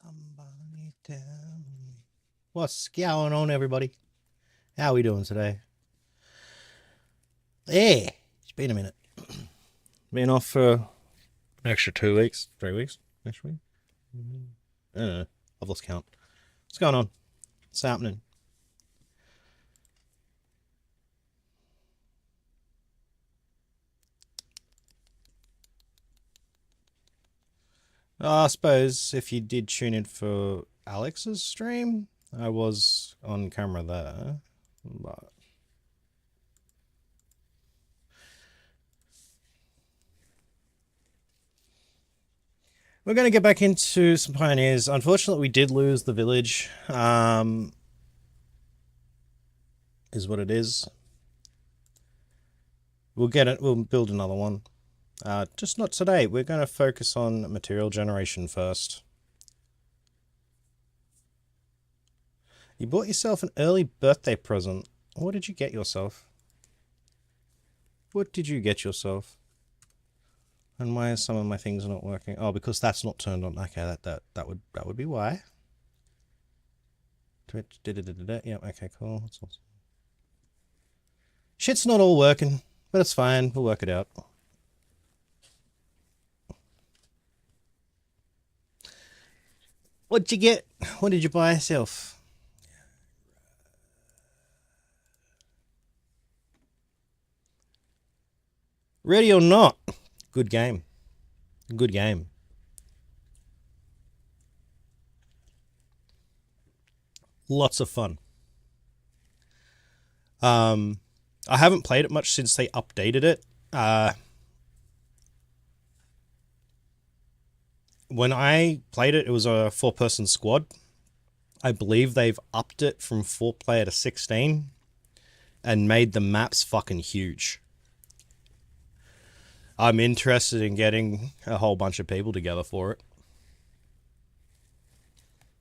Somebody tell me. What's going on, everybody? How are we doing today? Yeah, it's been a minute. Been off for an extra 2 weeks, 3 weeks, next week. I don't know. I've lost count. What's going on? What's happening? I suppose if you did tune in for Alex's stream, I was on camera there, but we're going to get back into some pioneers. Unfortunately, we did lose the village. Is what it is. We'll get it. We'll build another one. Just not today. We're going to focus on material generation first. You bought yourself an early birthday present. What did you get yourself? What did you get yourself? And why are some of my things not working? Oh, because that's not turned on. Okay, that would be why. Twitch. Yeah. Okay. Cool. That's awesome. Shit's not all working, but it's fine. We'll work it out. What'd you get? What did you buy yourself? Ready or not? Good game. Good game. Lots of fun. I haven't played it much since they updated it. When I played it, it was a 4-person squad. I believe they've upped it from 4-player to 16 and made the maps fucking huge. I'm interested in getting a whole bunch of people together for it.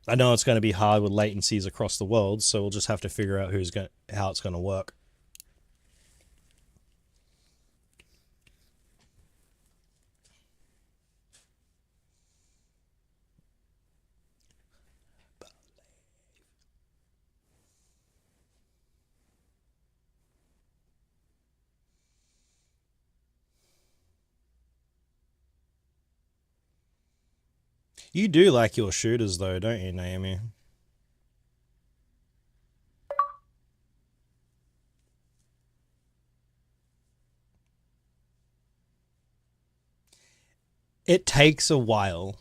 I know it's going to be hard with latencies across the world, so we'll just have to figure out how it's going to work. You do like your shooters though, don't you, Naomi? It takes a while.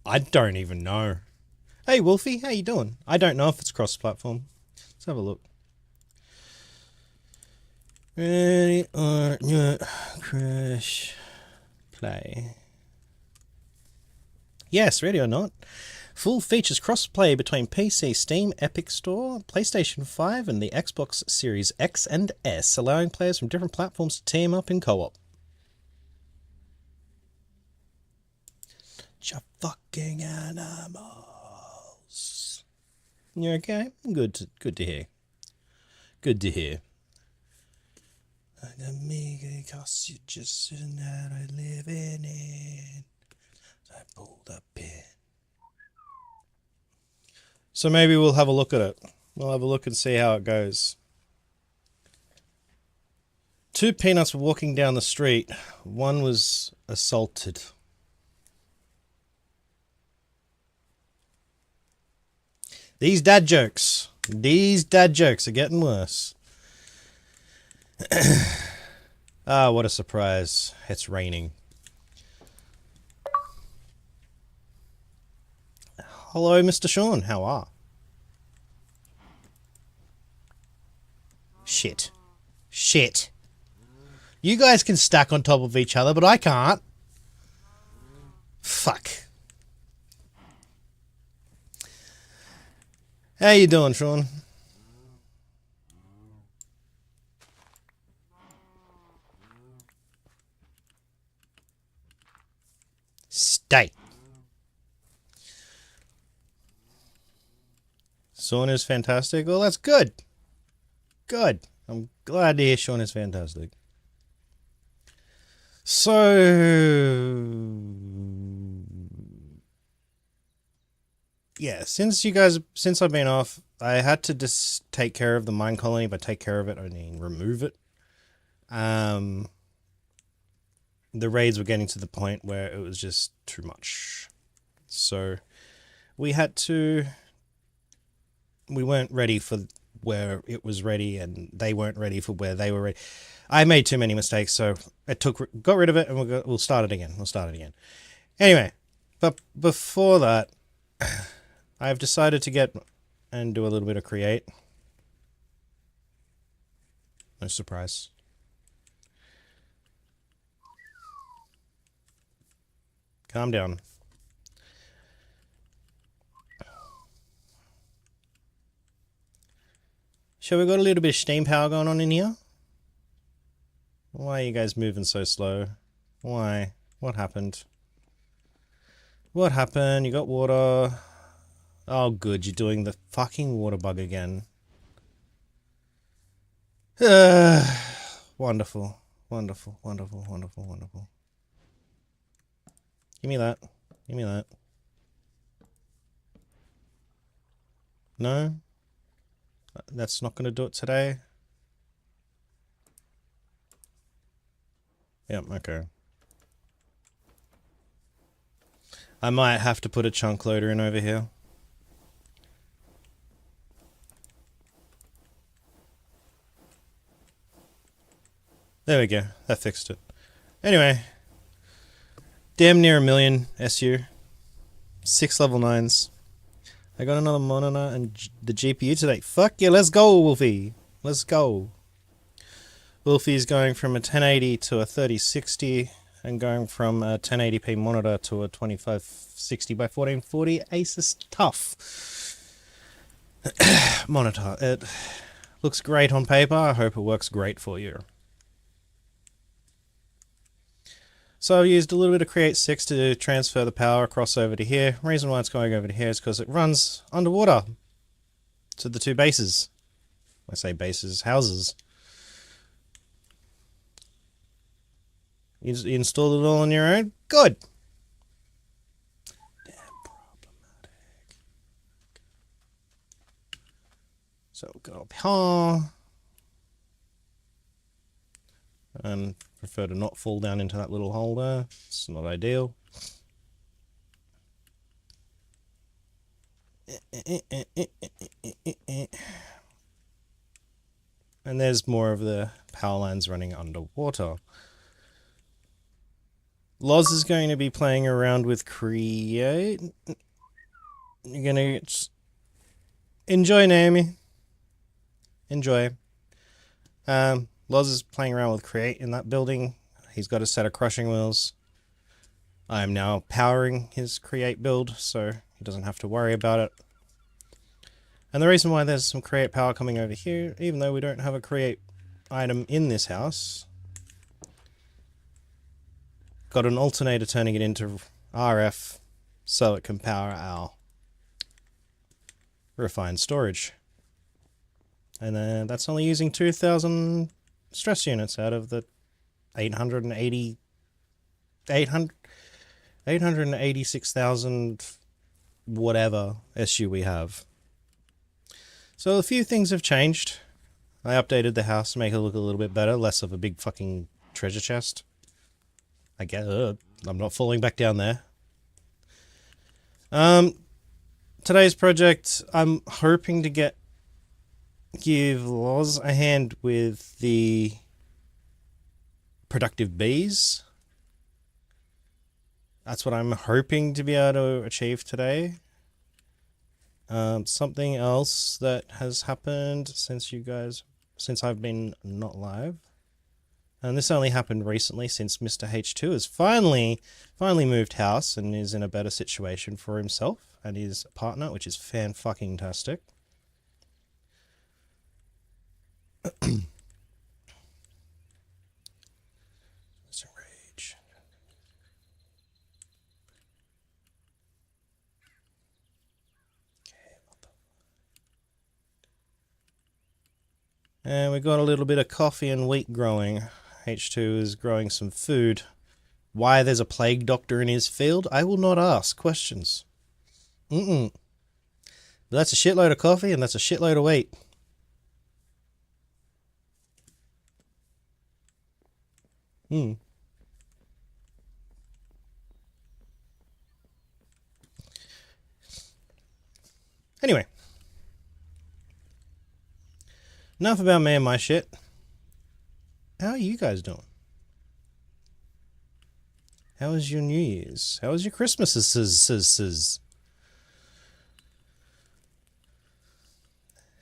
I don't even know. Hey Wolfie, how you doing? I don't know if it's cross-platform. Let's have a look. Ready or not, crash play. Yes, ready or not. Full features cross-play between PC, Steam, Epic Store, PlayStation 5 and the Xbox Series X and S, allowing players from different platforms to team up in co-op. You fucking animals. You okay? Good to hear. Good to hear. Cause you just sitting there living in. I pulled a pin. So maybe we'll have a look at it. We'll have a look and see how it goes. 2 peanuts were walking down the street. One was assaulted. These dad jokes are getting worse. Ah, what a surprise. It's raining. Hello, Mr. Sean. How are? Shit. You guys can stack on top of each other, but I can't. Fuck. How you doing, Sean? Stay. Sean is fantastic. Well, that's good. Good. I'm glad to hear Sean is fantastic. So yeah, since I've been off, I had to just take care of the mine colony. By take care of it, I mean remove it. The raids were getting to the point where it was just too much. So we weren't ready for where it was ready, and they weren't ready for where they were ready. I made too many mistakes, so got rid of it, and we'll start it again. Anyway, but before that, I've decided to get and do a little bit of create. No surprise. Calm down. So we got a little bit of steam power going on in here. Why are you guys moving so slow? Why? What happened? What happened? You got water. Oh, good. You're doing the fucking water bug again. Wonderful. Wonderful. Wonderful. Wonderful. Wonderful. Give me that. Give me that. No? That's not going to do it today? Yep, okay. I might have to put a chunk loader in over here. There we go. That fixed it. Anyway. Damn near 1 million SU. 6 level 9s. I got another monitor and the GPU today. Fuck yeah, let's go, Wolfie. Let's go. Wolfie's going from a 1080 to a 3060 and going from a 1080p monitor to a 2560 by 1440 Asus Tough monitor. It looks great on paper. I hope it works great for you. So I used a little bit of Create 6 to transfer the power across over to here. The reason why it's going over to here is because it runs underwater to the two bases. I say bases, houses. You installed it all on your own? Good. Damn problematic. So we'll go up here. And prefer to not fall down into that little hole there. It's not ideal. And there's more of the power lines running underwater. Loz is going to be playing around with Create. You're going to enjoy, Naomi. Enjoy. Loz is playing around with Create in that building. He's got a set of crushing wheels. I am now powering his Create build, so he doesn't have to worry about it. And the reason why there's some Create power coming over here, even though we don't have a Create item in this house, got an alternator turning it into RF so it can power our refined storage. And then that's only using 2,000 stress units out of the 886,000 whatever SU we have. So a few things have changed. I updated the house to make it look a little bit better, less of a big fucking treasure chest. I guess I'm not falling back down there. Today's project, I'm hoping to give Loz a hand with the productive bees. That's what I'm hoping to be able to achieve today. Something else that has happened since I've been not live. And this only happened recently since Mr. H2 has finally moved house and is in a better situation for himself and his partner, which is fan-fucking-tastic. It's a rage. And we got a little bit of coffee and wheat growing. H2 is growing some food. Why there's a plague doctor in his field, I will not ask questions. But that's a shitload of coffee and that's a shitload of wheat. Hmm. Anyway. Enough about me and my shit. How are you guys doing? How was your New Year's? How was your Christmases?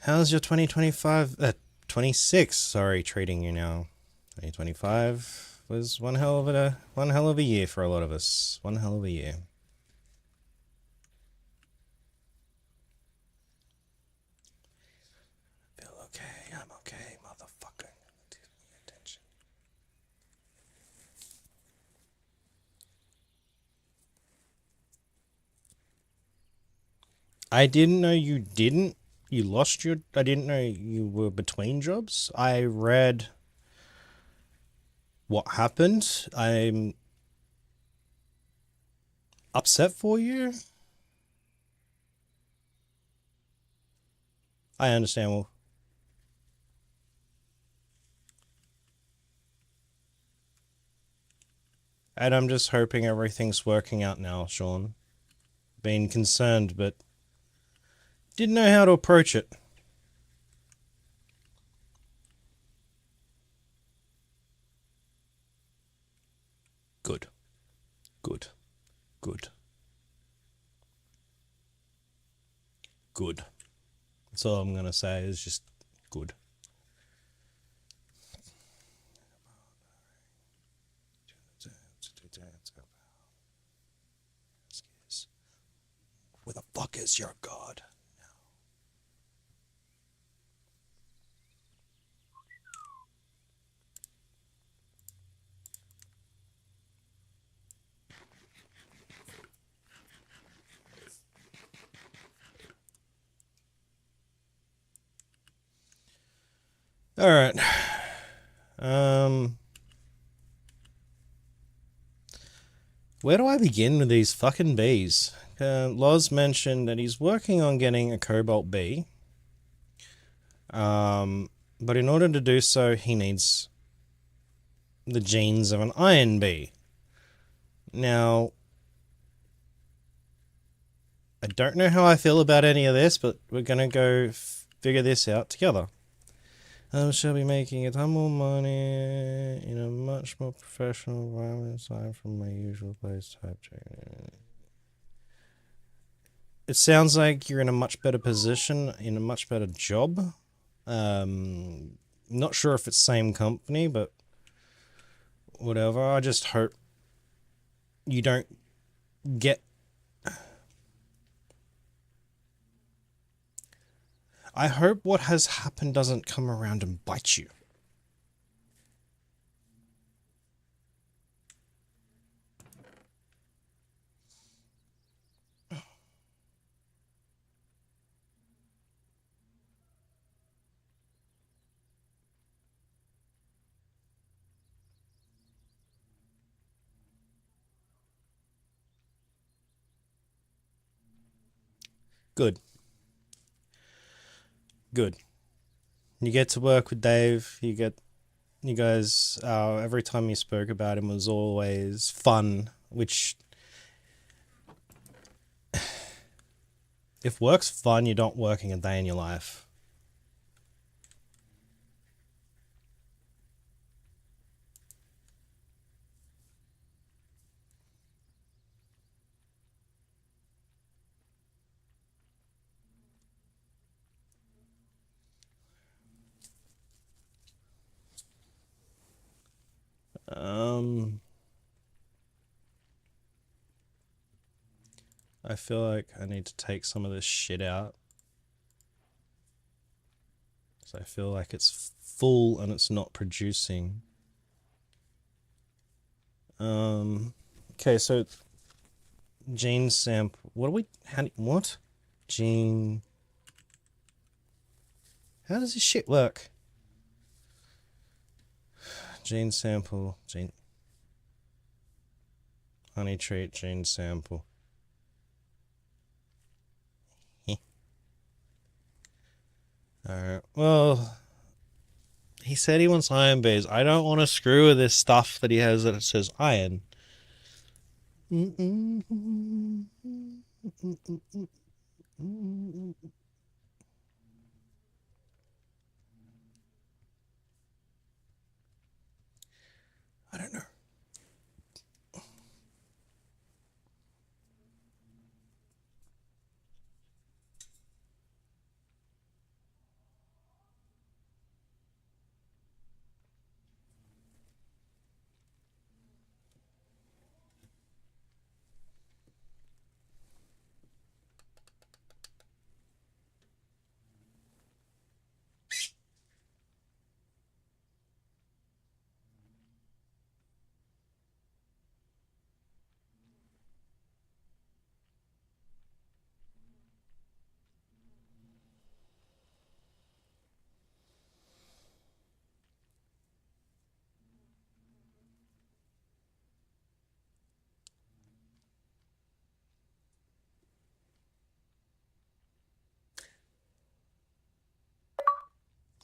How's your 2025? 26. Sorry, trading you now. 2025 was one hell of a year for a lot of us. One hell of a year. Feel okay. I'm okay, motherfucker. Give me attention. I didn't know you didn't. You lost your. I didn't know you were between jobs. I read what happened. I'm upset for you. I understand. Well, and I'm just hoping everything's working out now, Sean. Been concerned, but didn't know how to approach it. Good. Good. Good. Good. That's all I'm gonna say is just good. Where the fuck is your god? All right. Where do I begin with these fucking bees? Loz mentioned that he's working on getting a cobalt bee. But in order to do so, he needs the genes of an iron bee. Now, I don't know how I feel about any of this, but we're gonna go figure this out together. I shall be making a ton more money in a much more professional environment aside from my usual place type. It sounds like you're in a much better position, in a much better job. Not sure if it's same company, but whatever. I just hope you don't get... I hope what has happened doesn't come around and bite you. Good. Good. You get to work with Dave. You guys, every time you spoke about him was always fun, which, if work's fun, you're not working a day in your life. I feel like I need to take some of this shit out. So I feel like it's full and it's not producing. Okay, so gene sample. What? Gene. How does this shit work? Gene sample. Honey trait, gene sample. Alright, well, he said he wants iron base. I don't want to screw with this stuff that he has that it says iron. I don't know.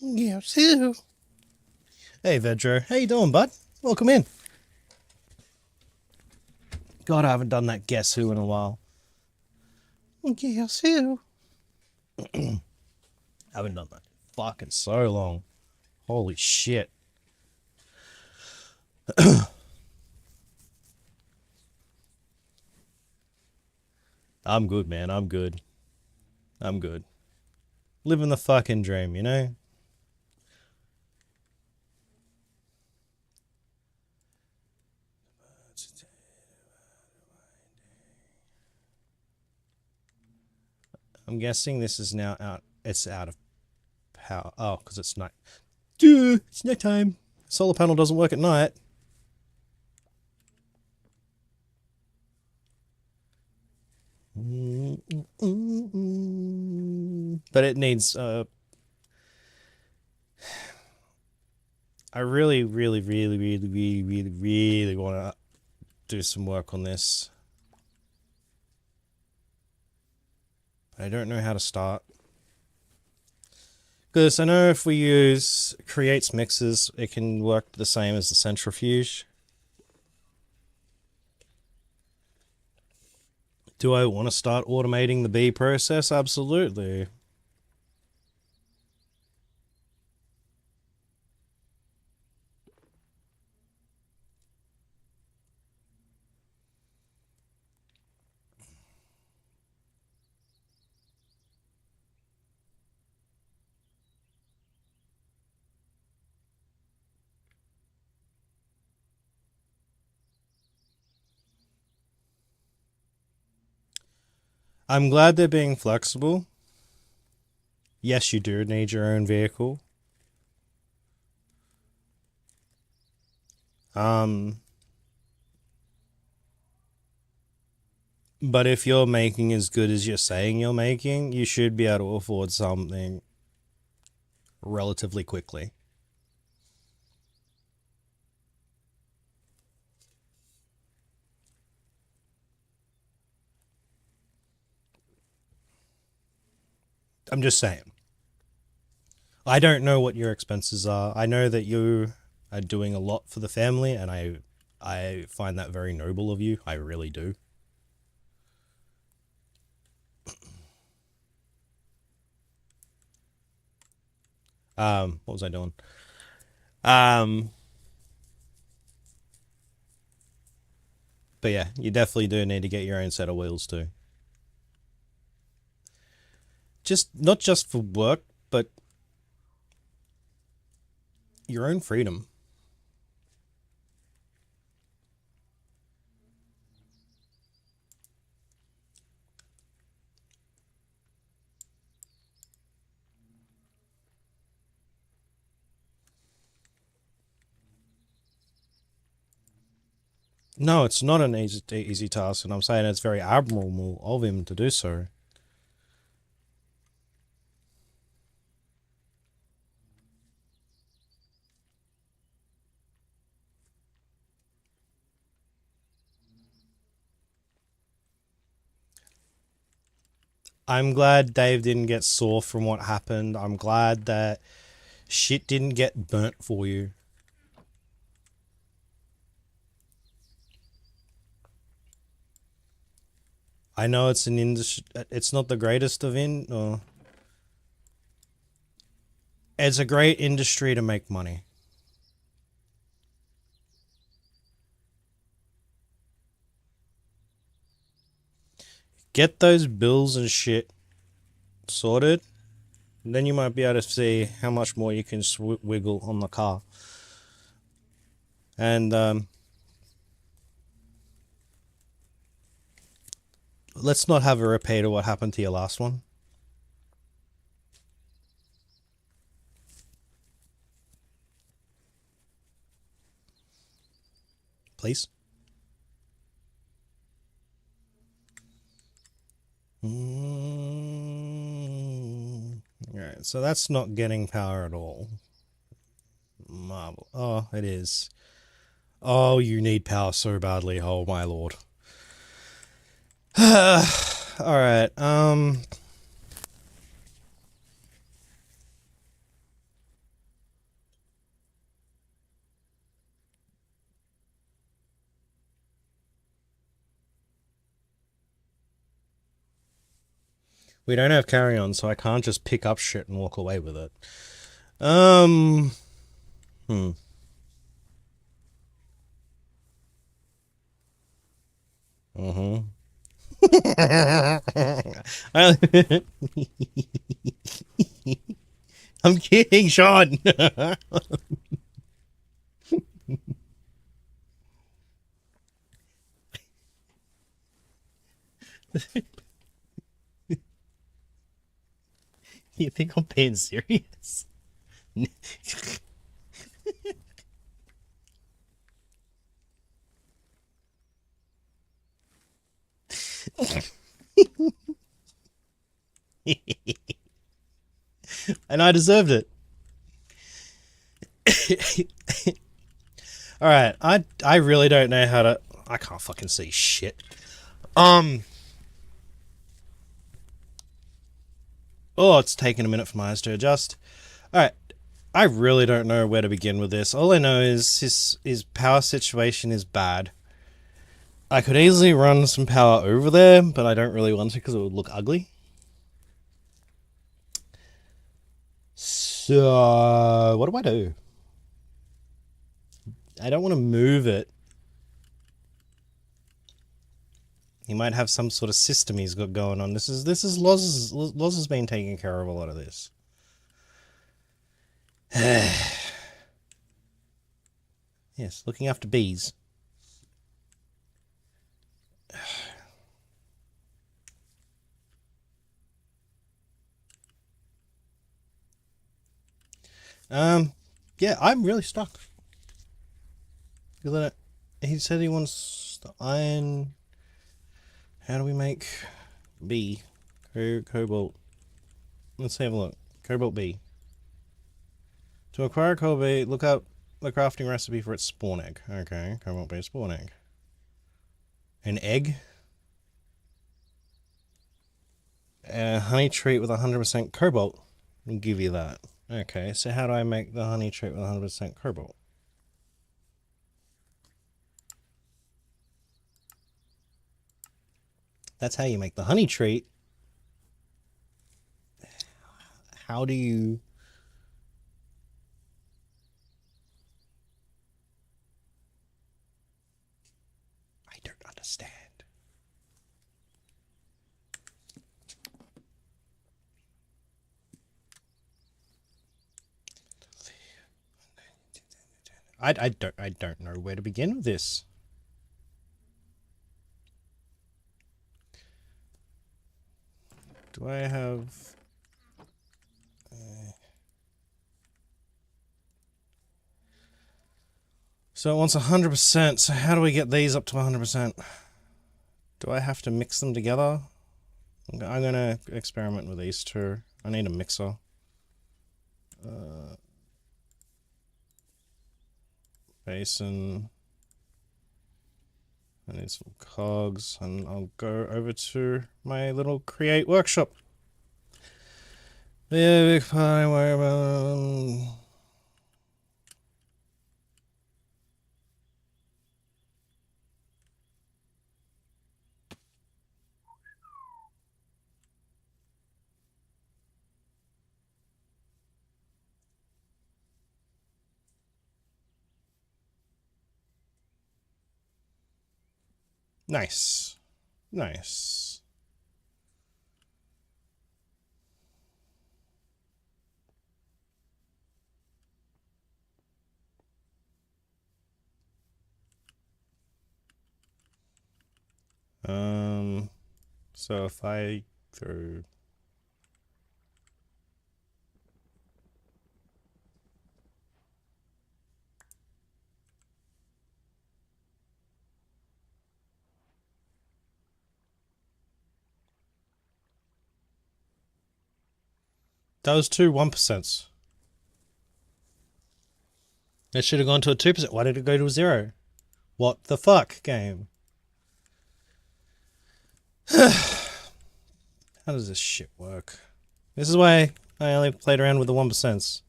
Yes, who? Hey, Vedro. How you doing, bud? Welcome in. God, I haven't done that Guess Who in a while. Guess Who? I haven't done that in fucking so long. Holy shit. I'm good, man. I'm good. I'm good. Living the fucking dream, you know? I'm guessing this is now out. It's out of power. Oh, because it's night. Dude, it's nighttime. Solar panel doesn't work at night. But it needs. I really, really, really, really, really, really, really want to do some work on this. I don't know how to start. Because I know if we use creates mixes, it can work the same as the centrifuge. Do I want to start automating the bee process? Absolutely. I'm glad they're being flexible. Yes, you do need your own vehicle. But if you're making as good as you're saying you're making, you should be able to afford something relatively quickly. I'm just saying. I don't know what your expenses are. I know that you are doing a lot for the family, and I find that very noble of you. I really do. What was I doing? But yeah, you definitely do need to get your own set of wheels too. Just not just for work, but your own freedom. No, it's not an easy task, and I'm saying it's very admirable of him to do so. I'm glad Dave didn't get sore from what happened. I'm glad that shit didn't get burnt for you. I know it's an industry. It's not the greatest of or it's a great industry to make money. Get those bills and shit sorted, then you might be able to see how much more you can wiggle on the car. And let's not have a repeat of what happened to your last one. Please. Alright, so that's not getting power at all. Marvel. Oh, it is. Oh, you need power so badly. Oh, my lord. Alright, we don't have carry-on, so I can't just pick up shit and walk away with it. I'm kidding, Sean. You think I'm being serious? And I deserved it. Alright, I really don't know how to... I can't fucking see shit. Oh, it's taking a minute for my eyes to adjust. Alright, I really don't know where to begin with this. All I know is his power situation is bad. I could easily run some power over there, but I don't really want to because it would look ugly. So, what do I do? I don't want to move it. He might have some sort of system he's got going on. This is Loz has been taking care of a lot of this. Yes, looking after bees. Yeah, I'm really stuck. He said he wants the iron. How do we make B? Cobalt. Let's have a look. Cobalt B. To acquire cobalt B, look up the crafting recipe for its spawn egg. Okay, cobalt B spawn egg. An egg? A honey treat with 100% cobalt. I'll give you that. Okay, so how do I make the honey treat with 100% cobalt? That's how you make the honey treat. How do you... I don't understand. I don't know where to begin with this. Do I have... So it wants 100%, so how do we get these up to 100%? Do I have to mix them together? I'm going to experiment with these two. I need a mixer. Basin. I need some cogs, and I'll go over to my little create workshop. Yeah, big pie, where Nice. Nice. So if I throw... That was two 1%. It should have gone to a 2%. Why did it go to a 0? What the fuck, game? How does this shit work? This is why I only played around with the 1%.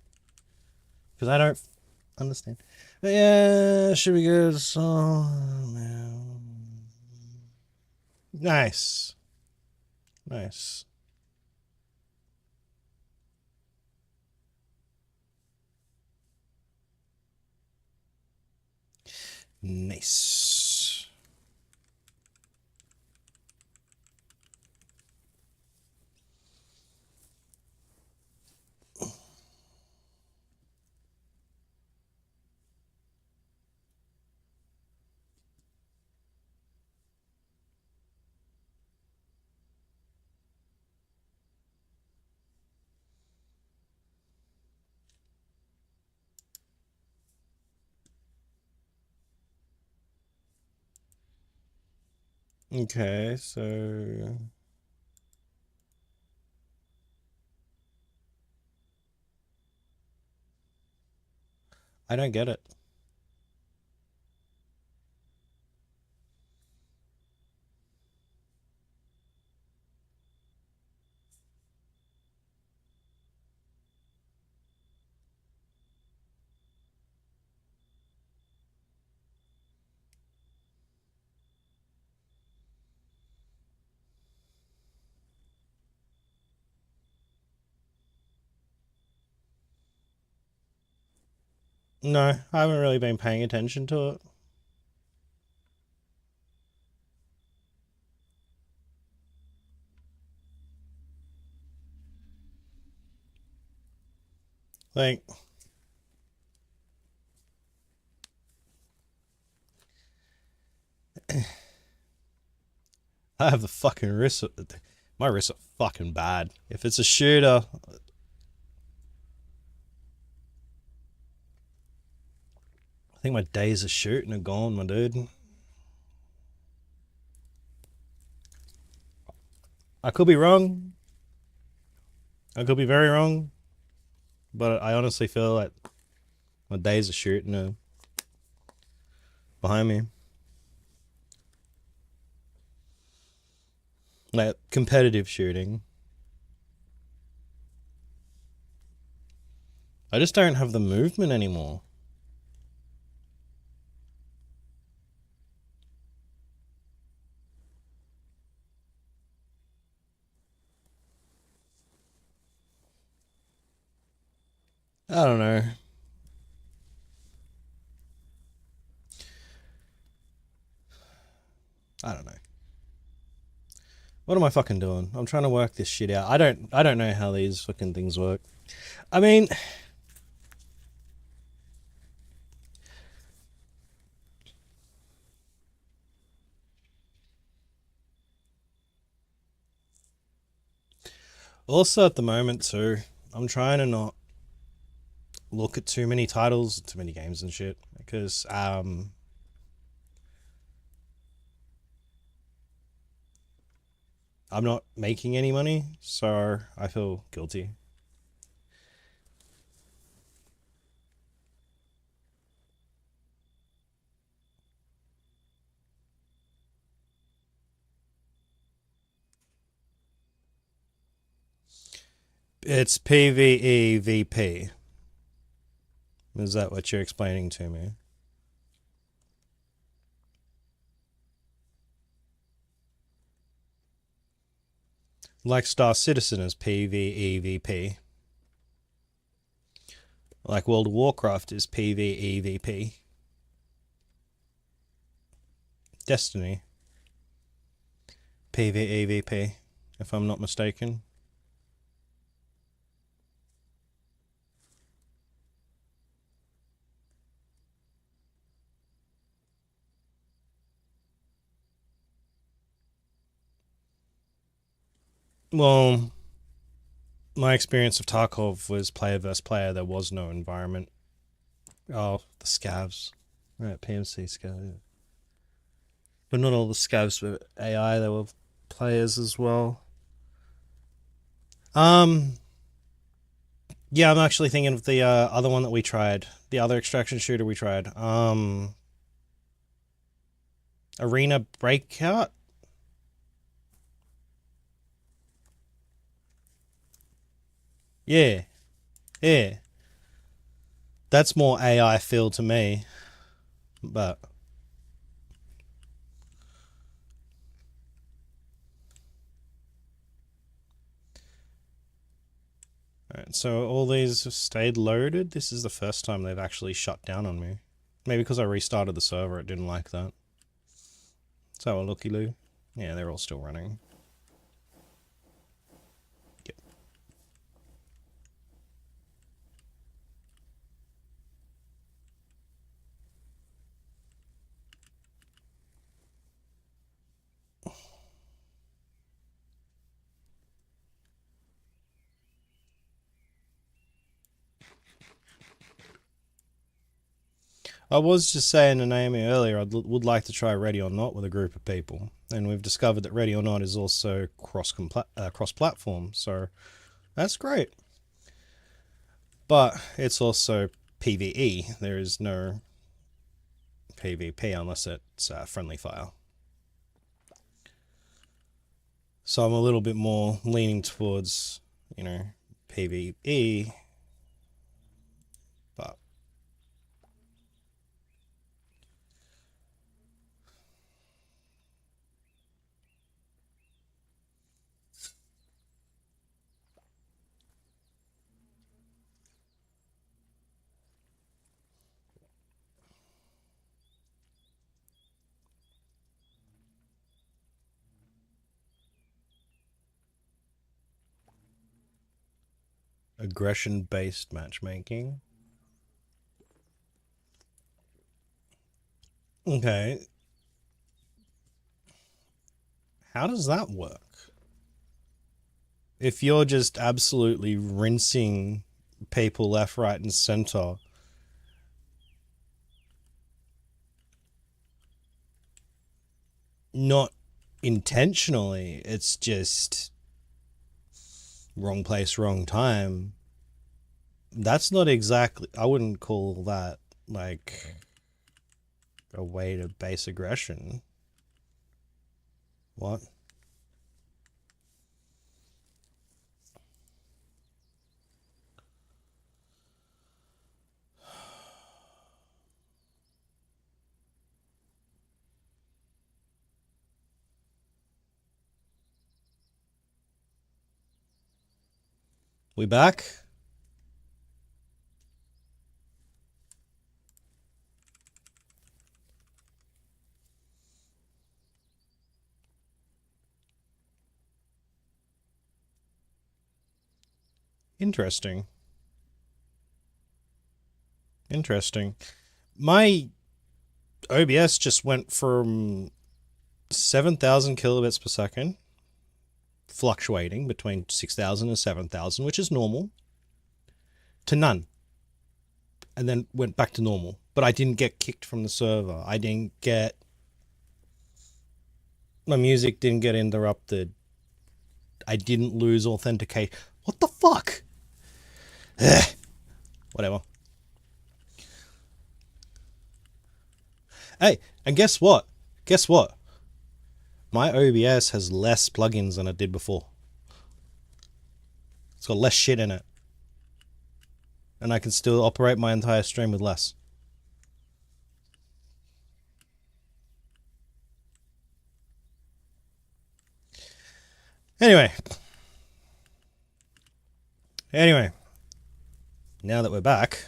Because I don't understand. But yeah, should be good. So, man. Nice. Nice. Nice. Okay, so... I don't get it. No, I haven't really been paying attention to it. Like... I have the fucking wrist... My wrists are fucking bad. If it's a shooter... I think my days of shooting are gone, my dude. I could be wrong. I could be very wrong. But I honestly feel like my days of shooting are behind me. Like competitive shooting. I just don't have the movement anymore. I don't know. I don't know. What am I fucking doing? I'm trying to work this shit out. I don't know how these fucking things work. I mean, also at the moment too, I'm trying to not look at too many titles, too many games and shit, because I'm not making any money, so I feel guilty. It's PvE VP. Is that what you're explaining to me? Like Star Citizen is PvE VP. Like World of Warcraft is PvE VP. Destiny. PvE VP, if I'm not mistaken. Well, my experience of Tarkov was player versus player. There was no environment. Oh, the scavs. Right, PMC scavs. But not all the scavs were AI, they were players as well. Yeah, I'm actually thinking of the other one that we tried. The other extraction shooter we tried. Arena Breakout? Yeah. Yeah. That's more AI feel to me. But alright, so all these have stayed loaded. This is the first time they've actually shut down on me. Maybe because I restarted the server, it didn't like that. So a looky loo. Yeah, they're all still running. Yep. I was just saying to Naomi earlier, I would like to try Ready or Not with a group of people, and we've discovered that Ready or Not is also cross-platform, so that's great. But it's also PvE. There is no PvP unless it's friendly fire. So I'm a little bit more leaning towards, PvE. But aggression-based matchmaking. Okay. How does that work? If you're just absolutely rinsing people left, right, and center, not intentionally, it's just wrong place, wrong time. That's not exactly, I wouldn't call that like a way to base aggression. What? We back? Interesting. Interesting. My OBS just went from 7,000 kilobits per second, fluctuating between 6,000 and 7,000, which is normal, to none. And then went back to normal. But I didn't get kicked from the server. I didn't get... My music didn't get interrupted. I didn't lose authentication. What the fuck? Whatever. Hey, and guess what? Guess what? My OBS has less plugins than it did before. It's got less shit in it. And I can still operate my entire stream with less. Anyway, now that we're back,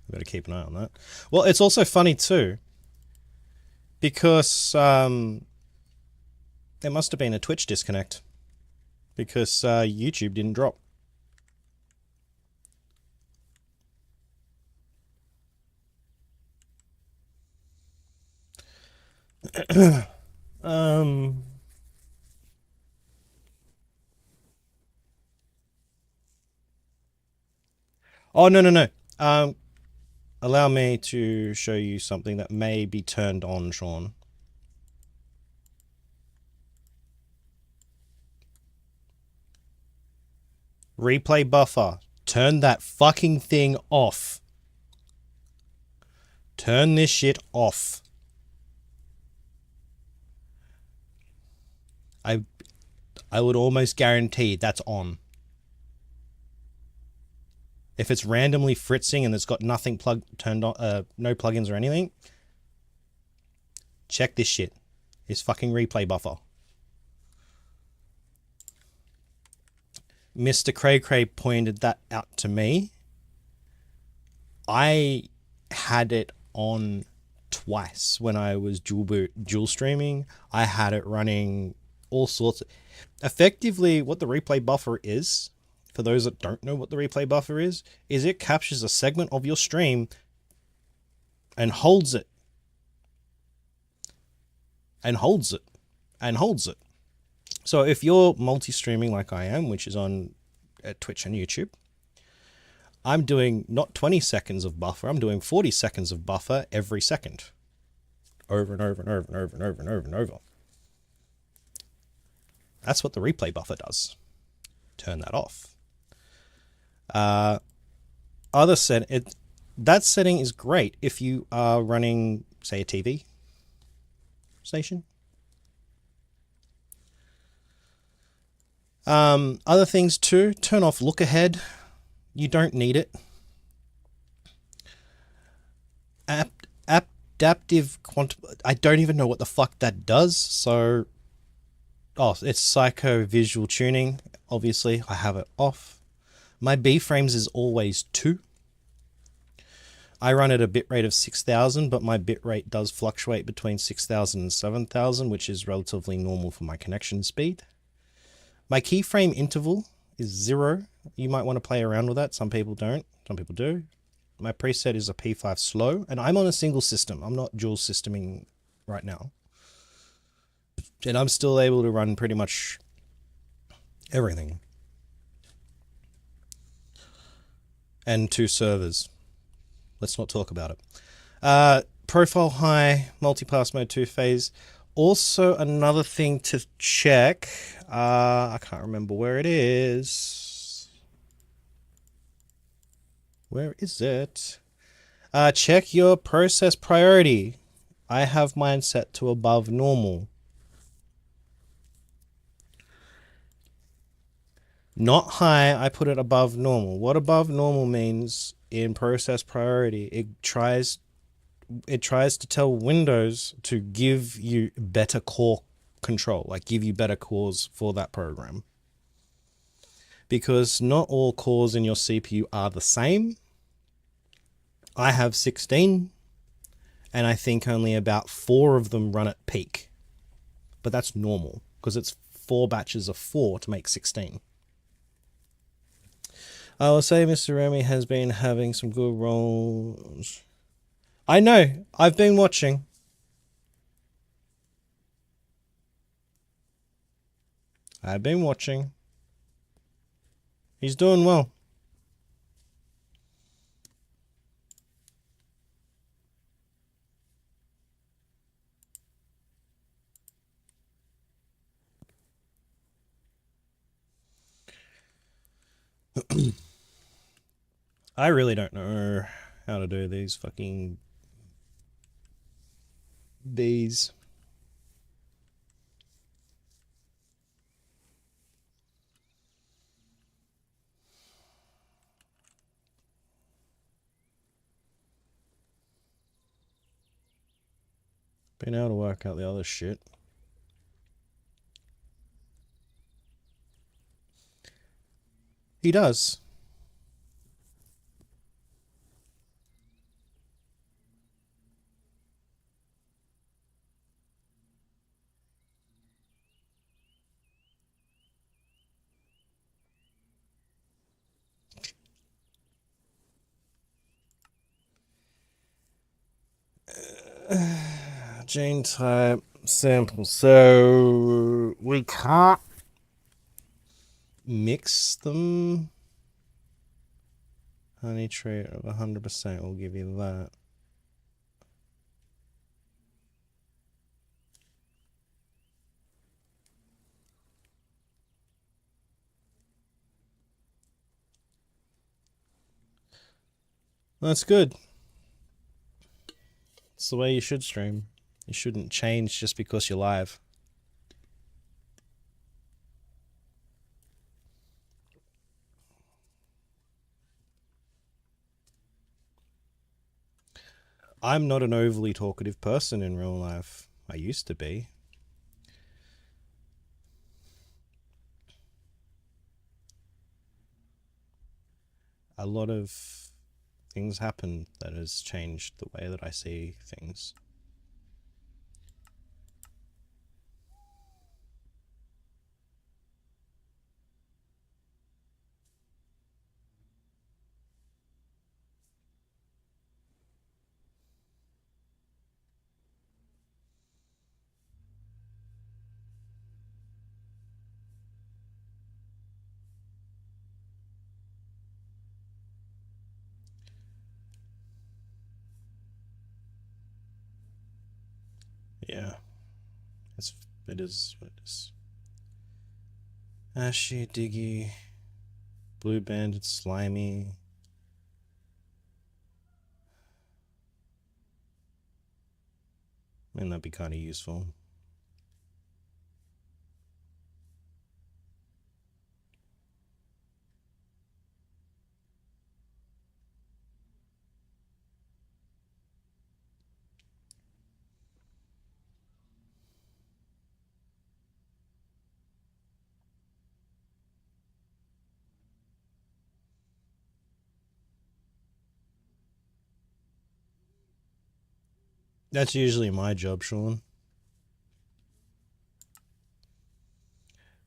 we better keep an eye on that. Well, it's also funny too, because there must have been a Twitch disconnect, because YouTube didn't drop. Oh, no. Allow me to show you something that may be turned on, Sean. Replay buffer. Turn that fucking thing off. Turn this shit off. I would almost guarantee that's on. If it's randomly fritzing and it's got nothing turned on, no plugins or anything, check this shit. It's fucking replay buffer. Mr. Cray pointed that out to me. I had it on twice when I was dual streaming. I had it running all sorts of... Effectively, what the replay buffer is, for those that don't know what the replay buffer is it captures a segment of your stream and holds it. And holds it. And holds it. So if you're multi-streaming like I am, which is on Twitch and YouTube, I'm doing not 20 seconds of buffer, I'm doing 40 seconds of buffer every second. Over and over and over and over and over and over and over. That's what the replay buffer does. Turn that off. That setting is great if you are running, say, a TV station. Other things too, turn off look ahead. You don't need it. Adaptive quantum... I don't even know what the fuck that does, so... Oh, it's psycho visual tuning. Obviously, I have it off. My B-frames is always 2. I run at a bitrate of 6,000, but my bitrate does fluctuate between 6,000 and 7,000, which is relatively normal for my connection speed. My keyframe interval is 0. You might want to play around with that. Some people don't. Some people do. My preset is a P5 slow, and I'm on a single system. I'm not dual systeming right now. And I'm still able to run pretty much everything. And 2 servers. Let's not talk about it. Profile high, multipass mode 2-phase. Also, another thing to check. I can't remember where it is. Where is it? Check your process priority. I have mine set to above normal. Not high, I put it above normal. What above normal means in process priority, it tries to tell Windows to give you better core control, like give you better cores for that program. Because not all cores in your CPU are the same. I have 16, and I think only about 4 of them run at peak. But that's normal, because it's 4 batches of 4 to make 16. I will say Mr. Remy has been having some good rolls. I know. I've been watching. I've been watching. He's doing well. I really don't know how to do these fucking bees. Been able to work out the other shit. He does. Gene type sample. So we can't mix them. Honey trait of 100% will give you that. That's good. It's the way you should stream. You shouldn't change just because you're live. I'm not an overly talkative person in real life. I used to be. A lot of things happen that has changed the way that I see things. Yeah. It is what it is. Ashy, diggy, blue banded, slimy. I mean, that'd be kind of useful. That's usually my job, Sean.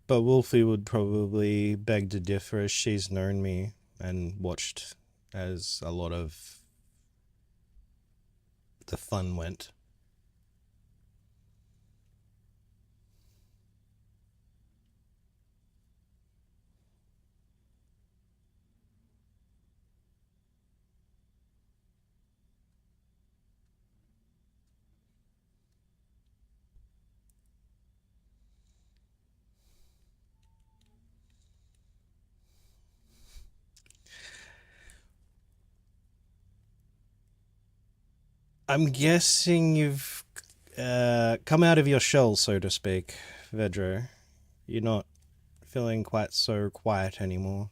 But Wolfie would probably beg to differ, as she's known me and watched as a lot of the fun went. I'm guessing you've come out of your shell, so to speak, Vedro. You're not feeling quite so quiet anymore.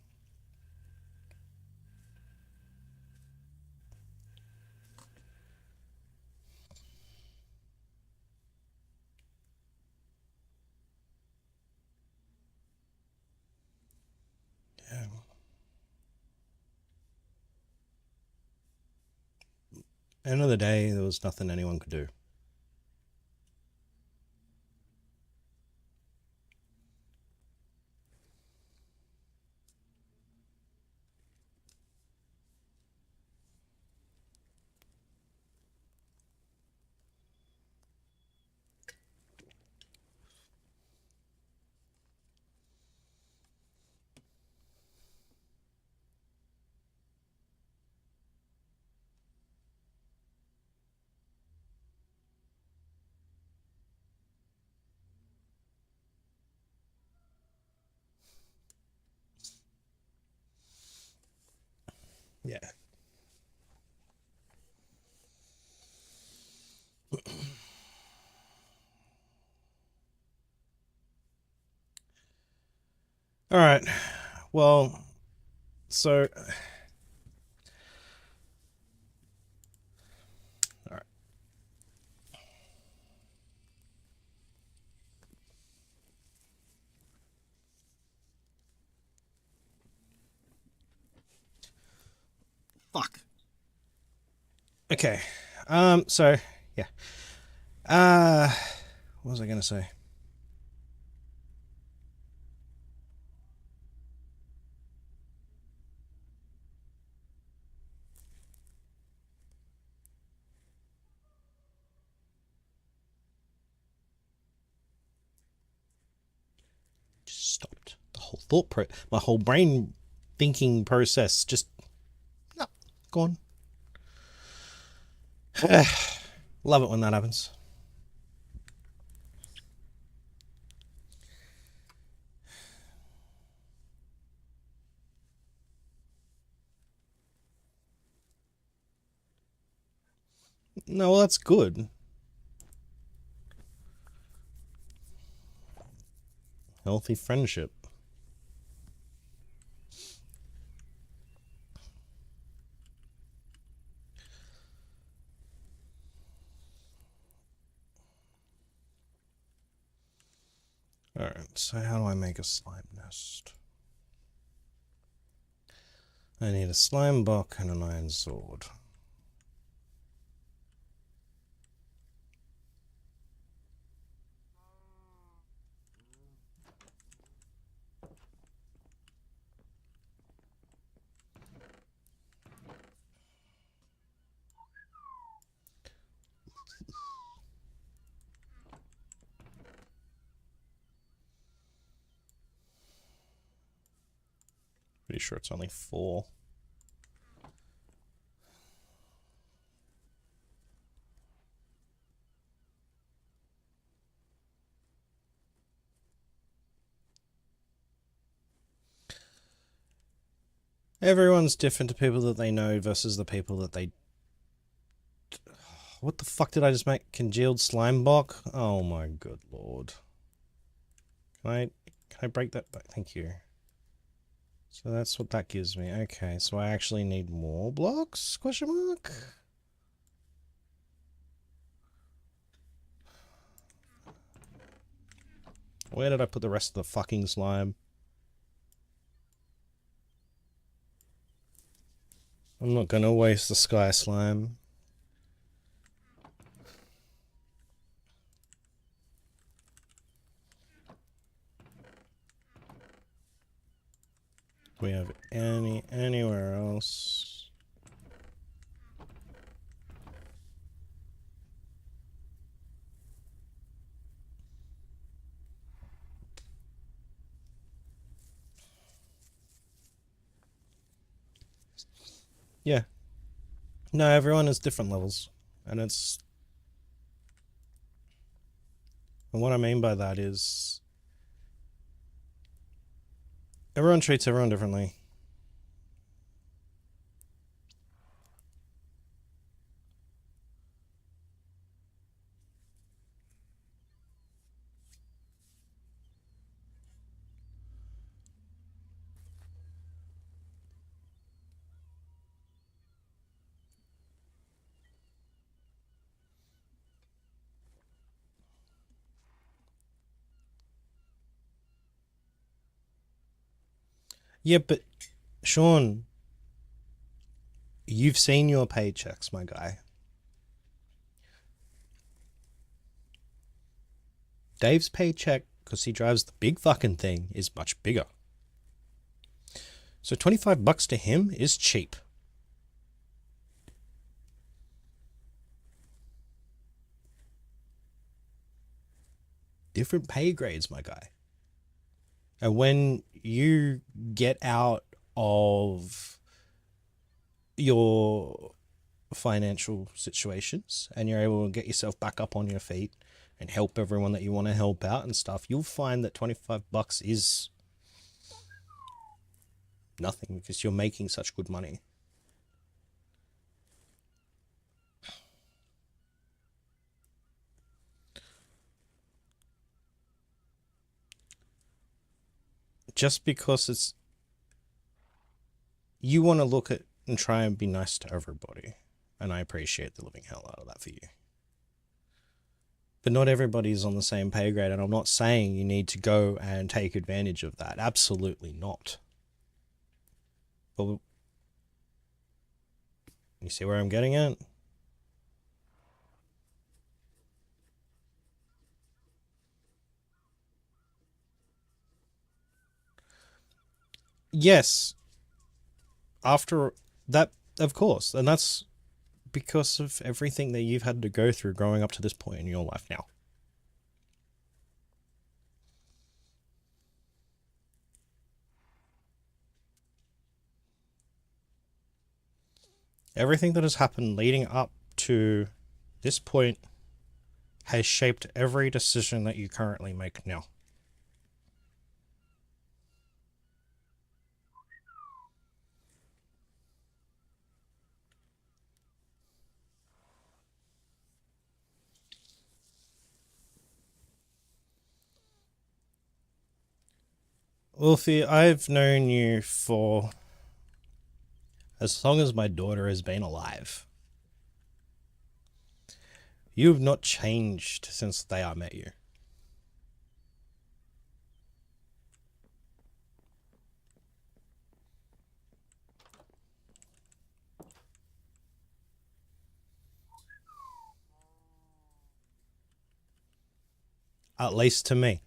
Yeah. End of the day, there was nothing anyone could do. Yeah. All right. Well, so. All right. Fuck. Okay. So, yeah. What was I gonna say? Just stopped. The whole my whole brain thinking process just, no, gone. Love it when that happens. No, well, that's good. Healthy friendship. Alright, so how do I make a slime nest? I need a slime block and an iron sword. Pretty sure it's only 4. Everyone's different to people that they know versus the people that they... What the fuck did I just make? Congealed slime block? Oh my good lord. Can I break that back? Thank you. So that's what that gives me. Okay, so I actually need more blocks? Question mark? Where did I put the rest of the fucking slime? I'm not gonna waste the sky slime. We have anywhere else? Yeah. No, everyone has different levels. And it's... And what I mean by that is... Everyone treats everyone differently. Yeah, but... Sean... You've seen your paychecks, my guy. Dave's paycheck, because he drives the big fucking thing, is much bigger. So $25 to him is cheap. Different pay grades, my guy. And when you get out of your financial situations and you're able to get yourself back up on your feet and help everyone that you want to help out and stuff, you'll find that $25 is nothing because you're making such good money. Just because it's... You want to look at and try and be nice to everybody. And I appreciate the living hell out of that for you. But not everybody's on the same pay grade, and I'm not saying you need to go and take advantage of that. Absolutely not. But You see where I'm getting at? Yes. After that, of course. And that's because of everything that you've had to go through growing up to this point in your life now. Everything that has happened leading up to this point has shaped every decision that you currently make now. Wolfie, I've known you for as long as my daughter has been alive. You have not changed since the day I met you. At least to me.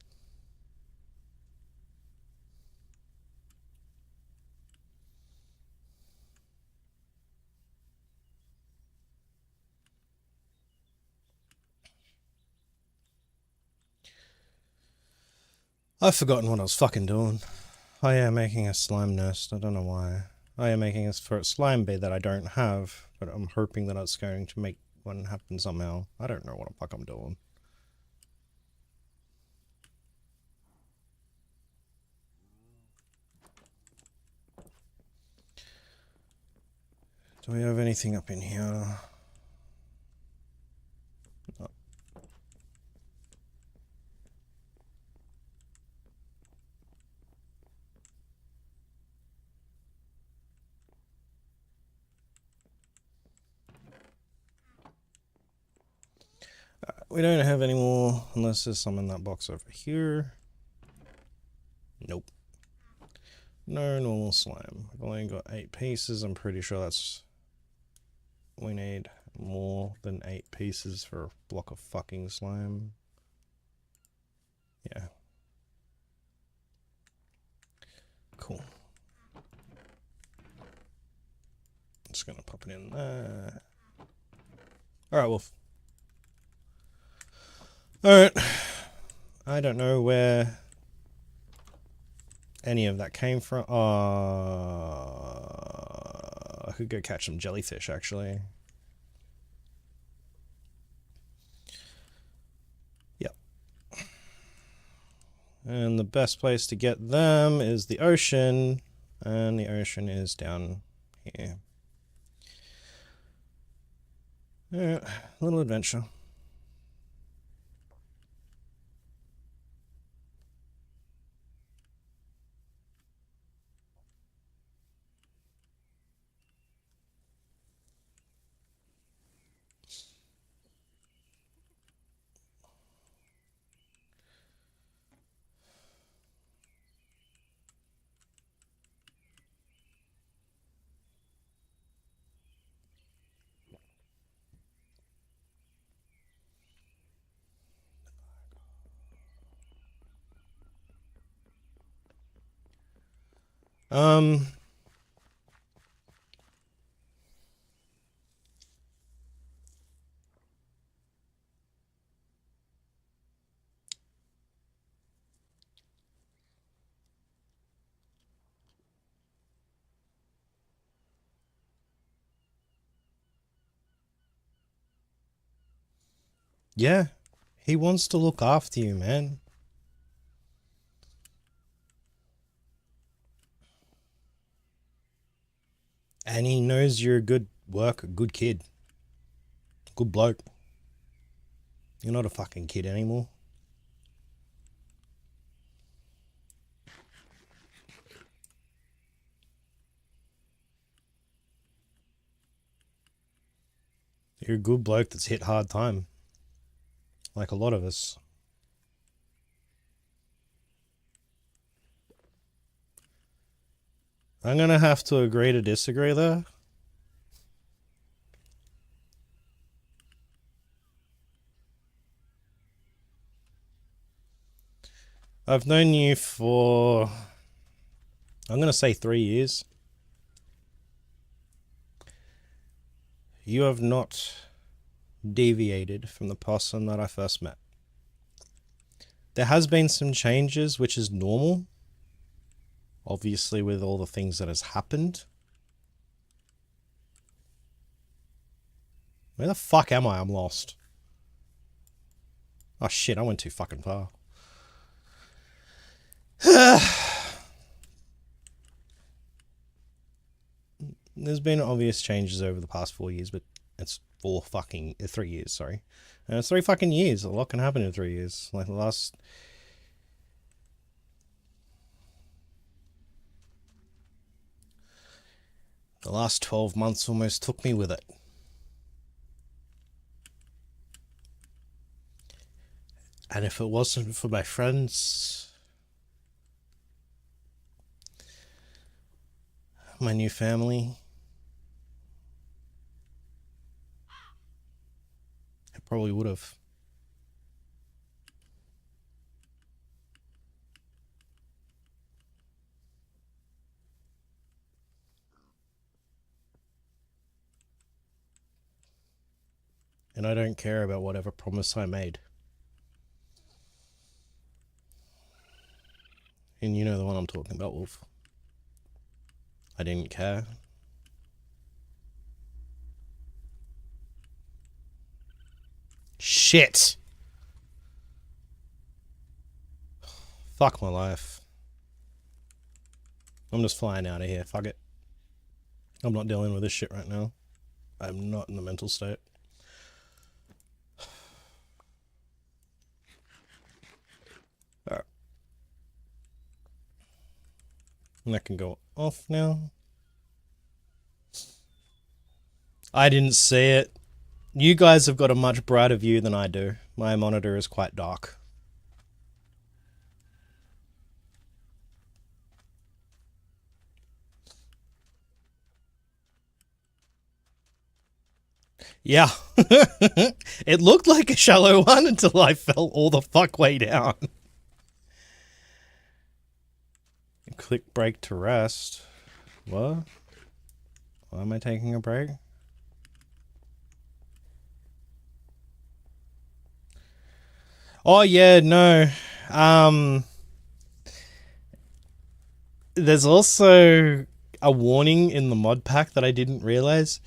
I've forgotten what I was fucking doing. I am making a slime nest. I don't know why. I am making a slime bait that I don't have, but I'm hoping that it's going to make one happen somehow. I don't know what the fuck I'm doing. Do we have anything up in here? No. We don't have any more unless there's some in that box over here. Nope. No normal slime. I've only got 8 pieces. I'm pretty sure that's... We need more than 8 pieces for a block of fucking slime. Yeah. Cool. I'm just gonna pop it in there. Alright, Wolf. Alright. I don't know where any of that came from. I could go catch some jellyfish, actually. Yep. And the best place to get them is the ocean. And the ocean is down here. Alright, little adventure. Yeah, he wants to look after you, man. And he knows you're a good worker, good kid. Good bloke. You're not a fucking kid anymore. You're a good bloke that's hit hard time. Like a lot of us. I'm gonna have to agree to disagree there. I've known you for, I'm going to say 3 years. You have not deviated from the person that I first met. There has been some changes, which is normal. Obviously, with all the things that has happened. Where the fuck am I? I'm lost. Oh shit, I went too fucking far. There's been obvious changes over the past 4 years, but it's 3 years, sorry. And it's 3 fucking years. A lot can happen in 3 years. Like the last 12 months almost took me with it. And if it wasn't for my friends, my new family, it probably would have. And I don't care about whatever promise I made. And you know the one I'm talking about, Wolf. I didn't care. Shit! Fuck my life. I'm just flying out of here. Fuck it. I'm not dealing with this shit right now. I'm not in the mental state. Alright. And that can go off now. I didn't see it. You guys have got a much brighter view than I do. My monitor is quite dark. Yeah. It looked like a shallow one until I fell all the fuck way down. Click break to rest. What? Why am I taking a break? Oh yeah, no. There's also a warning in the mod pack that I didn't realize.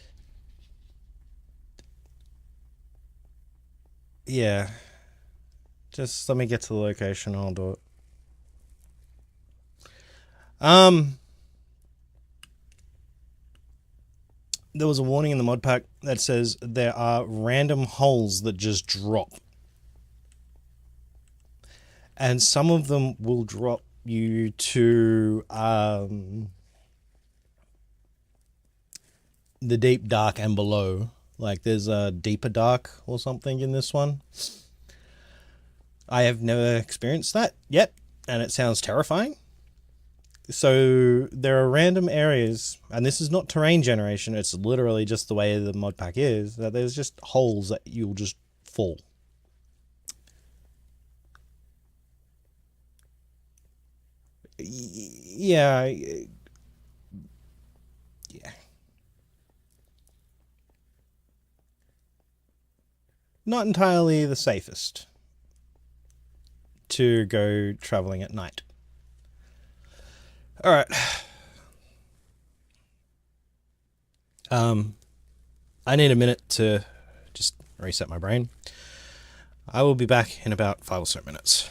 Yeah. Just let me get to the location, I'll do it. There was a warning in the mod pack that says there are random holes that just drop. And some of them will drop you to the deep dark and below. Like there's a deeper dark or something in this one. I have never experienced that yet, and it sounds terrifying. So there are random areas, and this is not terrain generation, it's literally just the way the mod pack is, that there's just holes that you'll just fall. Yeah. Yeah. Not entirely the safest to go traveling at night. All right. I need a minute to just reset my brain. I will be back in about 5 or so minutes.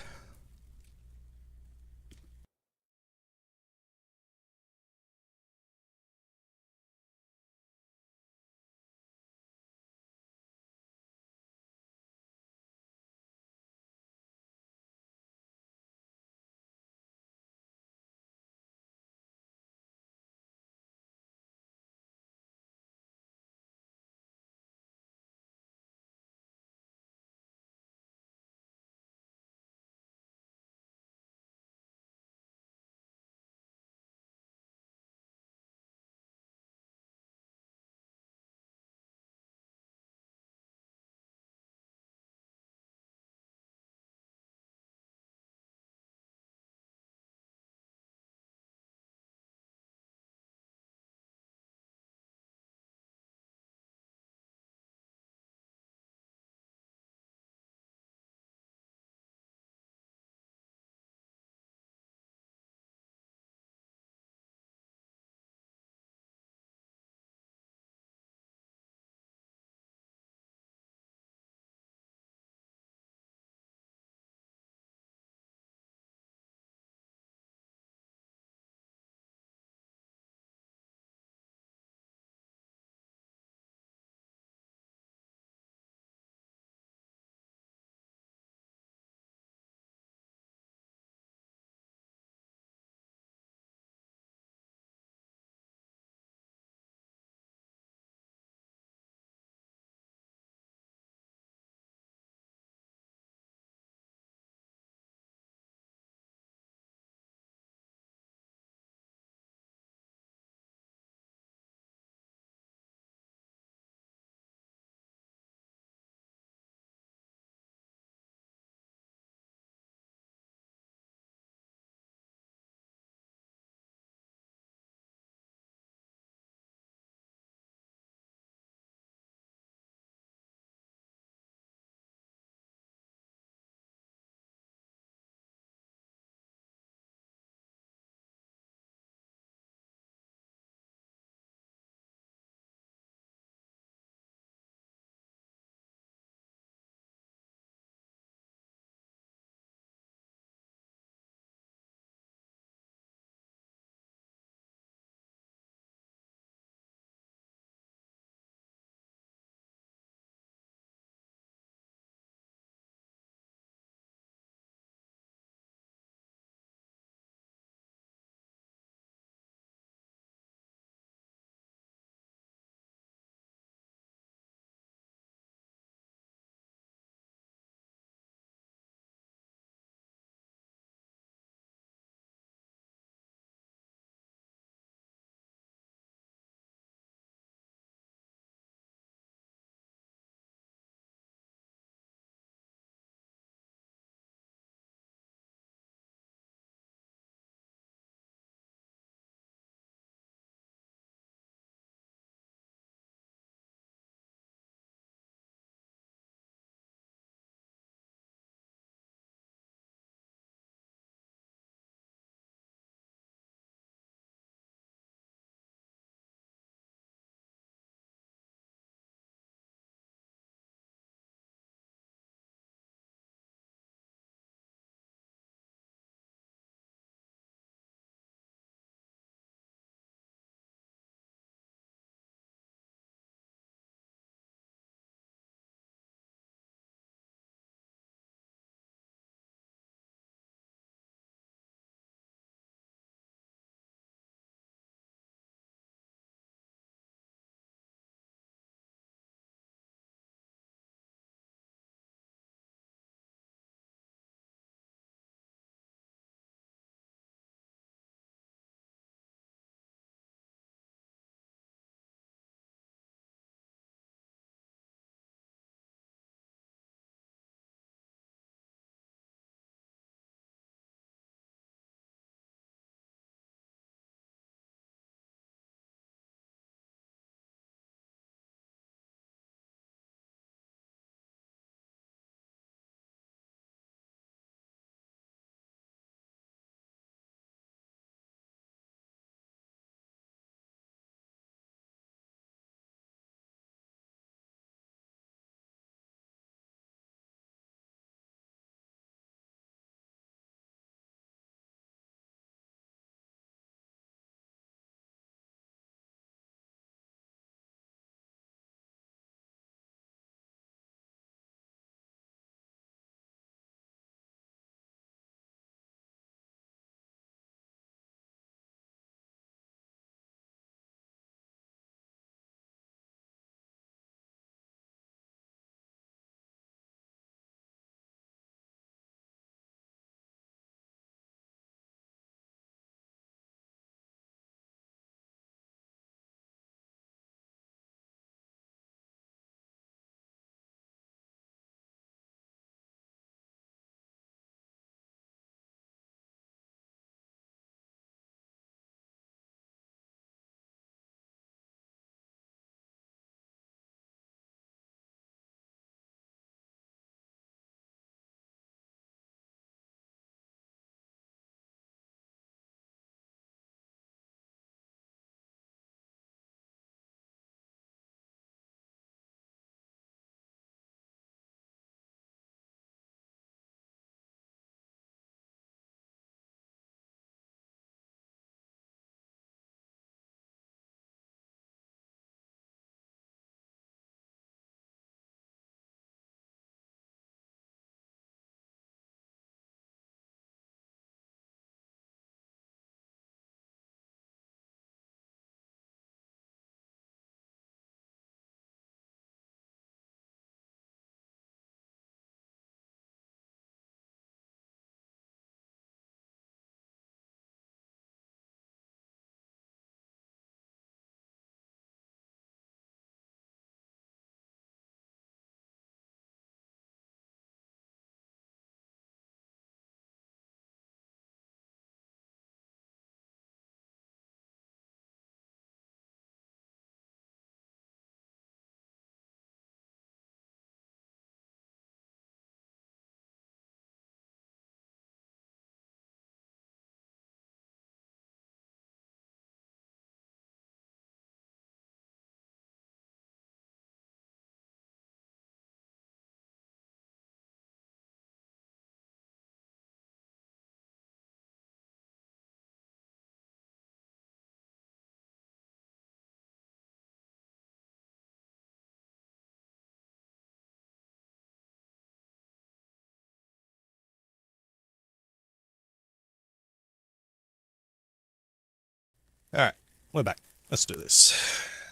Alright, we're back. Let's do this.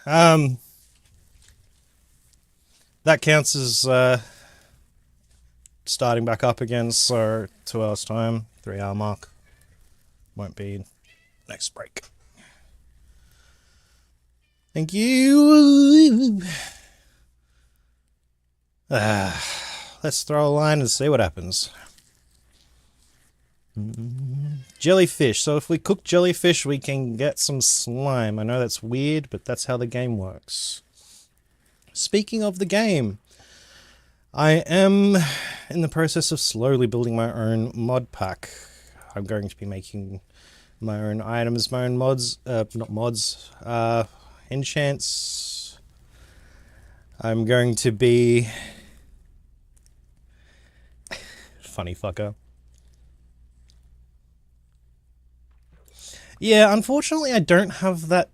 That counts as starting back up again, so 2 hours time, 3 hour mark. Won't be next break. Thank you. Let's throw a line and see what happens. Jellyfish. So if we cook jellyfish, we can get some slime. I know that's weird, but that's how the game works. Speaking of the game, I am in the process of slowly building my own mod pack. I'm going to be making my own items, my own mods, not mods, enchants. I'm going to be... Funny fucker. Yeah, unfortunately I don't have that...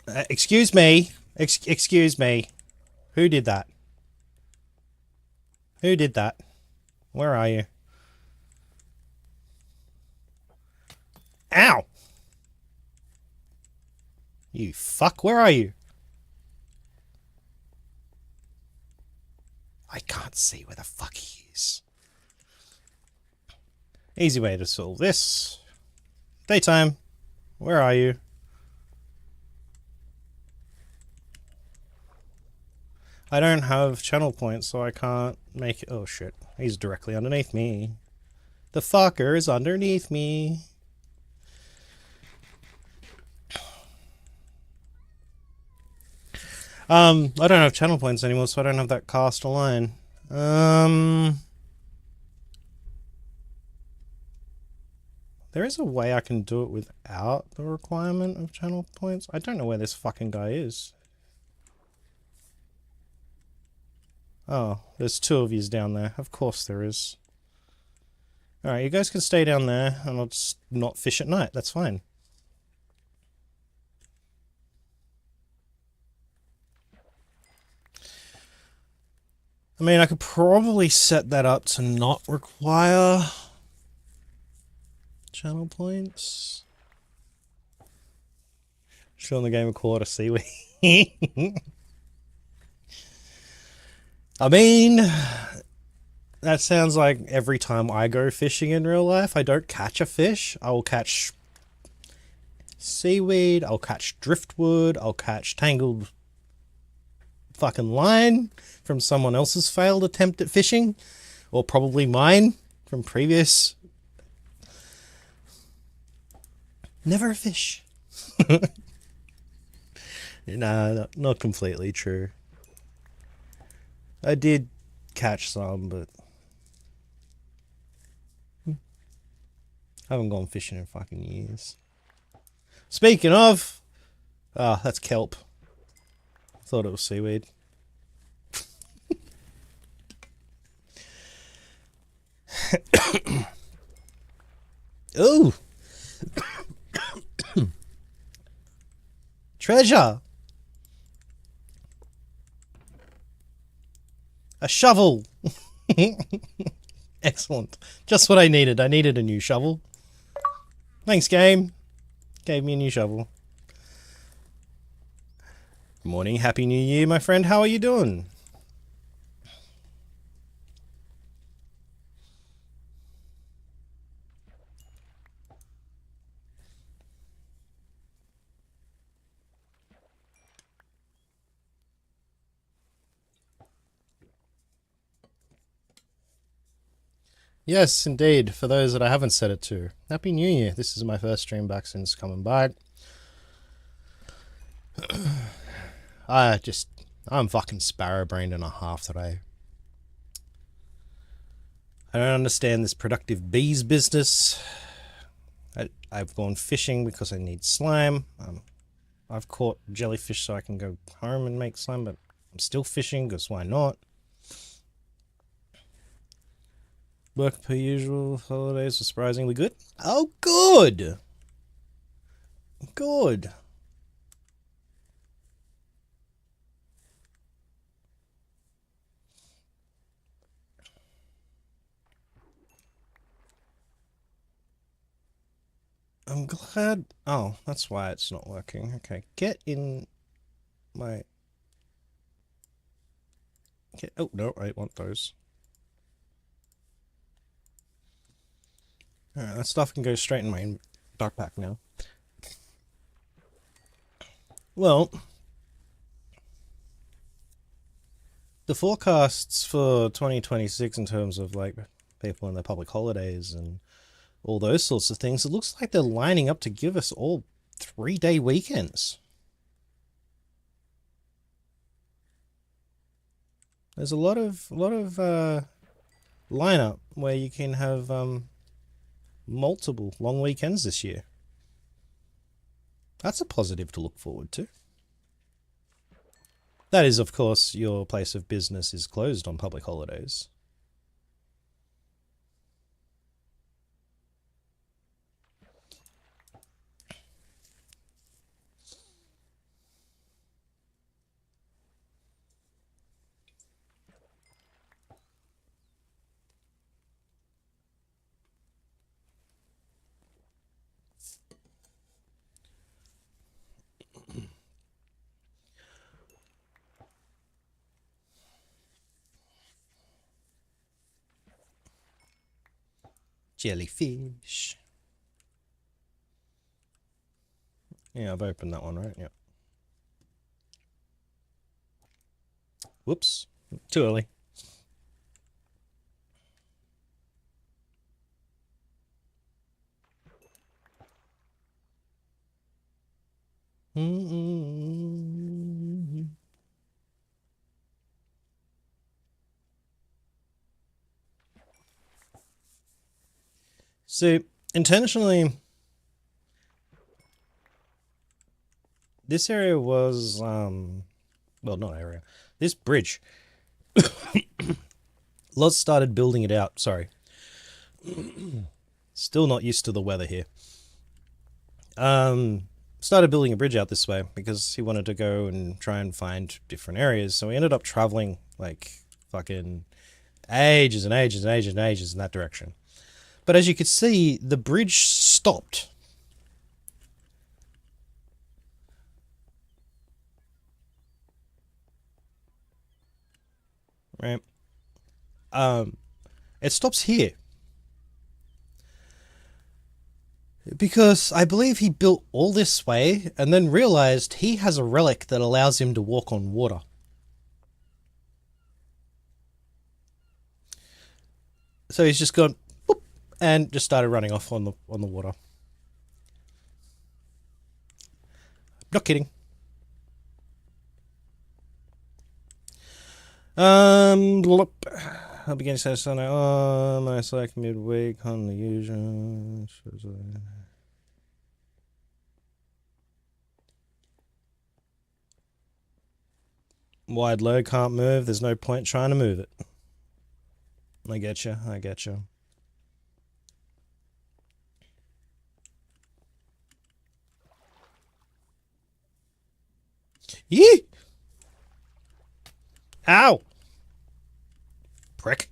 excuse me. Excuse me. Who did that? Who did that? Where are you? Ow! You fuck, where are you? I can't see where the fuck he is. Easy way to solve this. Daytime. Where are you? I don't have channel points, so I can't make it. Oh shit. He's directly underneath me. The fucker is underneath me. I don't have channel points anymore, so I don't have that cast a line. There is a way I can do it without the requirement of channel points. I don't know where this fucking guy is. Oh, there's 2 of yous down there. Of course there is. Alright, you guys can stay down there, and I'll just not fish at night. That's fine. I mean, I could probably set that up to not require channel points. Showing the game a quarter seaweed. I mean, that sounds like every time I go fishing in real life, I don't catch a fish. I will catch seaweed, I'll catch driftwood, I'll catch tangled fucking line from someone else's failed attempt at fishing, or probably mine from previous. Never a fish. Nah, not completely true. I did catch some, but I haven't gone fishing in fucking years. Speaking of, that's kelp. Thought it was seaweed. Ooh. Treasure. A shovel. Excellent. Just what I needed. I needed a new shovel. Thanks, game. Gave me a new shovel. Morning. Happy New Year, my friend. How are you doing? Yes, indeed. For those that I haven't said it to, Happy New Year. This is my first stream back since coming back. I'm fucking sparrow-brained and a half today. I don't understand this productive bees business. I've gone fishing because I need slime. I've caught jellyfish so I can go home and make slime, but I'm still fishing because why not? Work per usual. Holidays are surprisingly good. Oh, good! Good. I'm glad... Oh, that's why it's not working. Okay, get in my... Get... Oh, no, I want those. Alright, that stuff can go straight in my backpack now. Well, the forecasts for 2026 in terms of, like, people and their public holidays and all those sorts of things, it looks like they're lining up to give us all 3-day weekends. There's a lot of lineup where you can have multiple long weekends this year. That's a positive to look forward to. That is, of course, your place of business is closed on public holidays. Jellyfish. Yeah, I've opened that one, right? Yep. Whoops. Too early. So, intentionally, this area was, well, not area, this bridge. Lots started building it out, sorry. Still not used to the weather here. Started building a bridge out this way because he wanted to go and try and find different areas. So we ended up traveling like fucking ages and ages and ages and ages in that direction. But as you could see, the bridge stopped. Right? It stops here. Because I believe he built all this way and then realized he has a relic that allows him to walk on water. So he's just gone boop, and just started running off on the water. Not kidding. I'll begin to say Sunday. Oh, my select midweek on the usual. Wide load can't move. There's no point trying to move it. I get you. I get you. Yee! Ow! Prick.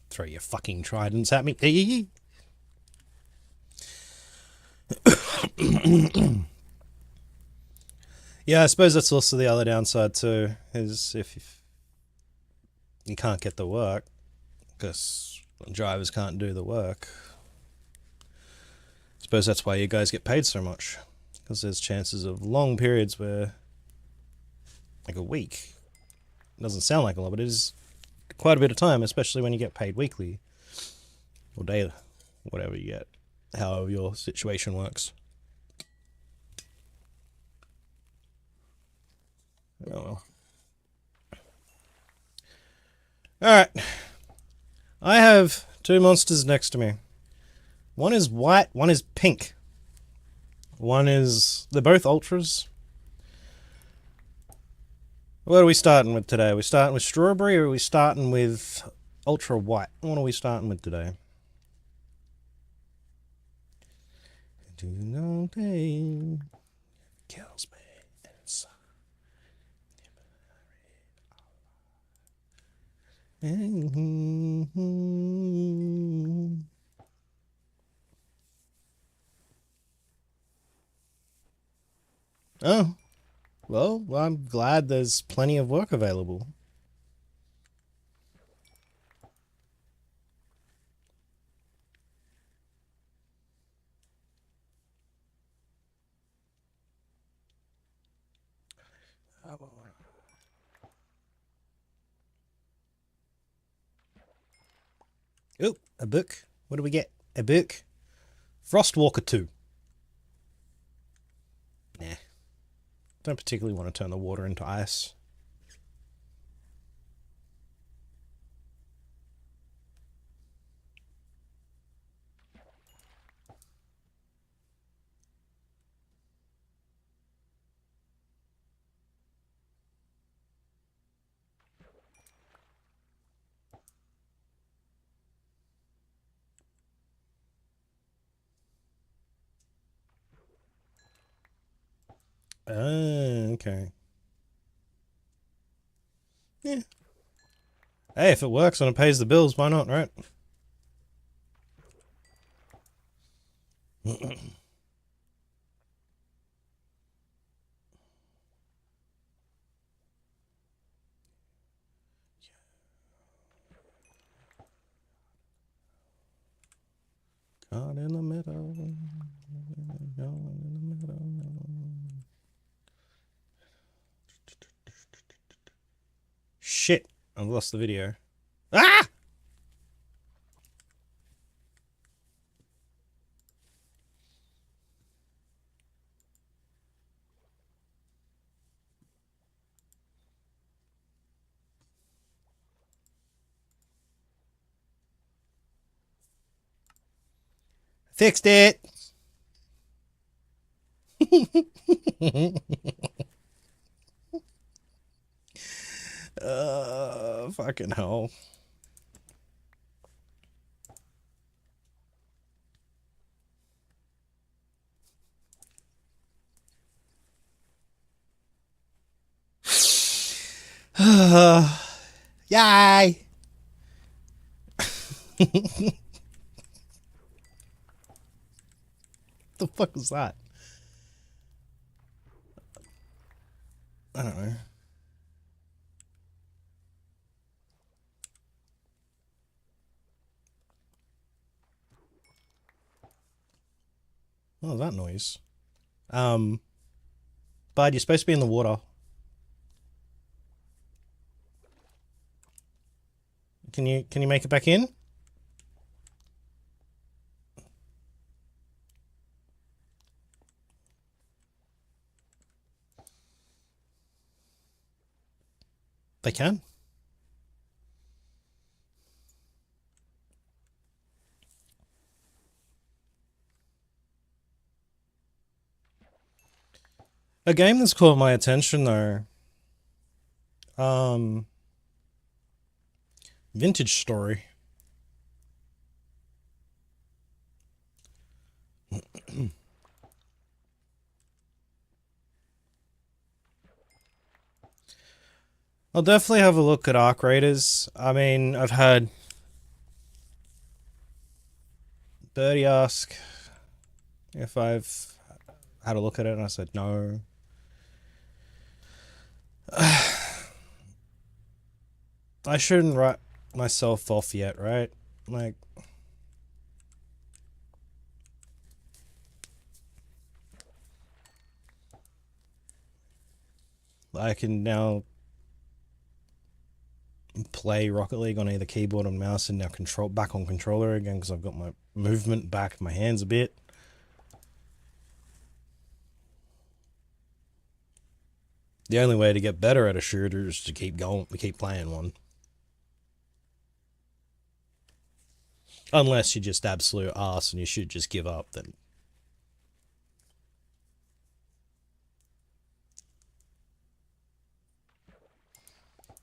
Throw your fucking tridents at me. Yeah, I suppose that's also the other downside too, is if you can't get the work, because drivers can't do the work. I suppose that's why you guys get paid so much, because there's chances of long periods where, like a week, it doesn't sound like a lot, but it is quite a bit of time, especially when you get paid weekly, or daily, whatever you get, however your situation works. Oh well. Alright. I have two monsters next to me. One is white, one is pink. One is... They're both ultras. What are we starting with today? Are we starting with strawberry or are we starting with ultra white? What are we starting with today? Do no pain kills me inside. Oh, well, I'm glad there's plenty of work available. Oh, a book. What do we get? A book. Frostwalker 2. Nah. Don't particularly want to turn the water into ice. Okay. Yeah. Hey, if it works and it pays the bills, why not, right? Caught in the middle. Shit, I've lost the video. Ah! Fixed it. Fucking hell. Yay! The fuck was that? I don't know. What was that noise? Bud, you're supposed to be in the water. Can you make it back in? They can. A game that's caught my attention though. Vintage Story. I'll definitely have a look at Arc Raiders. I mean, I've had Birdie ask if I've had a look at it, and I said no. I shouldn't write myself off yet, right? Like, I can now play Rocket League on either keyboard or mouse, and now control back on controller again because I've got my movement back, my hands a bit. The only way to get better at a shooter is to keep going, to keep playing one. Unless you're just absolute arse and you should just give up, then.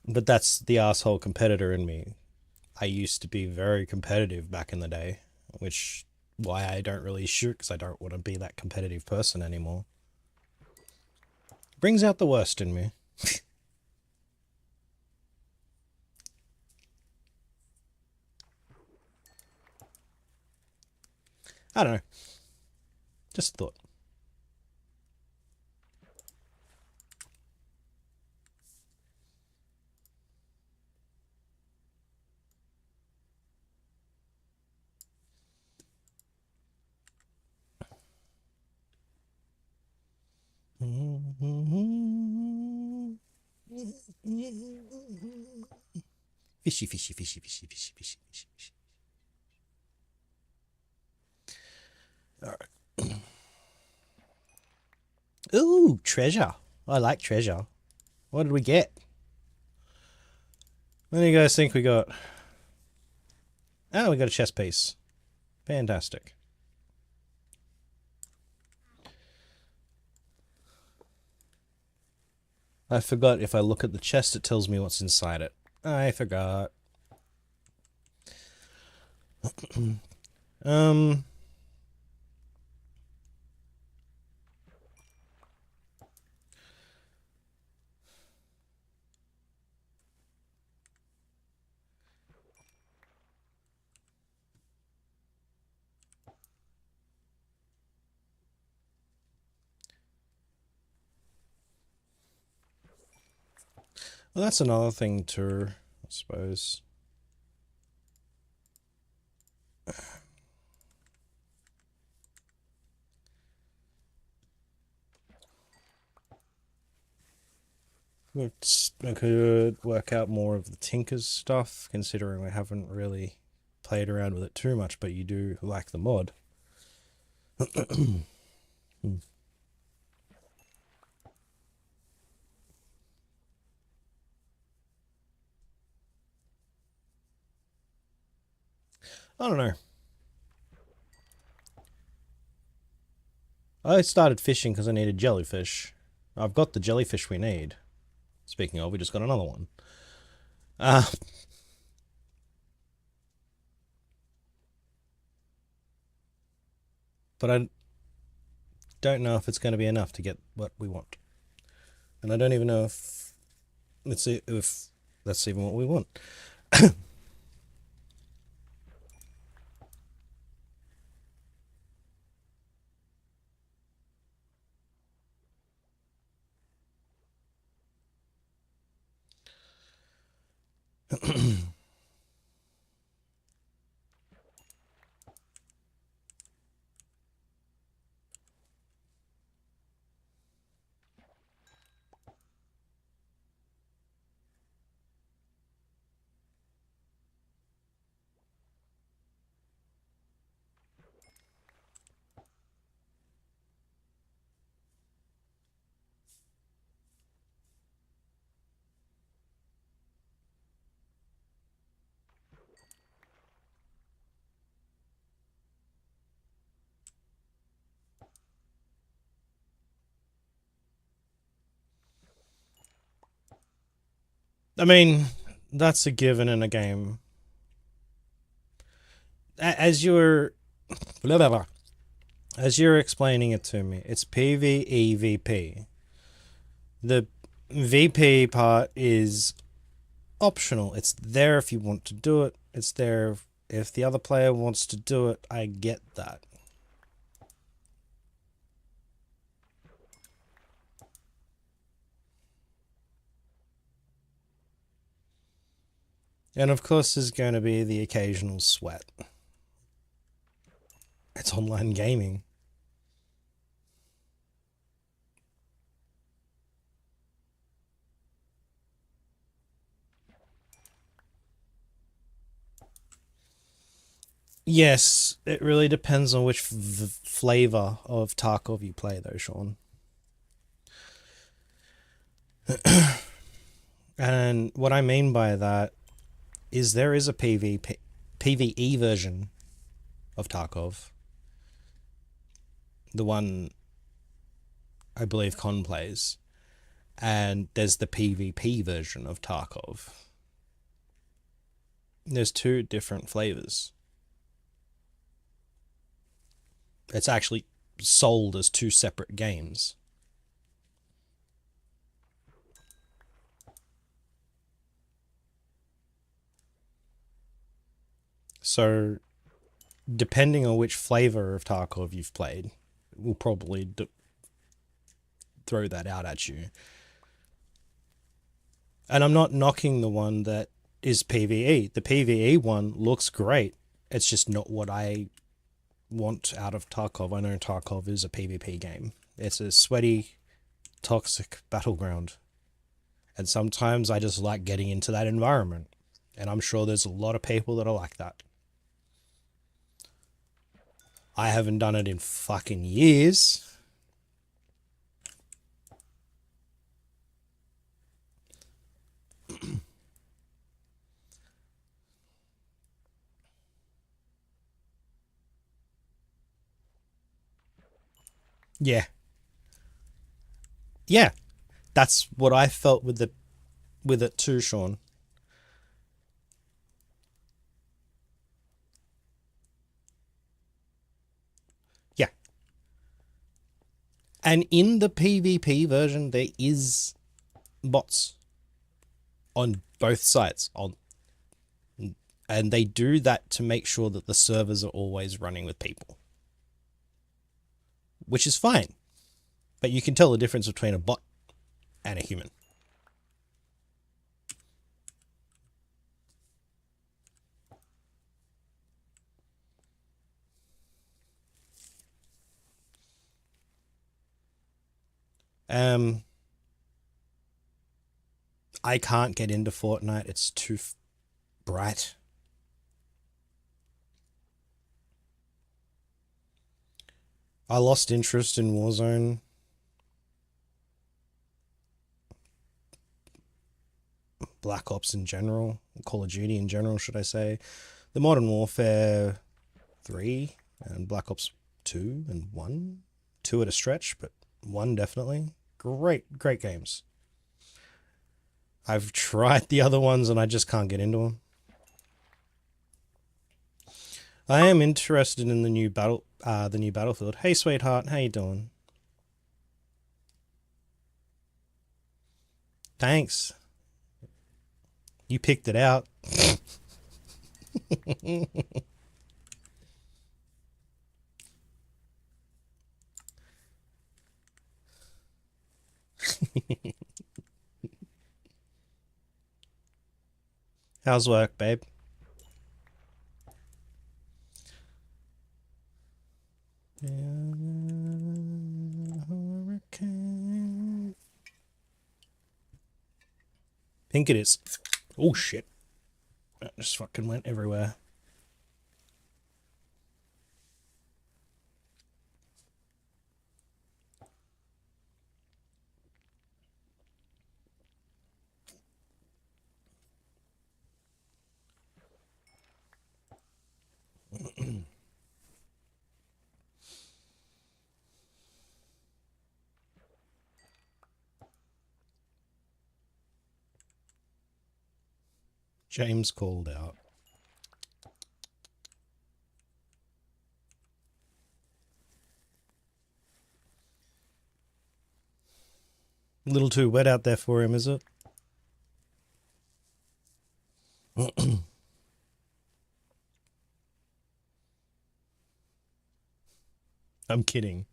But that's the asshole competitor in me. I used to be very competitive back in the day, which why I don't really shoot, because I don't want to be that competitive person anymore. Brings out the worst in me. I don't know. Just a thought. Fishy, fishy, fishy, fishy, fishy, fishy, fishy, fishy. All right. Ooh, treasure. I like treasure. What did we get? What do you guys think we got? Oh, we got a chest piece. Fantastic. I forgot if I look at the chest, it tells me what's inside it. I forgot. Well, that's another thing too, I suppose. I could work out more of the Tinker's stuff, considering I haven't really played around with it too much, but you do like the mod. I don't know. I started fishing because I needed jellyfish. I've got the jellyfish we need. Speaking of, we just got another one. But I don't know if it's going to be enough to get what we want. And I don't even know if that's even what we want. I mean, that's a given in a game. As you're as you're explaining it to me, it's PvE VP. The VP part is optional. It's there if you want to do it. It's there if the other player wants to do it. I get that. And of course, there's going to be the occasional sweat. It's online gaming. Yes, it really depends on which flavor of Tarkov you play, though, Sean. And what I mean by that is there is a PvE version of Tarkov. The one I believe Con plays. And there's the PvP version of Tarkov. There's two different flavors. It's actually sold as two separate games. So depending on which flavor of Tarkov you've played, will probably throw that out at you. And I'm not knocking the one that is PvE. The PvE one looks great. It's just not what I want out of Tarkov. I know Tarkov is a PvP game. It's a sweaty, toxic battleground. And sometimes I just like getting into that environment. And I'm sure there's a lot of people that are like that. I haven't done it in fucking years. Yeah. Yeah. That's what I felt with it too, Sean. Yeah. And in the PvP version, there is bots on both sides. And they do that to make sure that the servers are always running with people. Which is fine. But you can tell the difference between a bot and a human. I can't get into Fortnite. It's too bright. I lost interest in Warzone. Black Ops in general. Call of Duty in general, should I say. The Modern Warfare 3 and Black Ops 2 and 1. 2 at a stretch, but 1 definitely. Great games. I've tried the other ones and I just can't get into them. I am interested in the new Battlefield. Hey, sweetheart, how you doing? Thanks. You picked it out. How's work, babe? Hurricane. Think it is. Oh shit. That just fucking went everywhere. James called out. A little too wet out there for him, is it? I'm kidding.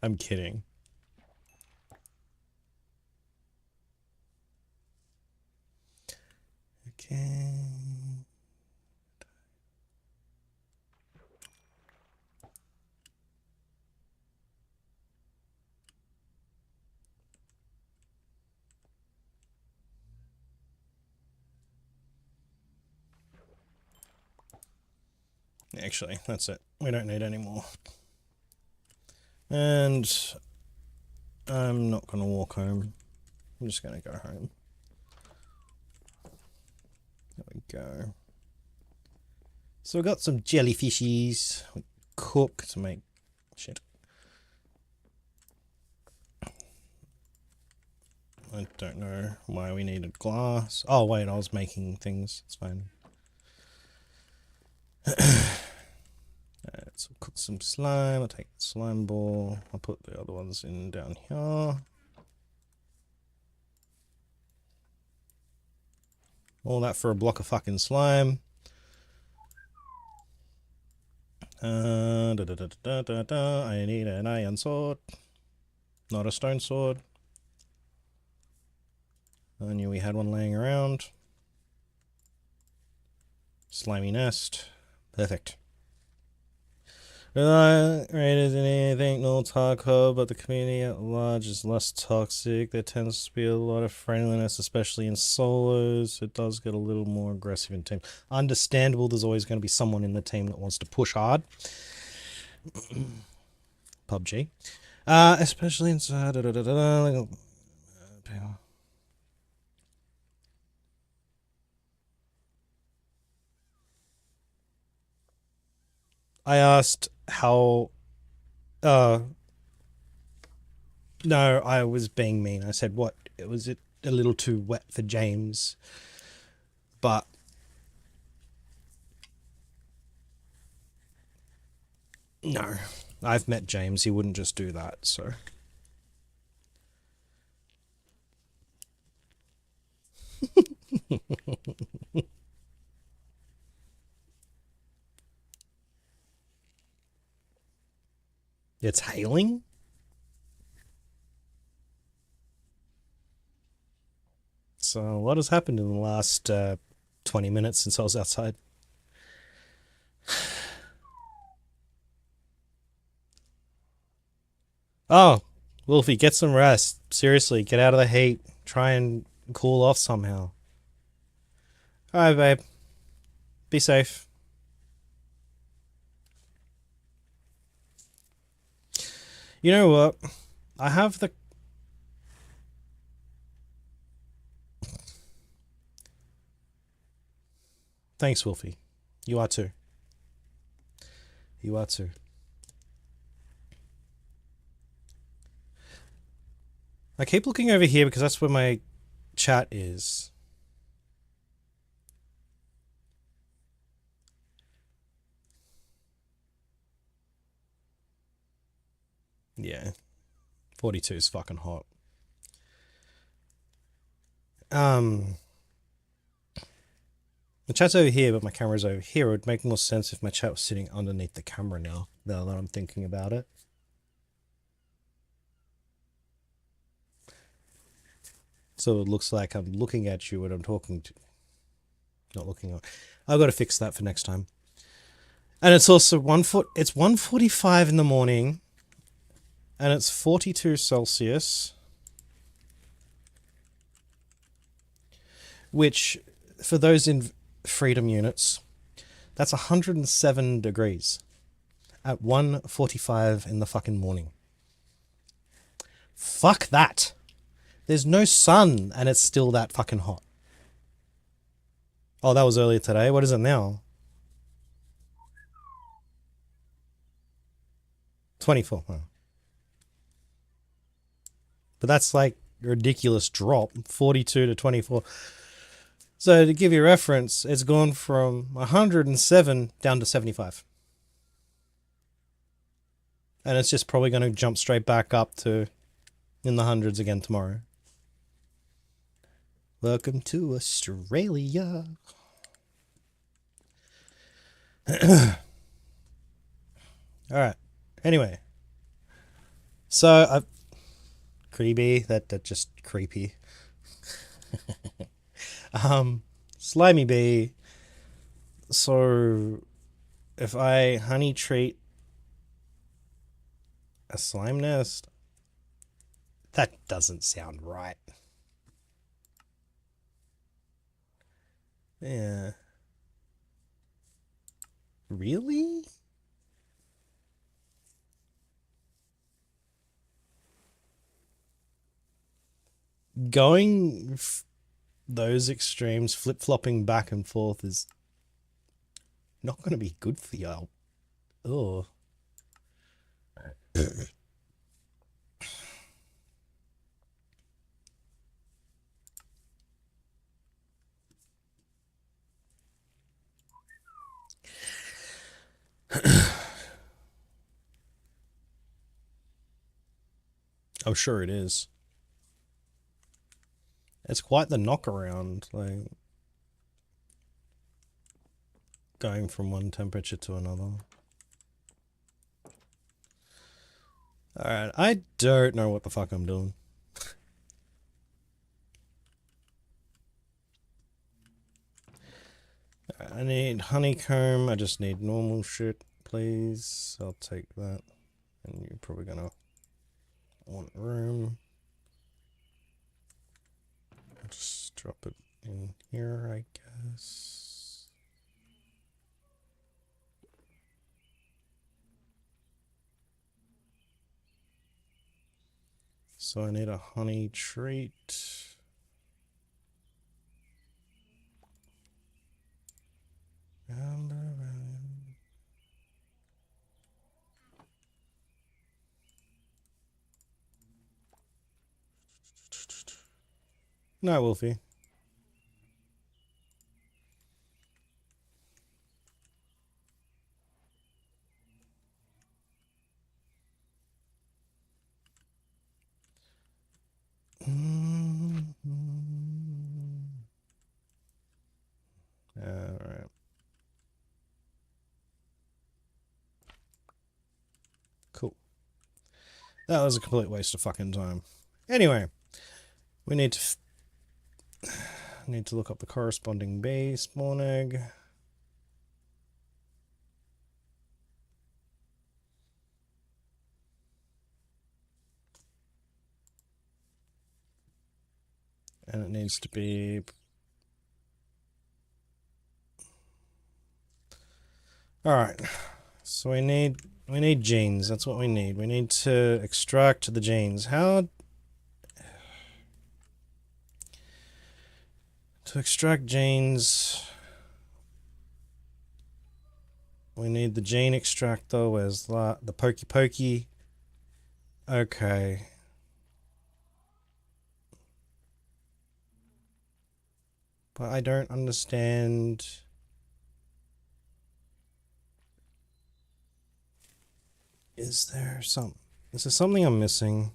I'm kidding. Okay. Actually, that's it. We don't need any more. And I'm not going to walk home. I'm just going to go home. There we go. So we've got some jellyfishies. We cook to make shit. I don't know why we needed glass. Oh wait, I was making things. It's fine. So cook some slime. I'll take the slime ball. I'll put the other ones in down here. All that for a block of fucking slime. I need an iron sword, not a stone sword. I knew we had one laying around. Slimy nest. Perfect. Rated in anything, no taco, but the community at large is less toxic. There tends to be a lot of friendliness, especially in solos. It does get a little more aggressive in team. Understandable, there's always going to be someone in the team that wants to push hard. PUBG. Especially inside. I asked how. No, I was being mean. I said, what? Was it a little too wet for James? But. No. I've met James. He wouldn't just do that, so. It's hailing? So, what has happened in the last 20 minutes since I was outside? Oh, Wolfie, get some rest. Seriously, get out of the heat. Try and cool off somehow. Alright, babe. Be safe. You know what? I have the... Thanks, Wolfie. You are too. You are too. I keep looking over here because that's where my chat is. Yeah. 42 is fucking hot. The chat's over here, but my camera's over here. It would make more sense if my chat was sitting underneath the camera now that I'm thinking about it. So it looks like I'm looking at you when I'm talking to... Not looking at... I've got to fix that for next time. And it's also it's 1:45 in the morning. And it's 42 Celsius. Which, for those in freedom units, that's 107 degrees. At 1:45 in the fucking morning. Fuck that. There's no sun and it's still that fucking hot. Oh, that was earlier today. What is it now? 24. Oh. But that's like a ridiculous drop. 42 to 24. So to give you a reference, it's gone from 107 down to 75. And it's just probably going to jump straight back up to in the hundreds again tomorrow. Welcome to Australia. Alright. Anyway. So, I've... Creepy. That just creepy. Slimy bee. So, if I honey treat a slime nest... That doesn't sound right. Yeah. Really? Going those extremes, flip-flopping back and forth is not going to be good for y'all. Oh. Oh, sure it is. It's quite the knockaround, like going from one temperature to another. Alright, I don't know what the fuck I'm doing. I need honeycomb. I just need normal shit, please. I'll take that. And you're probably gonna want room. I'll just drop it in here, I guess. So I need a honey treat. No, Wolfie. Alright. Cool. That was a complete waste of fucking time. Anyway, we need to look up the corresponding bee spawn egg. And it needs to be... Alright. So we need genes. That's what we need. We need to extract the genes. How... To extract genes... We need the gene extractor. Where's that? The pokey pokey. Okay. But I don't understand... Is there something I'm missing?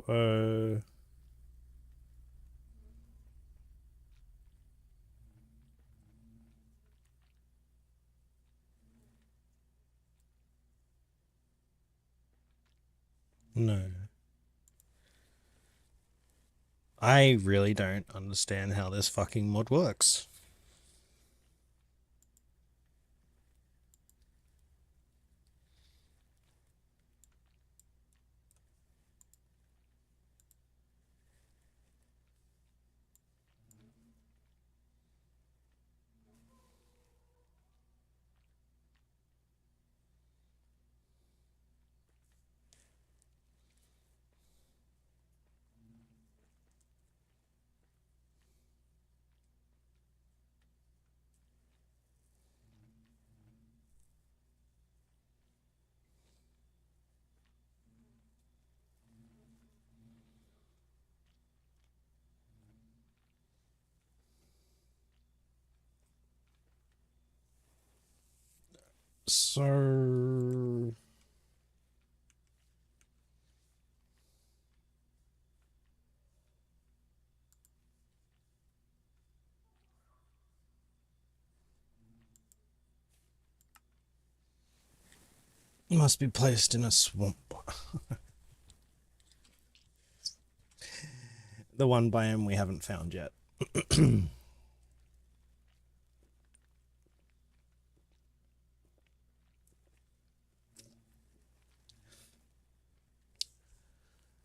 So... No. I really don't understand how this fucking mod works. So... Must be placed in a swamp. The one biome we haven't found yet.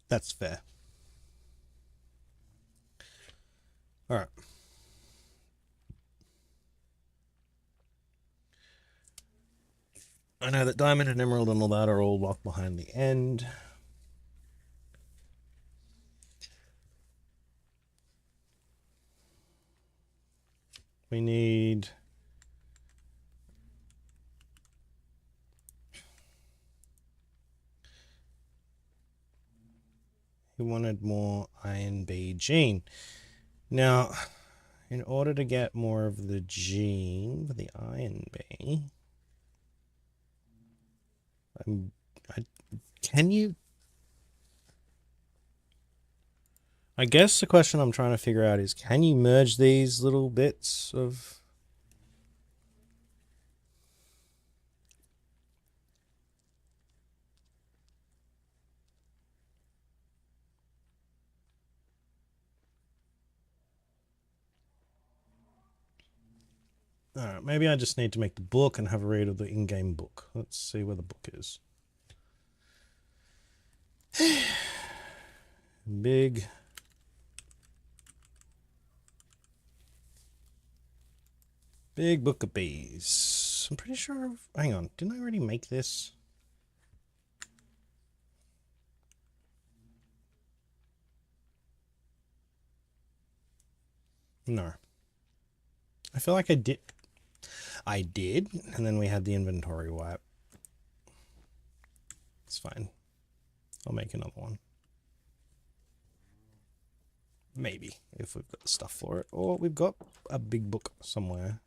That's fair. Alright. I know that diamond and emerald and all that are all locked behind the end. We need... He wanted more iron B gene. Now, in order to get more of the gene, the iron B, can you... I guess the question I'm trying to figure out is, can you merge these little bits of... Alright, maybe I just need to make the book and have a read of the in-game book. Let's see where the book is. Big book of bees. I'm pretty sure... Hang on, didn't I already make this? No. I feel like I did. I did, and then we had the inventory wipe. It's fine. I'll make another one. Maybe, if we've got the stuff for it. Or we've got a big book somewhere.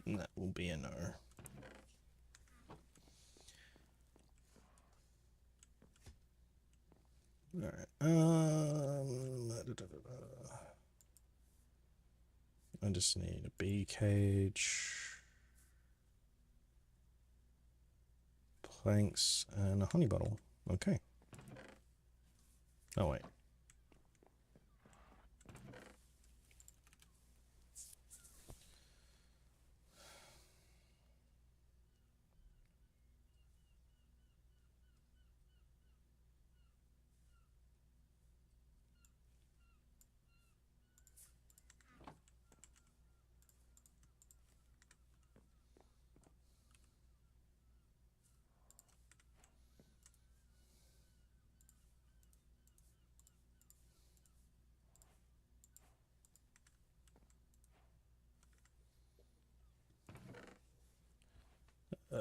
And that will be a no. Alright. I just need a bee cage, planks, and a honey bottle. Okay. Oh, wait.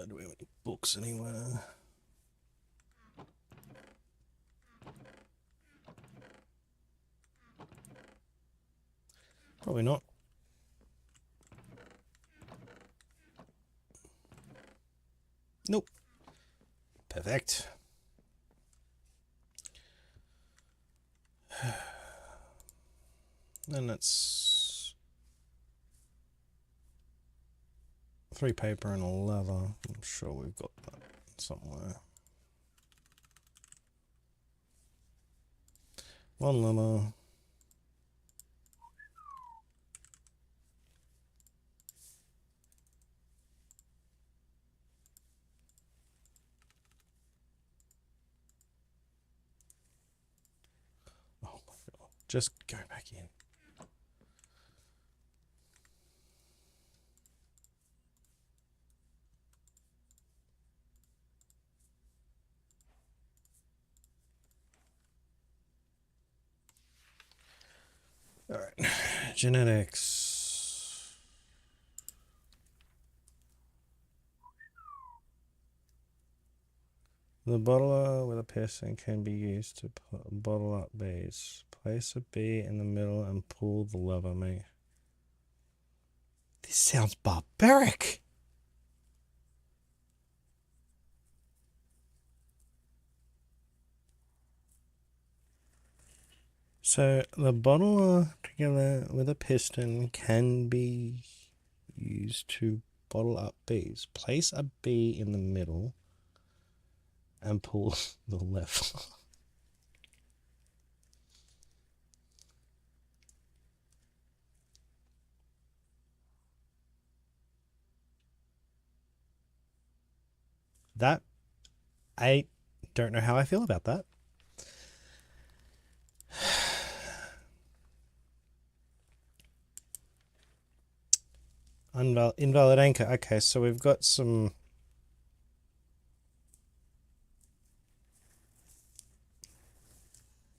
Do we have any books anywhere? Probably not. Nope. Perfect. And that's 3 paper and a leather. I'm sure we've got that somewhere. 1 leather. Oh my god. Just go back in. Alright. Genetics. The bottler with a piston can be used to bottle up bees. Place a bee in the middle and pull the lever, mate. This sounds barbaric. So the bottler together with a piston can be used to bottle up bees. Place a bee in the middle and pull the lever. That I don't know how I feel about that. Invalid anchor. Okay, so we've got some...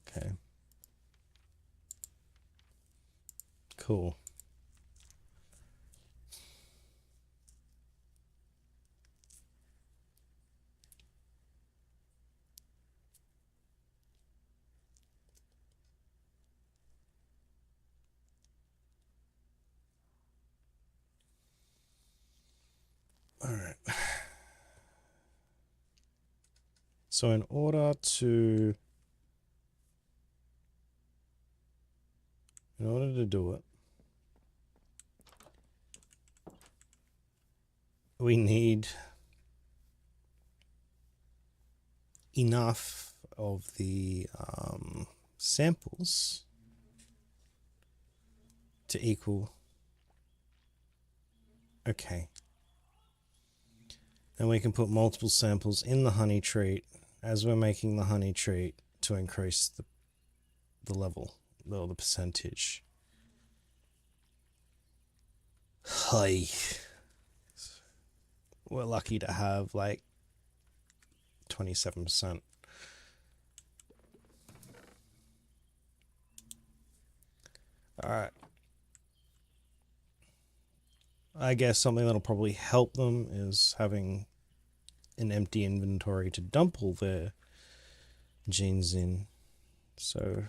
Okay. Cool. All right. So in order to do it, we need enough of the samples to equal... Okay. And we can put multiple samples in the honey treat as we're making the honey treat to increase the level, or the percentage. Hi. We're lucky to have like 27%. Alright. I guess something that'll probably help them is having an empty inventory to dump all their genes in. So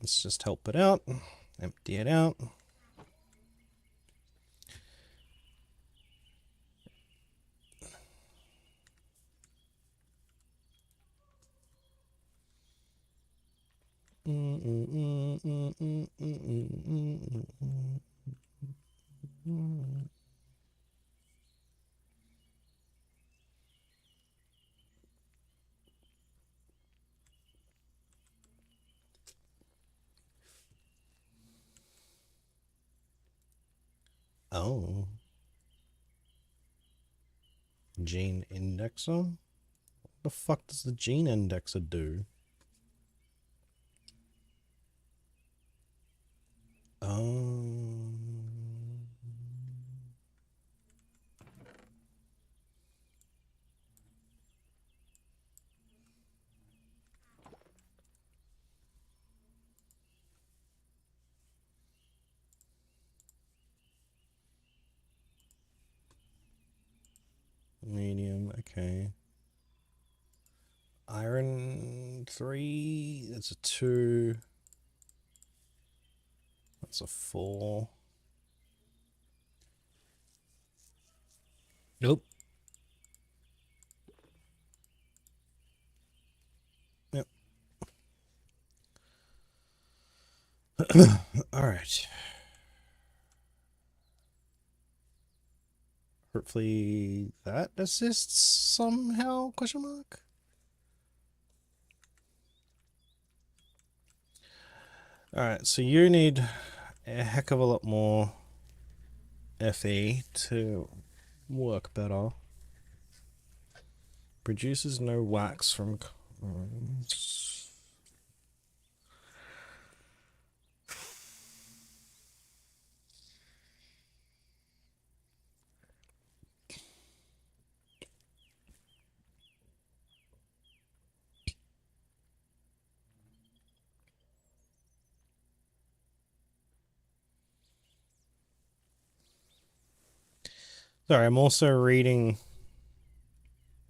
let's just help it out, empty it out. Oh. Gene indexer? What the fuck does the gene indexer do? Medium, okay. Iron 3, that's a 2. That's a 4. Nope. Yep. Alright. Hopefully that assists somehow, question mark? Alright, so you need a heck of a lot more Fe to work better. Produces no wax from cones. Sorry, I'm also reading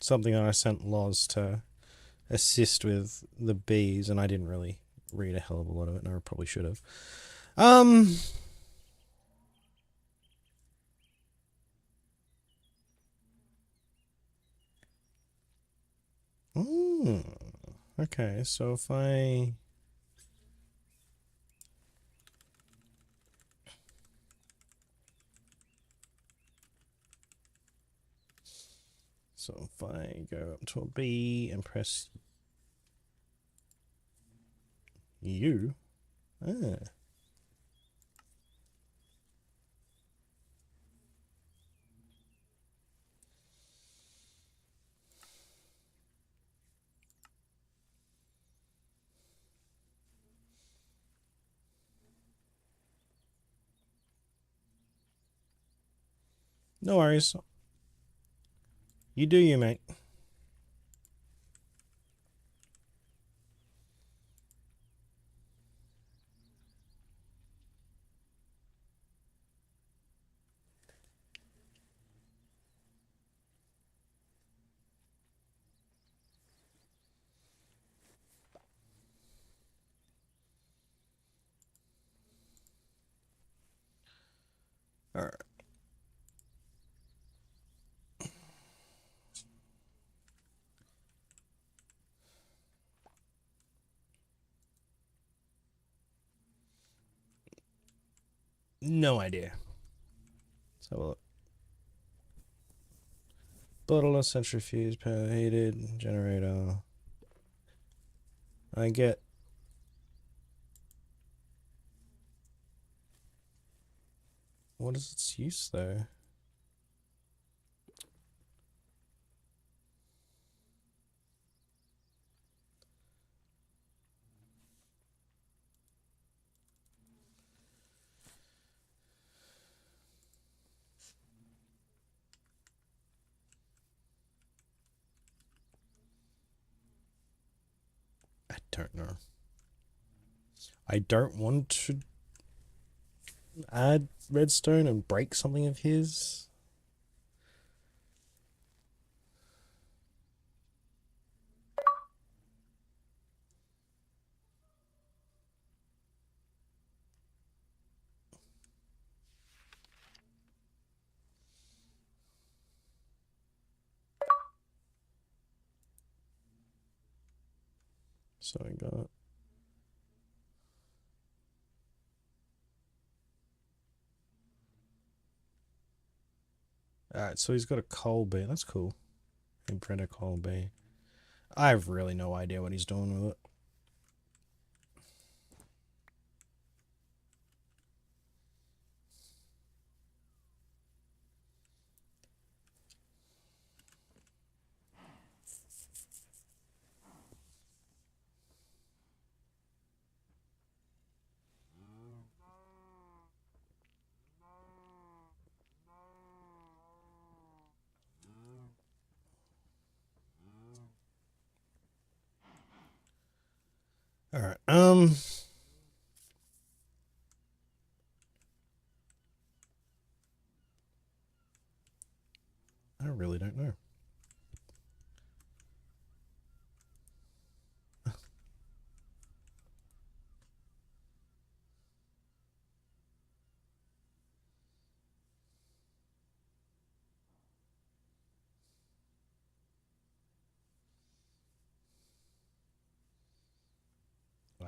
something that I sent Loz to assist with the bees, and I didn't really read a hell of a lot of it, and I probably should have. Okay, so if I... So if I go up to a B and press U, No worries. You do you, mate. Alright. No idea. Let's have a look. Bottle, centrifuge, power heated, generator. I get... What is its use, though? I don't know. I don't want to add redstone and break something of his. So I got... Alright, so he's got a coal bay. That's cool. He bred a coal bay. I have really no idea what he's doing with it. Alright, I really don't know.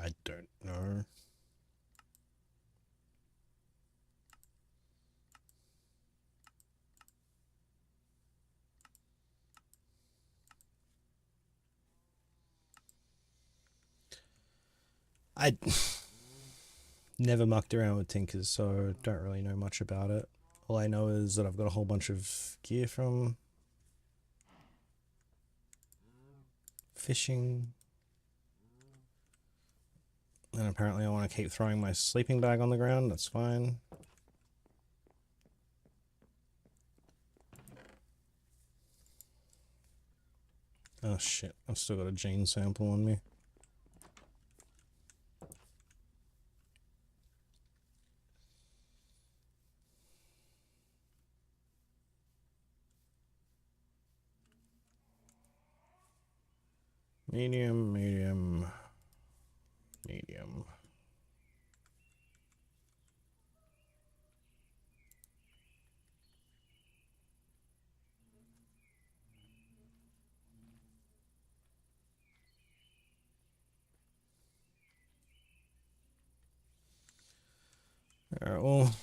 I don't know. I never mucked around with Tinkers, so don't really know much about it. All I know is that I've got a whole bunch of gear from fishing. And apparently I want to keep throwing my sleeping bag on the ground. That's fine. Oh shit, I've still got a gene sample on me. Medium, medium, medium. Alright, well...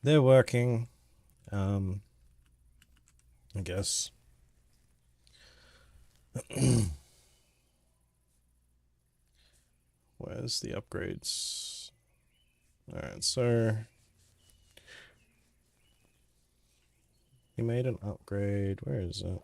They're working. I guess. Where's the upgrades? Alright, so... He made an upgrade. Where is it?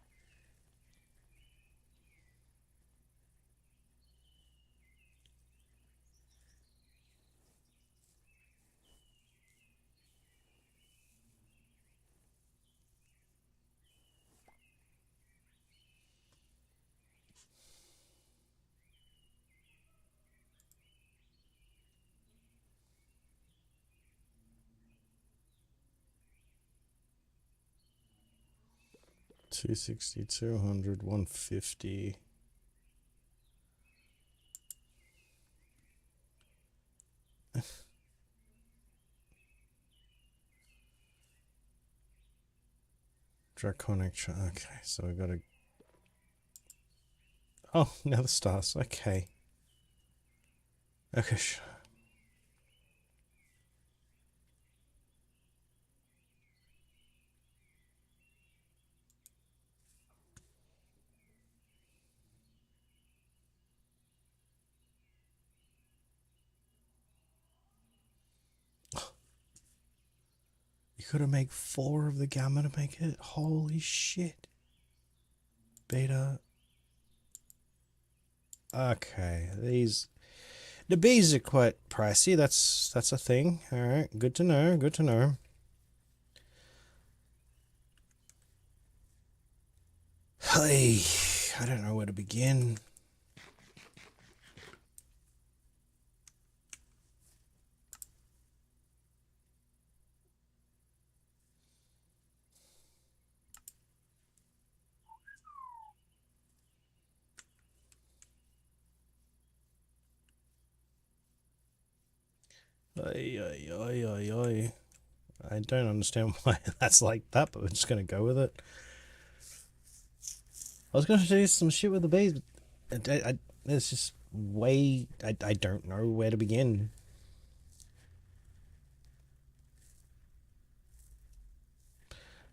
260, 200, 150. Draconic. Okay, so we got to. Oh, now the stars. Okay. Okay, sure. You gotta make 4 of the gamma to make it? Holy shit. Beta. Okay, these. The bees are quite pricey. That's a thing. Alright, good to know, good to know. Hey, I don't know where to begin. Ay. I don't understand why that's like that, but we're just gonna go with it. I was gonna do some shit with the bees, but it's just way. I don't know where to begin.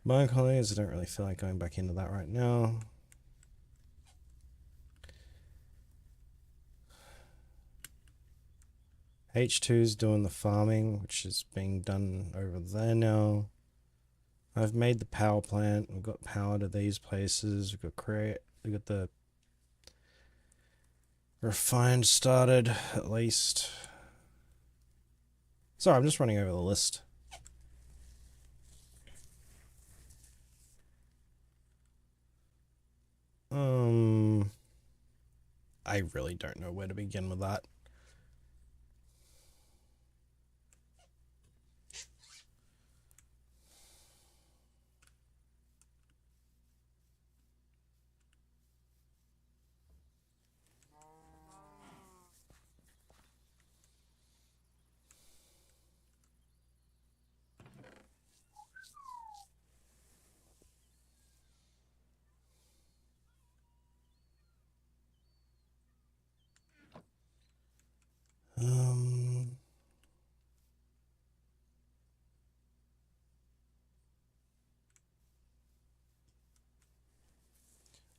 My colleagues, I don't really feel like going back into that right now. H2's doing the farming, which is being done over there now. I've made the power plant. We've got power to these places. We've got the refined started, at least. Sorry, I'm just running over the list. I really don't know where to begin with that.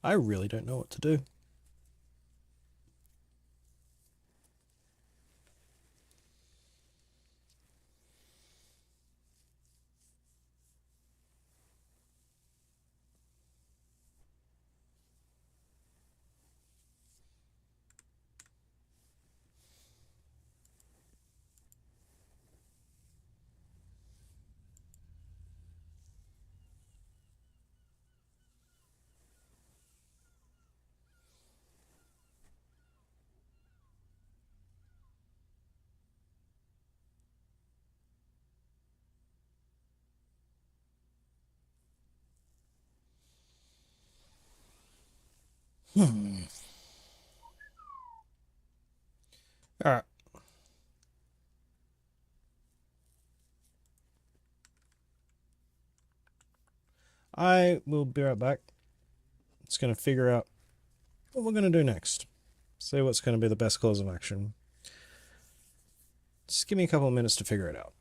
I really don't know what to do. Alright. I will be right back. It's going to figure out what we're going to do next. See what's going to be the best course of action. Just give me a couple of minutes to figure it out.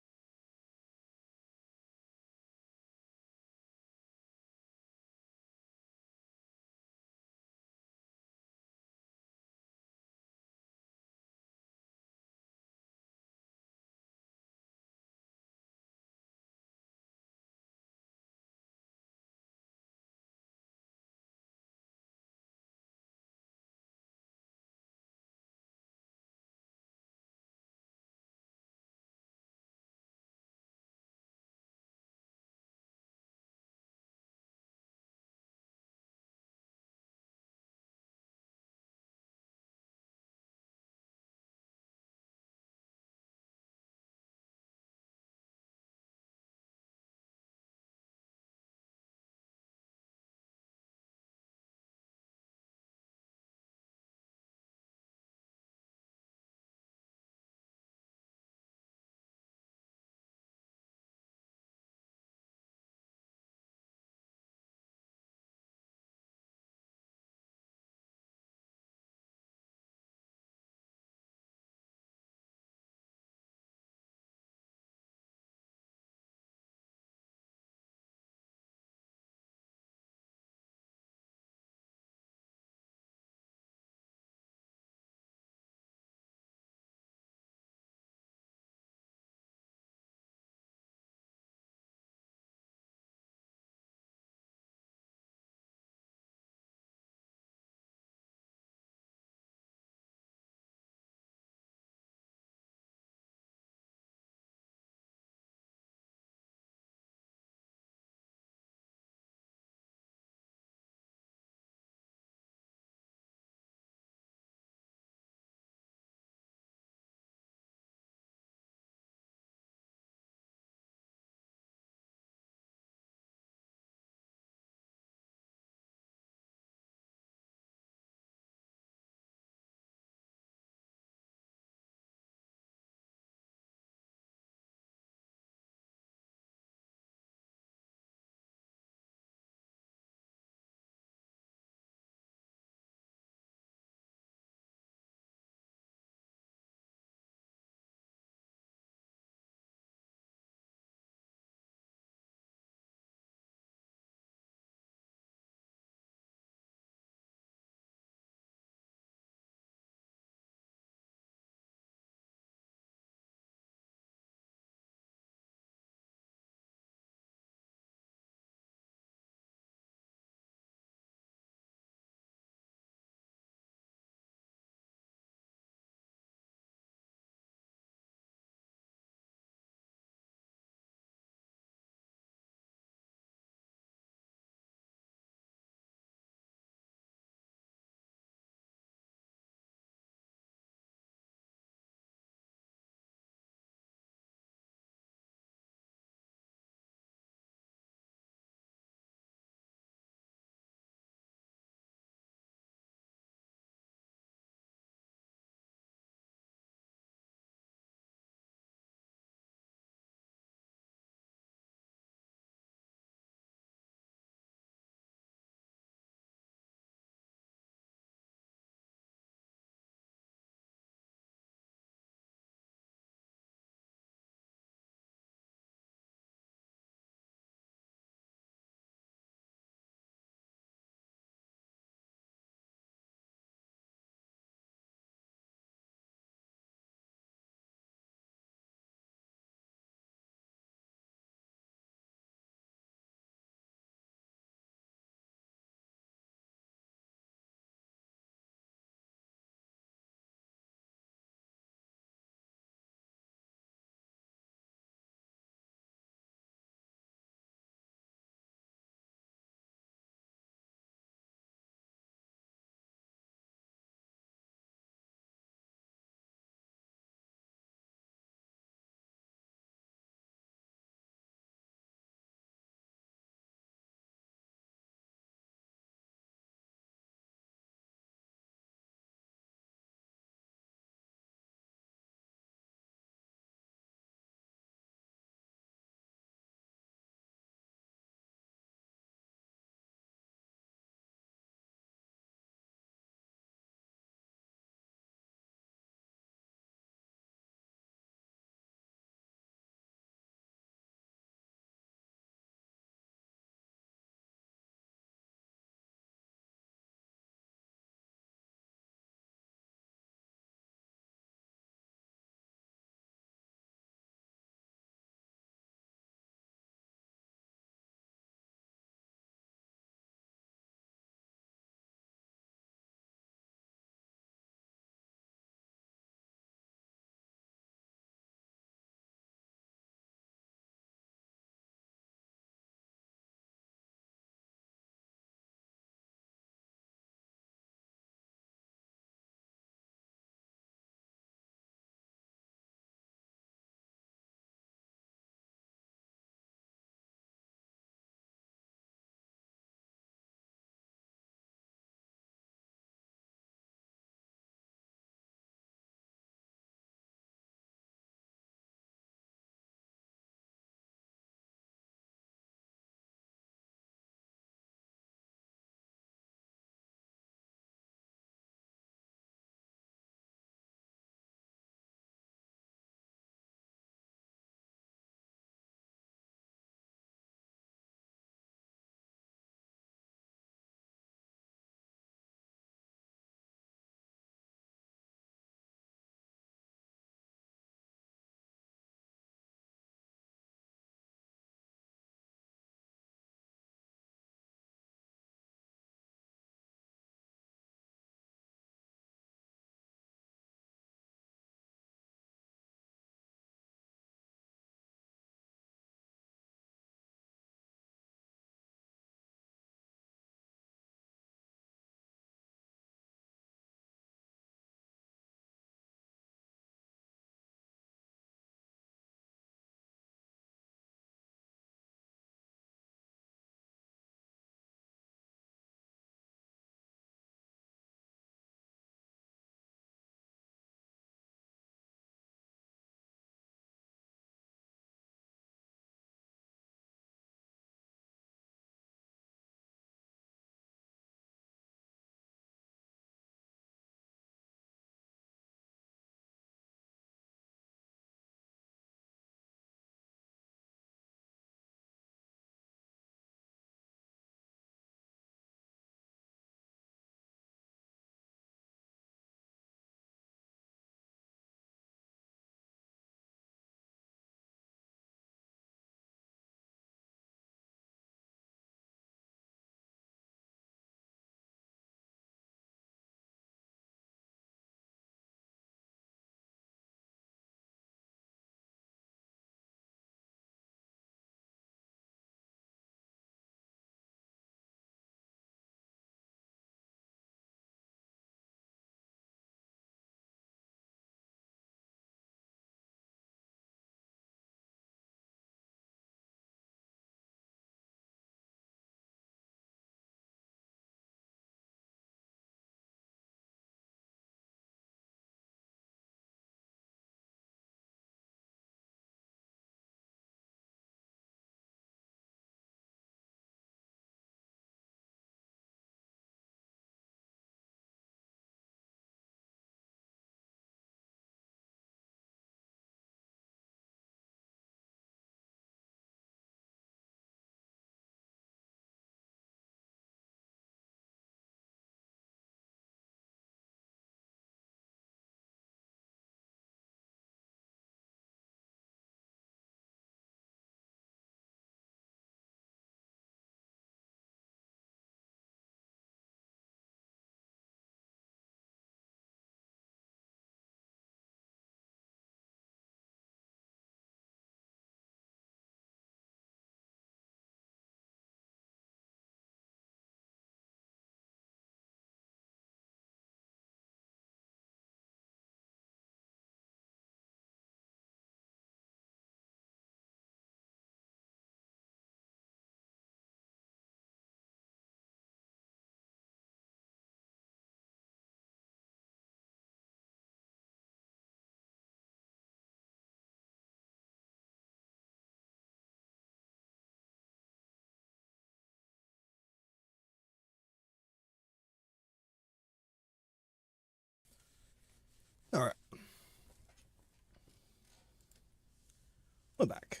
We're back.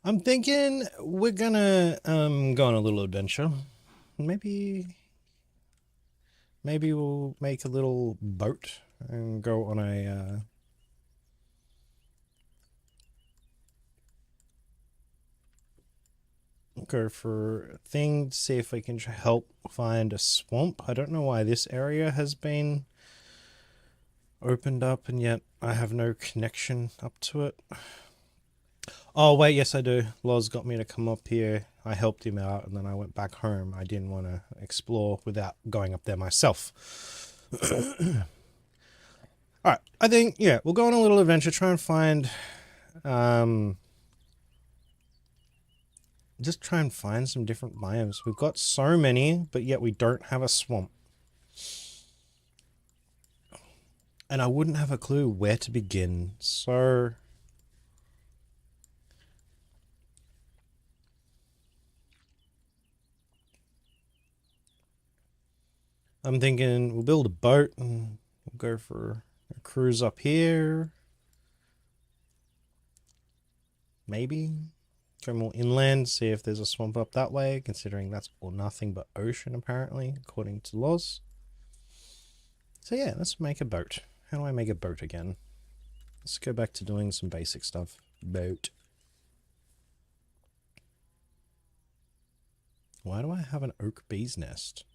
I'm thinking we're gonna go on a little adventure. Maybe we'll make a little boat and go on a go for a thing to see if we can help find a swamp. I don't know why this area has been opened up and yet I have no connection up to it. Oh wait, yes I do. Loz got me to come up here. I helped him out and then I went back home. I didn't want to explore without going up there myself. Alright, I think, yeah, we'll go on a little adventure, try and find just try and find some different biomes. We've got so many, but yet we don't have a swamp. And I wouldn't have a clue where to begin. So I'm thinking we'll build a boat and we'll go for a cruise up here. Maybe go more inland, see if there's a swamp up that way, considering that's all nothing but ocean apparently, according to Loz. So yeah, let's make a boat. How do I make a boat again? Let's go back to doing some basic stuff. Boat. Why do I have an oak bee's nest?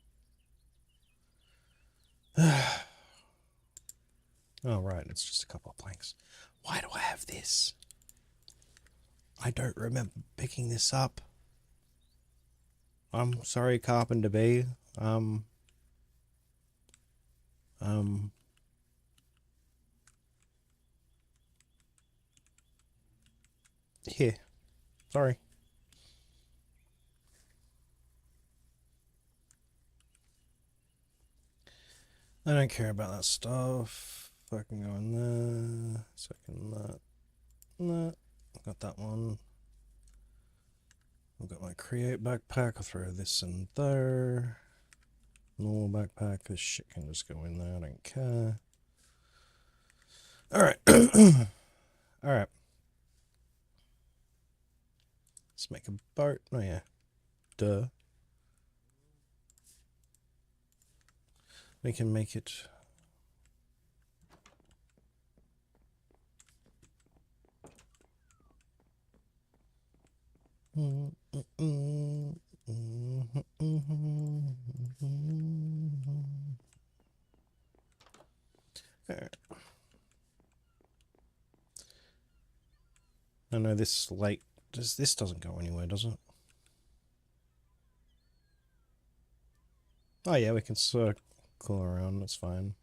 Oh, right, it's just a couple of planks. Why do I have this? I don't remember picking this up. I'm sorry, Carpenter Bee. Here. Sorry. I don't care about that stuff. Fucking go in there. Second that. That. Got that one. I've got my create backpack. I'll throw this in there. Normal backpack. This shit can just go in there. I don't care. Alright. Alright. Let's make a boat. Oh yeah. Duh. We can make it. I know this lake. This doesn't go anywhere, does it? Oh yeah, we can circle around. That's fine.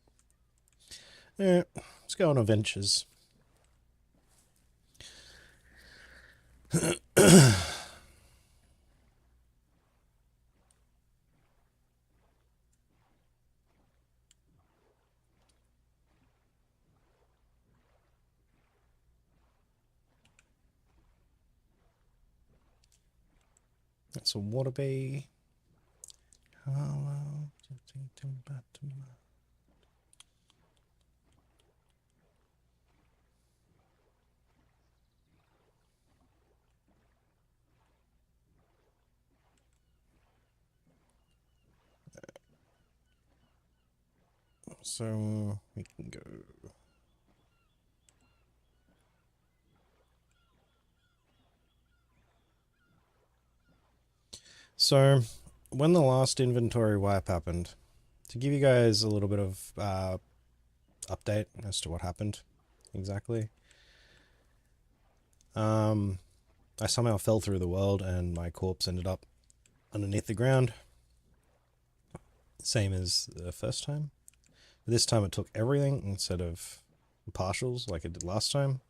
Yeah, let's go on adventures. That's a water bee. So we can go. So when the last inventory wipe happened, to give you guys a little bit of update as to what happened exactly, I somehow fell through the world and my corpse ended up underneath the ground. Same as the first time. This time it took everything instead of partials like it did last time.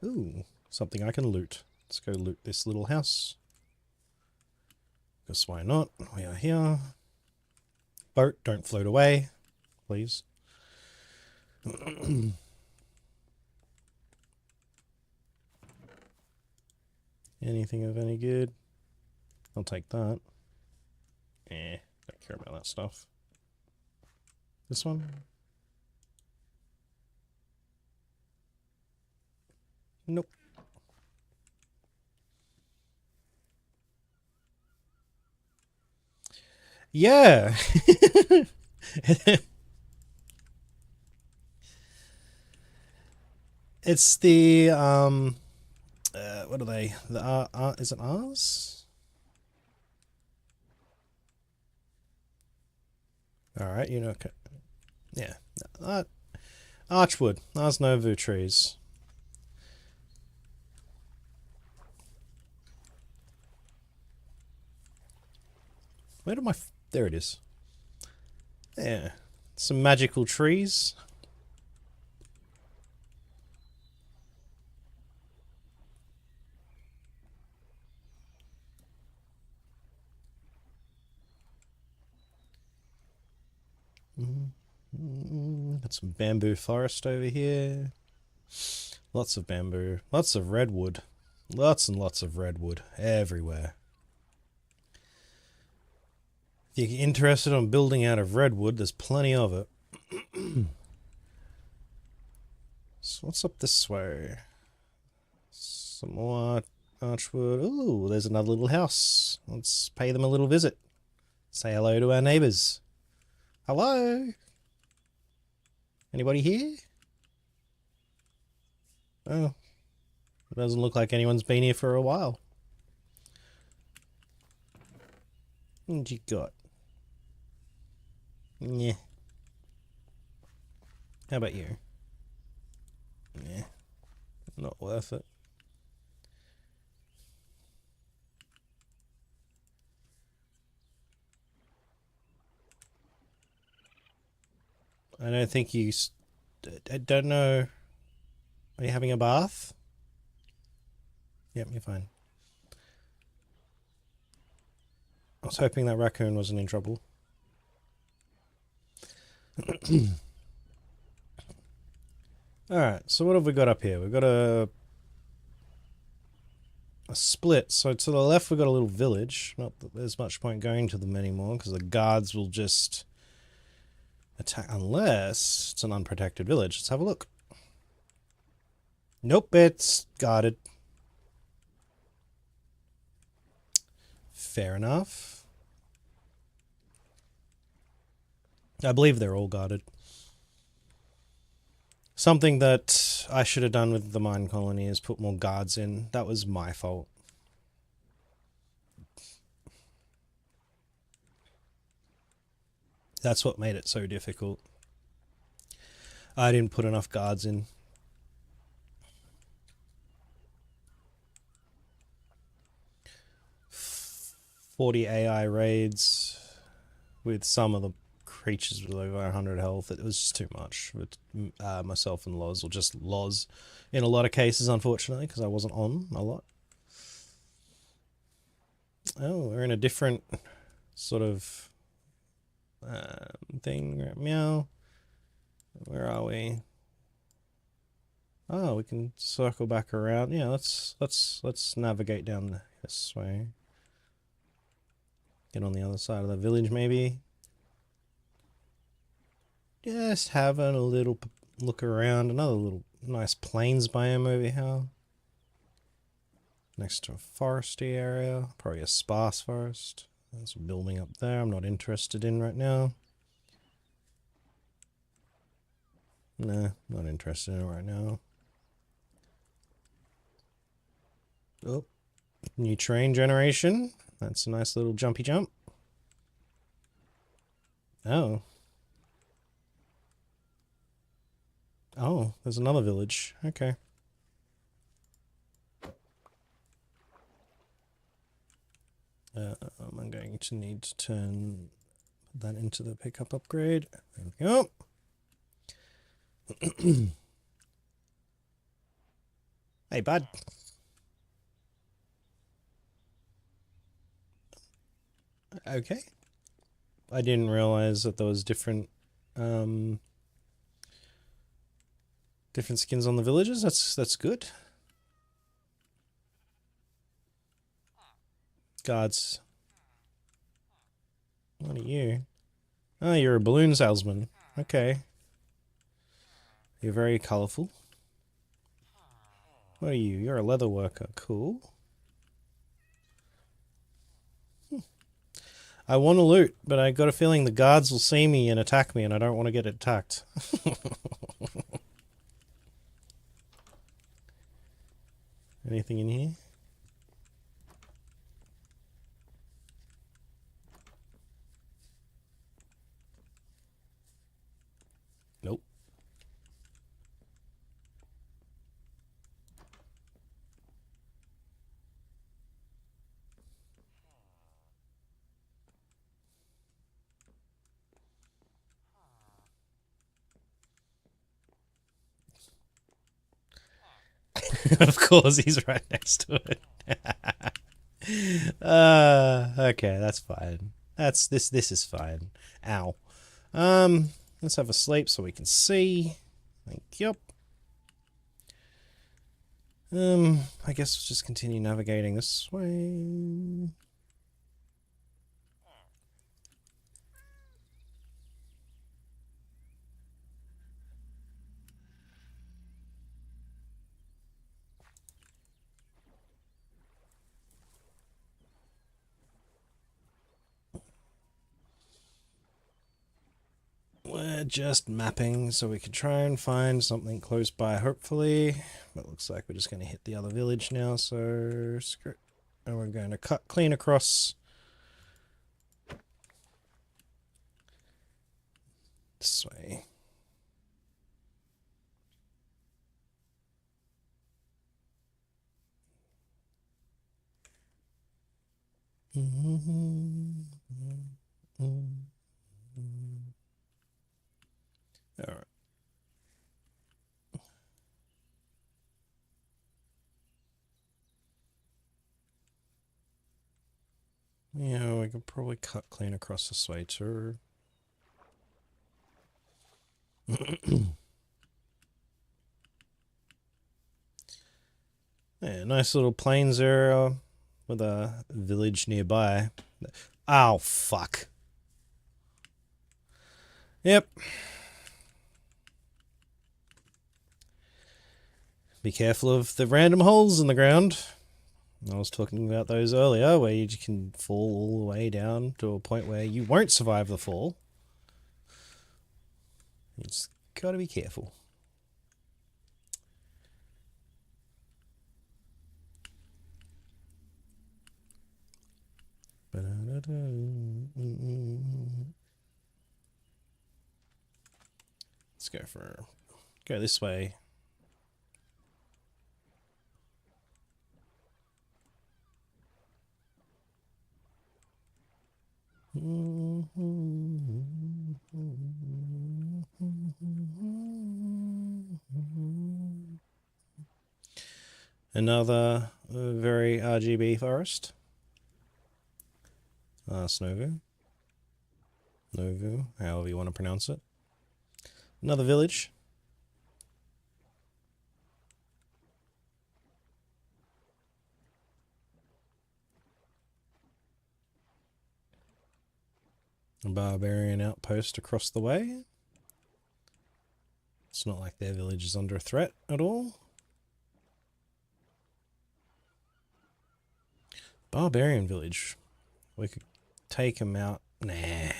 Ooh, something I can loot. Let's go loot this little house. Because why not? We are here. Boat, don't float away, please. Anything of any good? I'll take that. Don't care about that stuff. This one? Nope. Yeah. It's the what are they? The is it R's? All right, you know. Okay. Yeah. Archwood. Ars Novu trees. Where do my? There it is. Yeah. Some magical trees. Got some bamboo forest over here. Lots of bamboo. Lots of redwood. Lots and lots of redwood everywhere. If you're interested in building out of redwood, there's plenty of it. So what's up this way? Some more archwood. Ooh, there's another little house. Let's pay them a little visit. Say hello to our neighbours. Hello? Anybody here? Oh, it doesn't look like anyone's been here for a while. What you got? Yeah. How about you? Yeah. Not worth it. I don't think you... I don't know... Are you having a bath? Yep, you're fine. I was hoping that raccoon wasn't in trouble. Alright, so what have we got up here? We've got a split. So to the left we've got a little village. Not that there's much point going to them anymore, because the guards will just attack unless it's an unprotected village. Let's have a look. Nope, it's guarded. Fair enough. I believe they're all guarded. Something that I should have done with the mine colony is put more guards in. That was my fault. That's what made it so difficult. I didn't put enough guards in. $40 AI raids with some of the creatures with over 100 health. It was just too much with myself and Loz, or just Loz in a lot of cases, unfortunately, because I wasn't on a lot. Oh, we're in a different sort of thing. Meow. Where are we? Oh, we can circle back around. Yeah, let's navigate down this way. Get on the other side of the village, maybe. Just having a little look around. Another little nice plains biome over here. Next to a foresty area. Probably a sparse forest. There's a building up there I'm not interested in right now. Nah, not interested in it right now. Oh, new train generation. That's a nice little jumpy jump. Oh. Oh, there's another village. Okay. I'm going to need to turn that into the pickup upgrade. There we go. Hey, bud. Okay. I didn't realize that there was different different skins on the villagers. That's good. Guards. What are you? Oh, you're a balloon salesman. Okay. You're very colourful. What are you? You're a leather worker. Cool. I want to loot, but I got a feeling the guards will see me and attack me, and I don't want to get attacked. Anything in here? Nope. Of course, he's right next to it. Okay, that's fine. This is fine. Ow. Let's have a sleep so we can see. Thank you. I guess we'll just continue navigating this way. We're just mapping so we can try and find something close by, hopefully. But looks like we're just going to hit the other village now, so screw it. And we're going to cut clean across this way. Alright. Yeah, we could probably cut clean across this way too. Yeah, nice little plains area with a village nearby. Oh, fuck. Yep. Be careful of the random holes in the ground. I was talking about those earlier, where you can fall all the way down to a point where you won't survive the fall. You just gotta be careful. Let's go this way. Another very RGB forest. Snovu. Novu, however you want to pronounce it. Another village. A barbarian outpost across the way. It's not like their village is under threat at all. Barbarian village. We could take them out. Nah.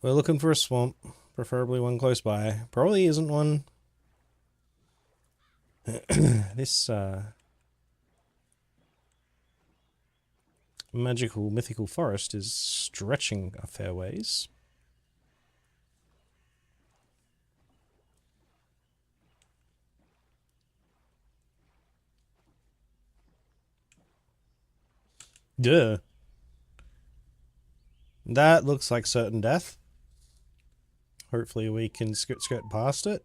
We're looking for a swamp. Preferably one close by. Probably isn't one. This magical, mythical forest is stretching a fair ways. Duh. That looks like certain death. Hopefully we can skirt past it.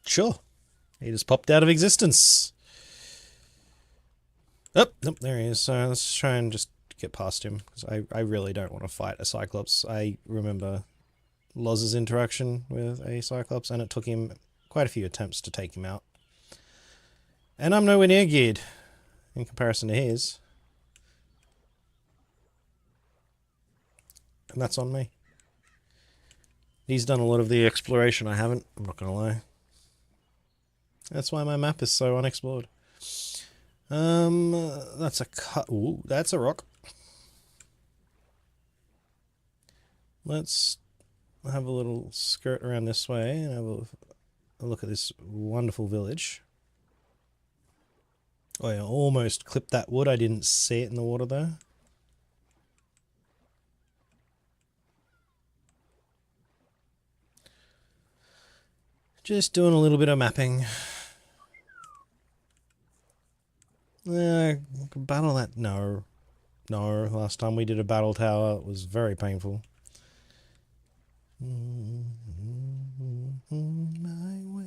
Sure. He just popped out of existence. Oh, nope, there he is. So let's try and just get past him, because I really don't want to fight a Cyclops. I remember Loz's interaction with a Cyclops, and it took him quite a few attempts to take him out. And I'm nowhere near geared in comparison to his. And that's on me. He's done a lot of the exploration. I haven't. I'm not gonna lie. That's why my map is so unexplored. That's a cut. Ooh, that's a rock. Let's have a little skirt around this way and have a look at this wonderful village. Oh, I almost clipped that wood. I didn't see it in the water there. Just doing a little bit of mapping. Battle that? No. No, last time we did a battle tower, it was very painful. My way.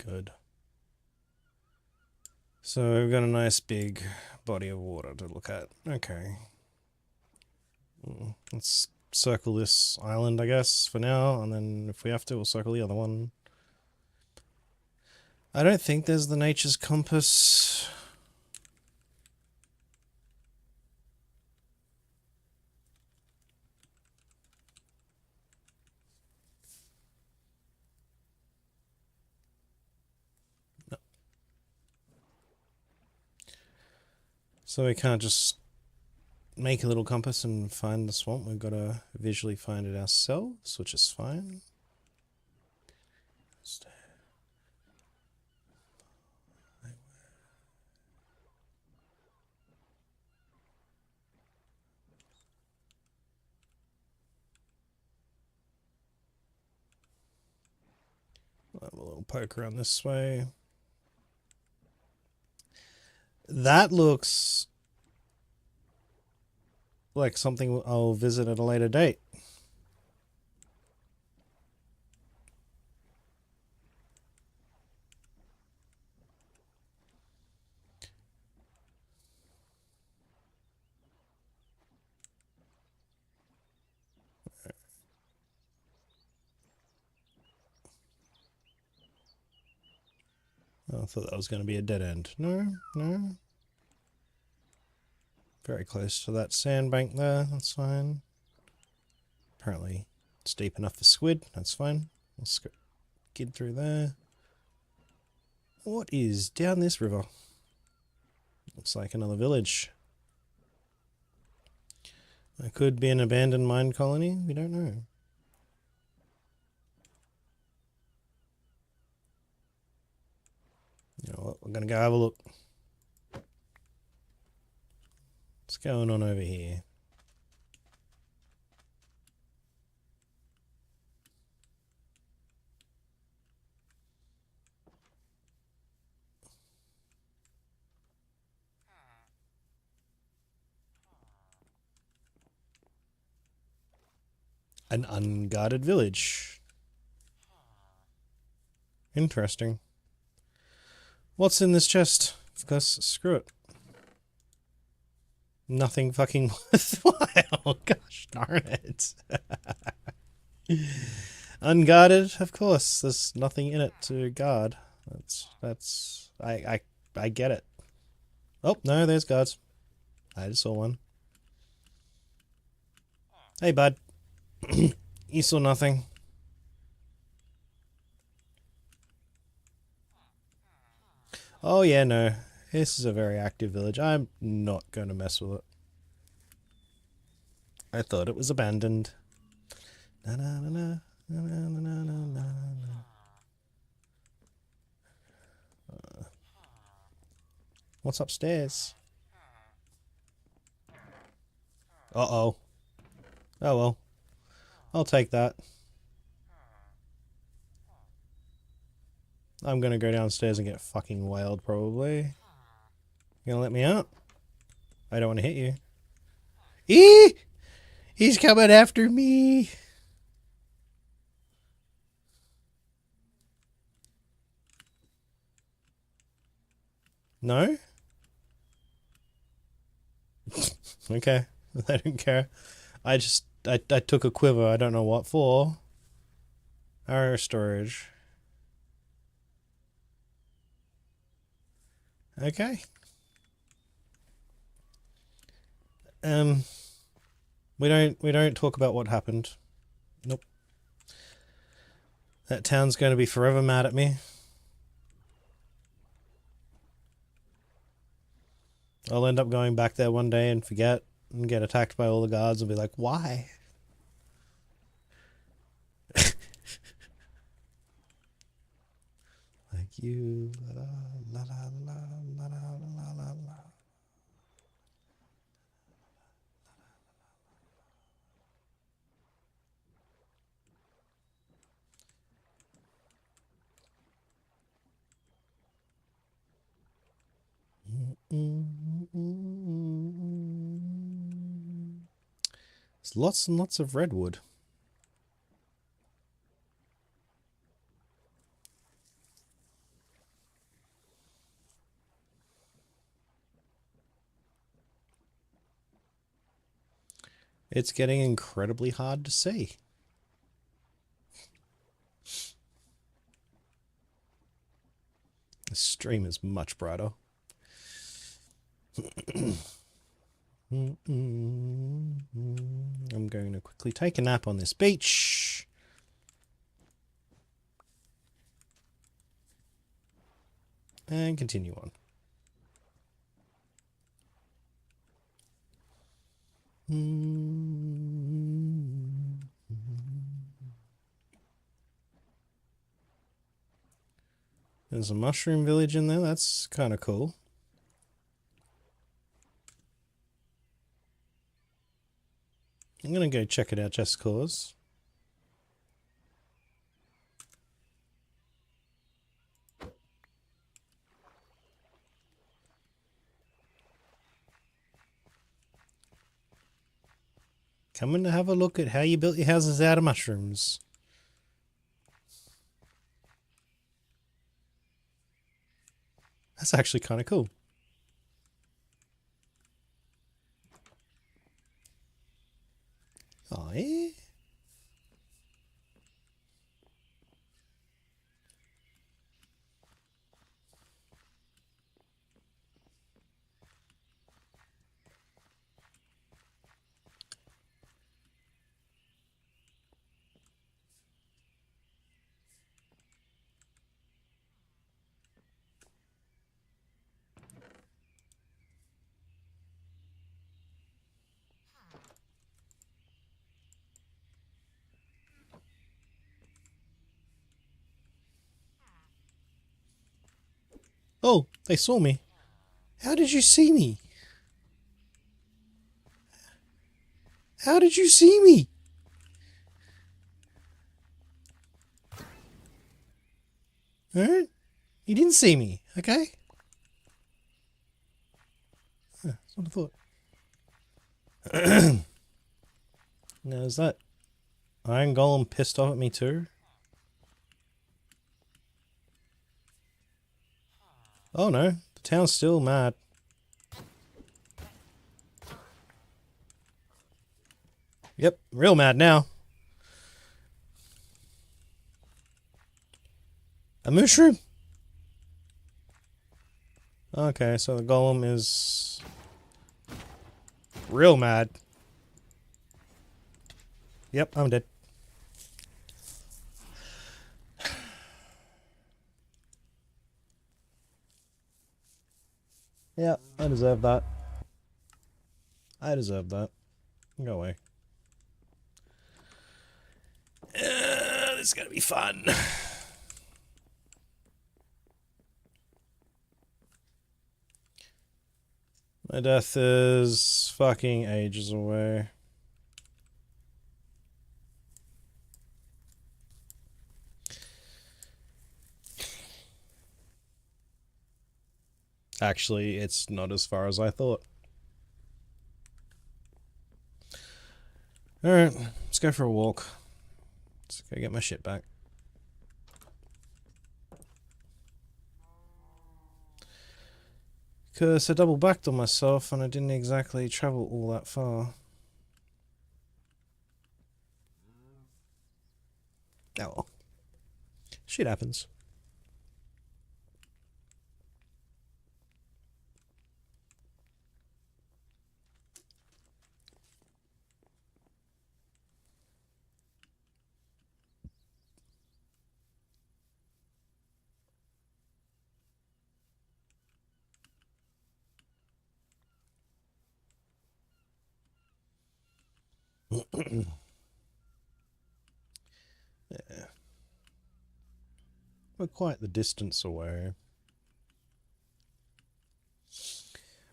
Good. So we've got a nice big body of water to look at. Okay. Let's circle this island, I guess, for now, and then if we have to, we'll circle the other one. I don't think there's the nature's compass. No. So we can't just make a little compass and find the swamp. We've got to visually find it ourselves, which is fine. We'll have a little poke around this way. That looks like something I'll visit at a later date. I thought that was going to be a dead end. No, no. Very close to that sandbank there. That's fine. Apparently it's deep enough for squid. That's fine. Let's go get through there. What is down this river? Looks like another village. It could be an abandoned mine colony. We don't know. You know what? We're going to go have a look. What's going on over here? An unguarded village. Interesting. What's in this chest? Of course, screw it. Nothing fucking worthwhile. Gosh darn it. Unguarded, of course. There's nothing in it to guard. I get it. Oh, no, there's guards. I just saw one. Hey, bud. You saw nothing. Oh, yeah, no. This is a very active village. I'm not going to mess with it. I thought it was abandoned. Na na na na na na na na na na. What's upstairs? Uh-oh. Oh well. I'll take that. I'm gonna go downstairs and get fucking whaled, probably. You gonna let me out? I don't want to hit you. Eee! He's coming after me! No? Okay. I don't care. I took a quiver. I don't know what for. Arrow storage. Okay. We don't talk about what happened. Nope. That town's going to be forever mad at me. I'll end up going back there one day and forget and get attacked by all the guards and be like, why? Like you. La, la, la, la, la, la, la, la. There's lots and lots of redwood. It's getting incredibly hard to see. The stream is much brighter. I'm going to quickly take a nap on this beach. And continue on. There's a mushroom village in there. That's kind of cool. I'm going to go check it out just cause. Coming to have a look at how you built your houses out of mushrooms. That's actually kind of cool. Oh, yeah. Oh, they saw me. How did you see me? How did you see me? Alright. You didn't see me, okay? Huh, that's what I thought. Now, is that Iron Golem pissed off at me too? Oh no, the town's still mad. Yep, real mad now. A mushroom? Okay, so the golem is real mad. Yep, I'm dead. Yeah, I deserve that. I deserve that. Go away. This is gonna be fun. My death is fucking ages away. Actually, it's not as far as I thought. Alright, let's go for a walk. Let's go get my shit back. Because I double backed on myself and I didn't exactly travel all that far. Oh well. Shit happens. Yeah. We're quite the distance away.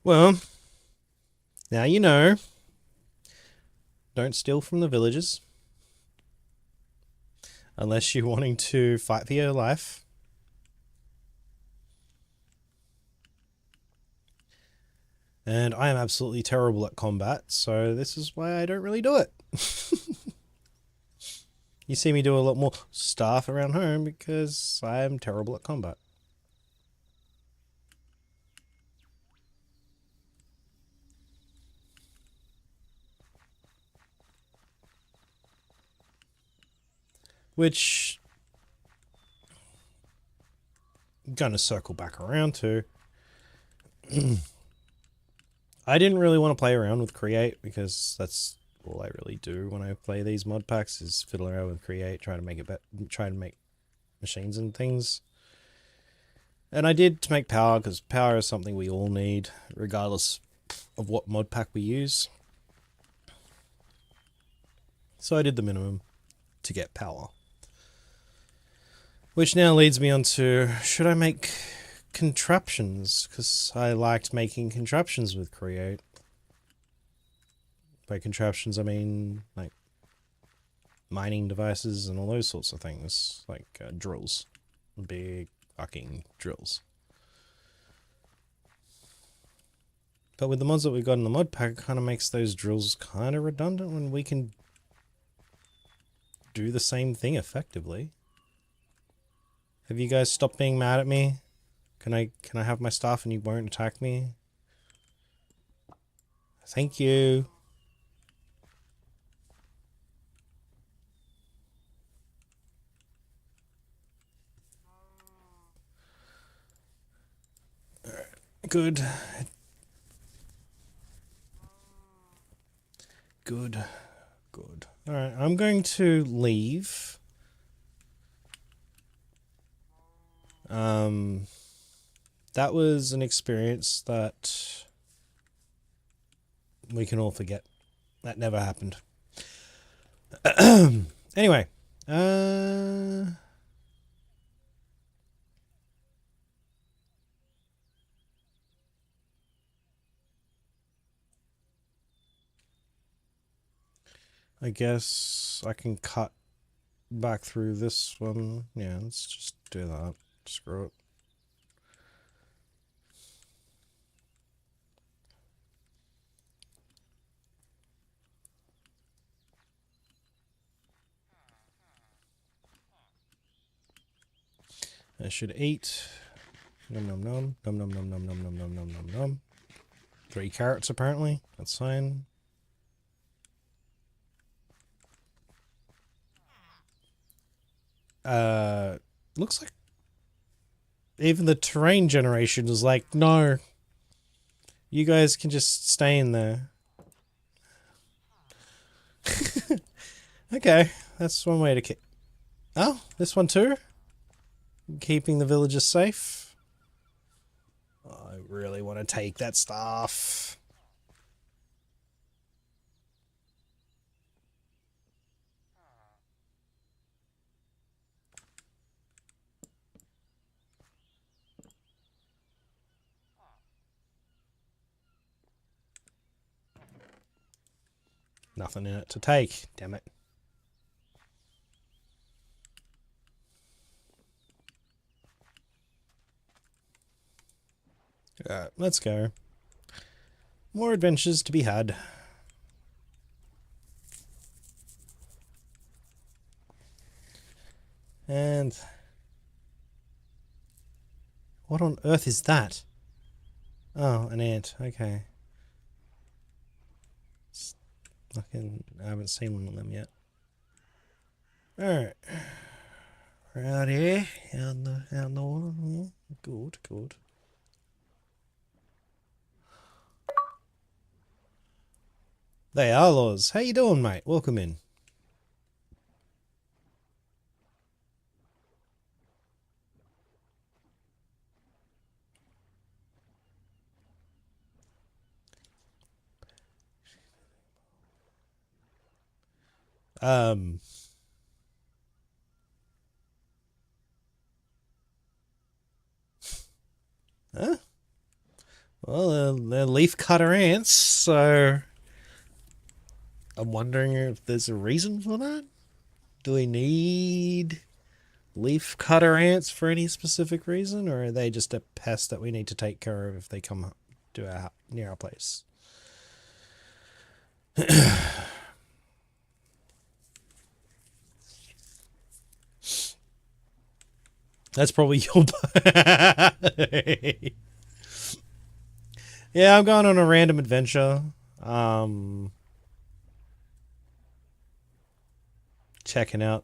Well, now you know. Don't steal from the villagers. Unless you're wanting to fight for your life. And I am absolutely terrible at combat, so this is why I don't really do it. You see me do a lot more stuff around home because I am terrible at combat. Which I'm gonna circle back around to. I didn't really want to play around with Create because that's all I really do when I play these mod packs is fiddle around with Create, try to make it try to make machines and things. And I did to make power because power is something we all need regardless of what mod pack we use. So I did the minimum to get power. Which now leads me on to, should I make contraptions? Because I liked making contraptions with Create. By contraptions, I mean, like, mining devices and all those sorts of things. Like, drills. Big fucking drills. But with the mods that we got in the mod pack, it kind of makes those drills kind of redundant when we can do the same thing effectively. Have you guys stopped being mad at me? Can I have my stuff and you won't attack me? Thank you. Alright, good. Good. Good. Alright, I'm going to leave. That was an experience that we can all forget. That never happened. Anyway, I guess I can cut back through this one. Yeah, let's just do that. Screw it. I should eat. Nom nom nom. Nom nom nom nom nom nom nom nom nom nom. 3 carrots apparently. That's fine. Looks like even the terrain generation is like, no. You guys can just stay in there. Okay, that's one way to keep. Oh, this one too? Keeping the villagers safe. Oh, I really want to take that stuff. Nothing in it to take, damn it. Alright, let's go. More adventures to be had. And what on earth is that? Oh, an ant. Okay. I haven't seen one of them yet. Alright. We're out here. Out the water. Yeah. Good, good. They are laws. How you doing, mate? Welcome in. Um... Huh? Well, they're leaf cutter ants, so I'm wondering if there's a reason for that. Do we need leaf cutter ants for any specific reason, or are they just a pest that we need to take care of if they come to near our place? That's probably your. Yeah, I'm going on a random adventure. Checking out.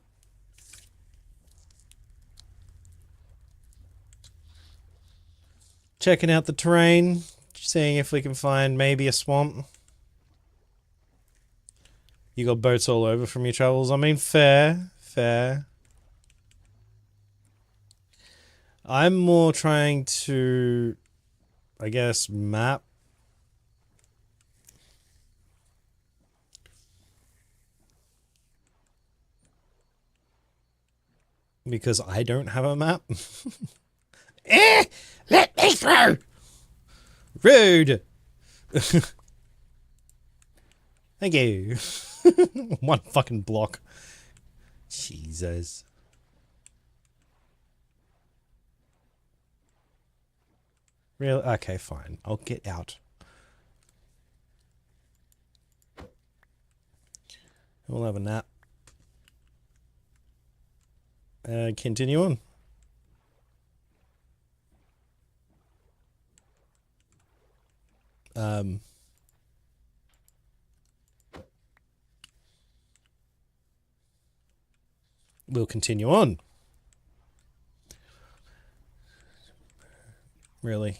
Checking out the terrain, seeing if we can find maybe a swamp. You got boats all over from your travels. I mean, fair. I'm more trying to, I guess, map. Because I don't have a map. Let me through! Rude! Thank you. One fucking block. Jesus. Really? Okay, fine. I'll get out. We'll have a nap. Continue on. We'll continue on. Really?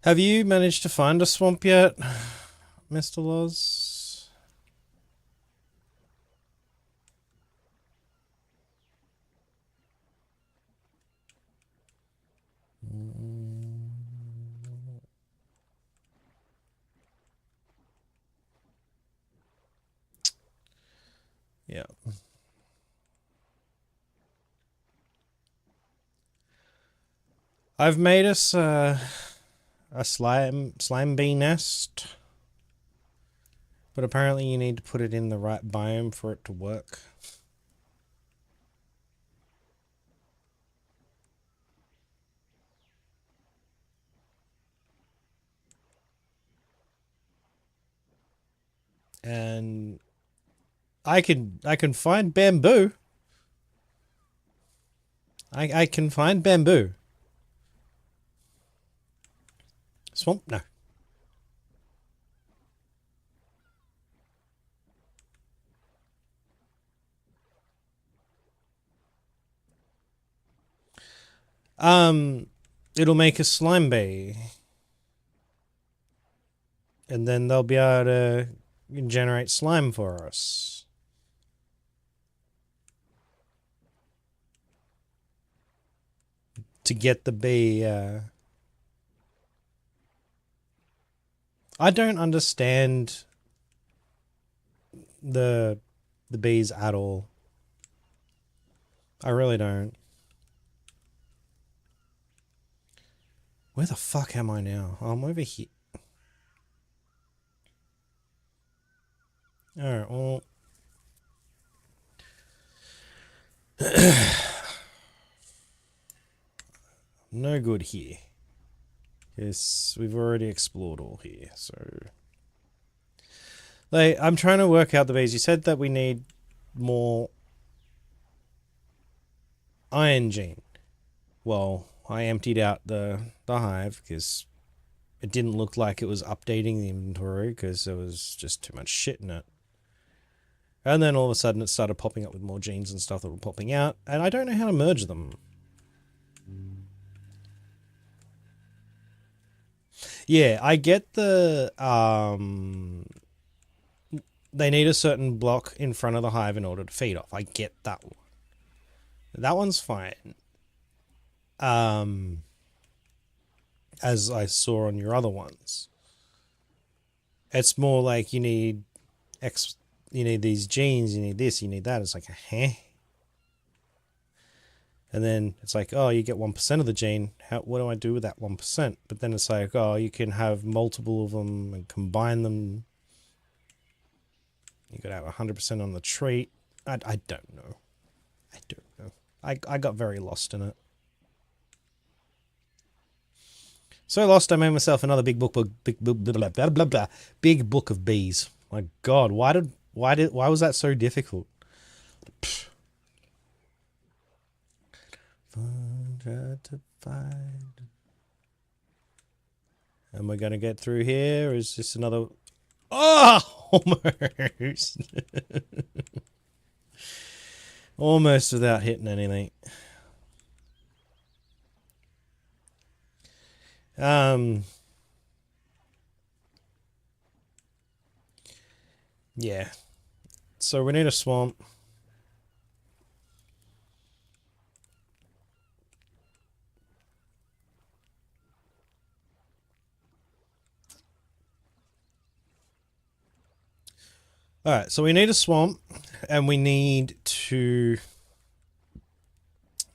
Have you managed to find a swamp yet, Mr. Loz? Yeah. I've made us a slime bee nest, but apparently you need to put it in the right biome for it to work. And I can find bamboo. I can find bamboo. Swamp? No. It'll make a slime bee. And then they'll be able to generate slime for us. To get the bee, I don't understand the bees at all. I really don't. Where the fuck am I now? Oh, I'm over here. Alright, well. No good here. Yes, we've already explored all here, so. Like, I'm trying to work out the bees. You said that we need more iron gene. Well, I emptied out the hive because it didn't look like it was updating the inventory because there was just too much shit in it. And then all of a sudden it started popping up with more genes and stuff that were popping out, and I don't know how to merge them. Yeah, I get the they need a certain block in front of the hive in order to feed off. I get that one. That one's fine. As I saw on your other ones. It's more like you need you need these genes, you need this, you need that. It's like, huh? And then it's like, oh, you get 1% of the gene. What do I do with that 1%? But then it's like, oh, you can have multiple of them and combine them. You could have 100% on the trait. I don't know. I don't know. I got very lost in it. So lost, I made myself another big book of bees. My God, why was that so difficult? Am I gonna get through here? Or is this another? Oh, almost, almost without hitting anything. Yeah. So we need a swamp. Alright, so we need a swamp, and we need to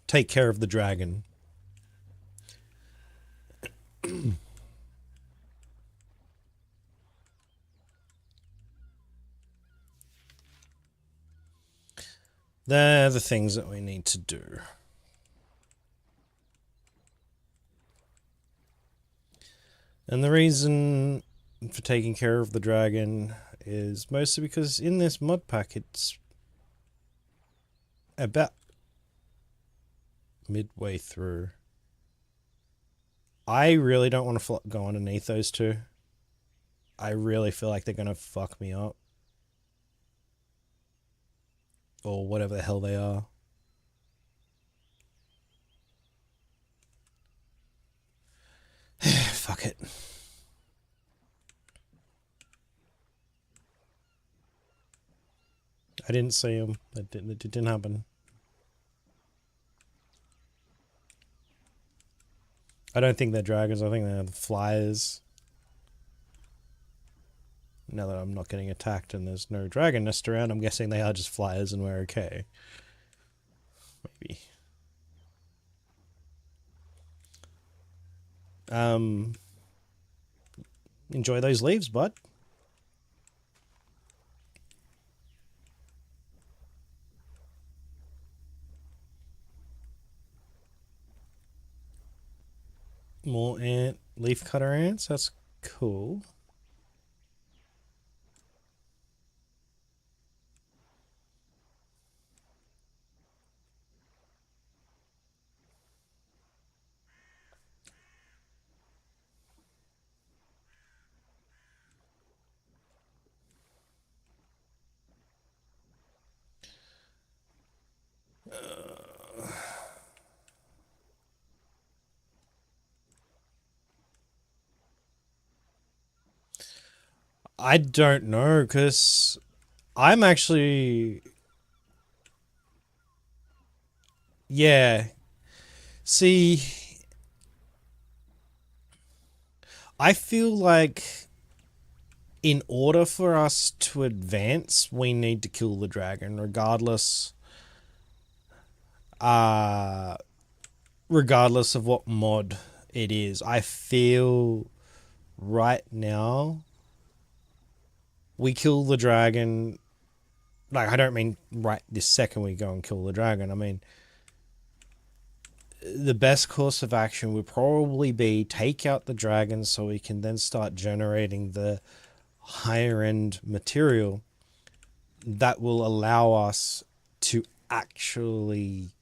take care of the dragon. They're the things that we need to do. And the reason for taking care of the dragon is mostly because in this mod pack it's about midway through. I really don't want to go underneath those two. I really feel like they're going to fuck me up. Or whatever the hell they are. Fuck it. I didn't see them. It didn't happen. I don't think they're dragons. I think they're the flyers. Now that I'm not getting attacked and there's no dragon nest around, I'm guessing they are just flyers and we're okay. Maybe. Enjoy those leaves, bud. More leaf cutter ants. That's cool. I don't know, because I'm actually... Yeah. See, I feel like in order for us to advance, we need to kill the dragon, regardless of what mod it is. I feel right now we kill the dragon. Like, I don't mean right this second we go and kill the dragon. I mean, the best course of action would probably be take out the dragon so we can then start generating the higher end material that will allow us to actually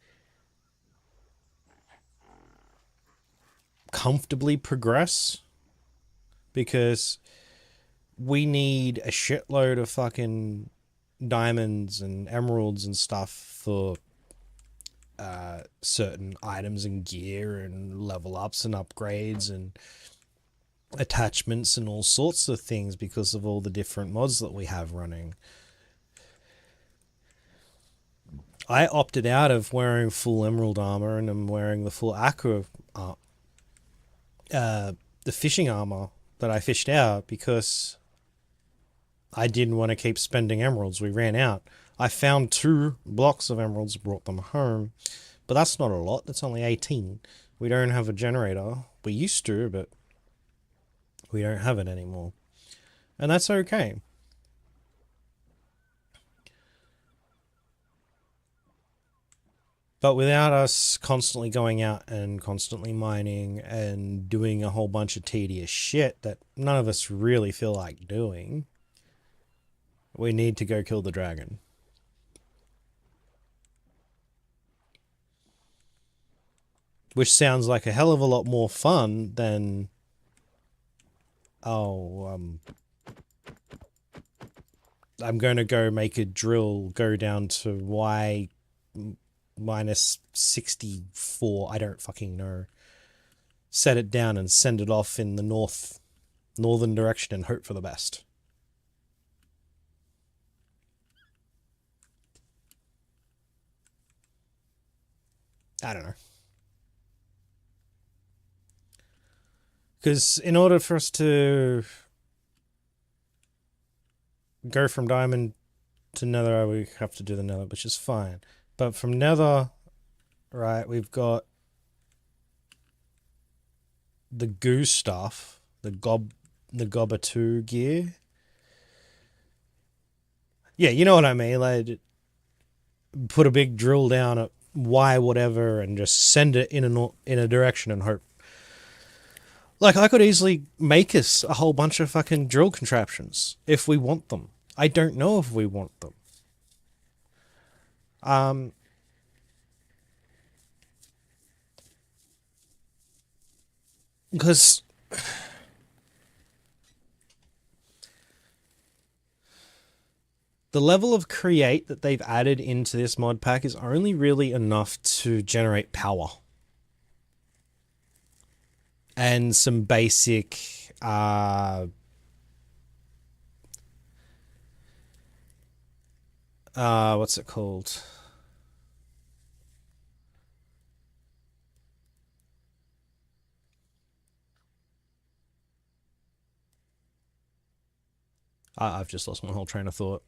comfortably progress, because we need a shitload of fucking diamonds and emeralds and stuff for certain items and gear and level ups and upgrades and attachments and all sorts of things, because of all the different mods that we have running. I opted out of wearing full emerald armor, and I'm wearing the full aqua, the fishing armor that I fished out, because I didn't want to keep spending emeralds. We ran out. I found 2 blocks of emeralds, brought them home, but that's not a lot. That's only 18. We don't have a generator. We used to, but we don't have it anymore. And that's okay. But without us constantly going out and constantly mining and doing a whole bunch of tedious shit that none of us really feel like doing, we need to go kill the dragon. Which sounds like a hell of a lot more fun than... I'm going to go make a drill go down to Y minus 64, I don't fucking know. Set it down and send it off in the northern direction and hope for the best. I don't know. Because in order for us to go from diamond to nether, we have to do the nether, which is fine. But from nether, right, we've got the goo stuff, the gobber 2 gear. Yeah, you know what I mean. Like, put a big drill down at Y whatever and just send it in a direction and hope. Like, I could easily make us a whole bunch of fucking drill contraptions if we want them. I don't know if we want them. Because the level of create that they've added into this mod pack is only really enough to generate power. And some basic what's it called? I've just lost my whole train of thought.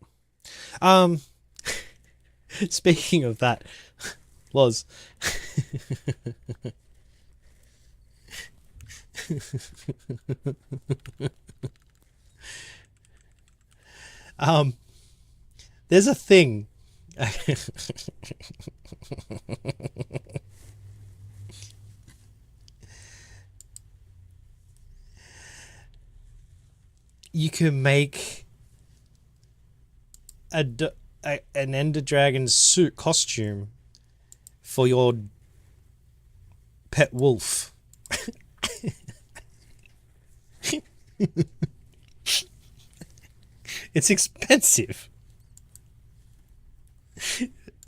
Speaking of that, Loz. There's a thing. You can make an Ender Dragon suit costume for your pet wolf. It's expensive,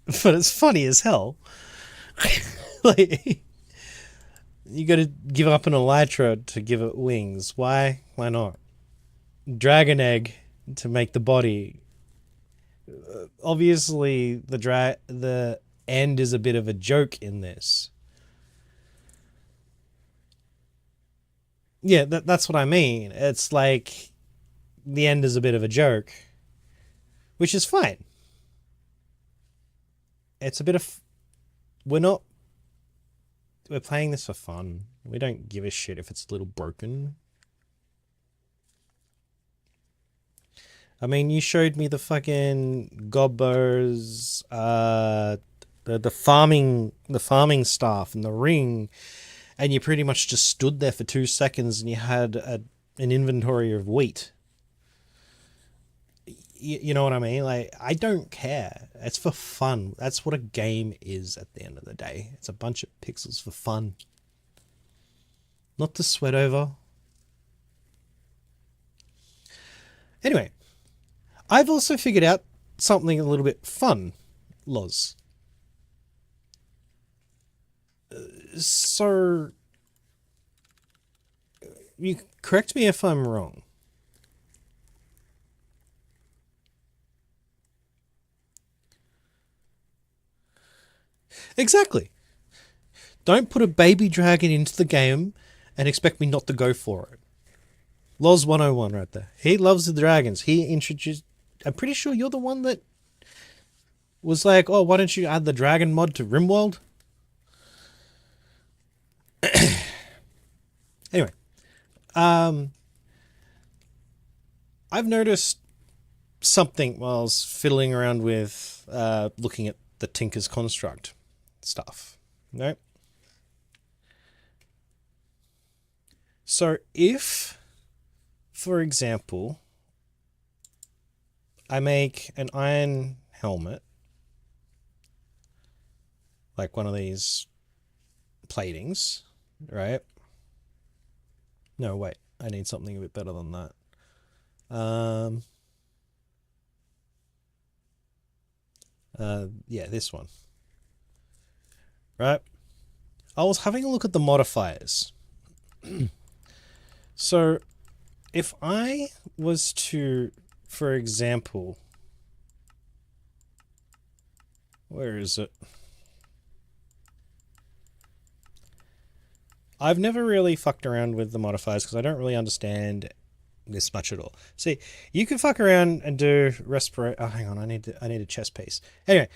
but it's funny as hell. Like, you got to give up an elytra to give it wings. Why? Why not? Dragon egg to make the body. Obviously, the end is a bit of a joke in this. Yeah, that's what I mean. It's like the end is a bit of a joke, which is fine. It's a bit of... We're playing this for fun. We don't give a shit if it's a little broken. I mean, you showed me the fucking gobbers, the farming staff and the ring, and you pretty much just stood there for 2 seconds and you had an inventory of wheat. You know what I mean? Like, I don't care. It's for fun. That's what a game is at the end of the day. It's a bunch of pixels for fun. Not to sweat over. Anyway, I've also figured out something a little bit fun, Loz. So, you correct me if I'm wrong. Exactly. Don't put a baby dragon into the game and expect me not to go for it. Loz 101 right there. He loves the dragons. He introduced... I'm pretty sure you're the one that was like, oh, why don't you add the dragon mod to RimWorld? Anyway. I've noticed something while I was fiddling around with looking at the Tinker's Construct stuff. Right? So if, for example, I make an iron helmet, like one of these platings, right? No, wait, I need something a bit better than that. Yeah, this one. Right? I was having a look at the modifiers. So, if I was to, for example, where is it? I've never really fucked around with the modifiers because I don't really understand this much at all. See, you can fuck around and do respiration. Oh, hang on, I need a chest piece. Anyway,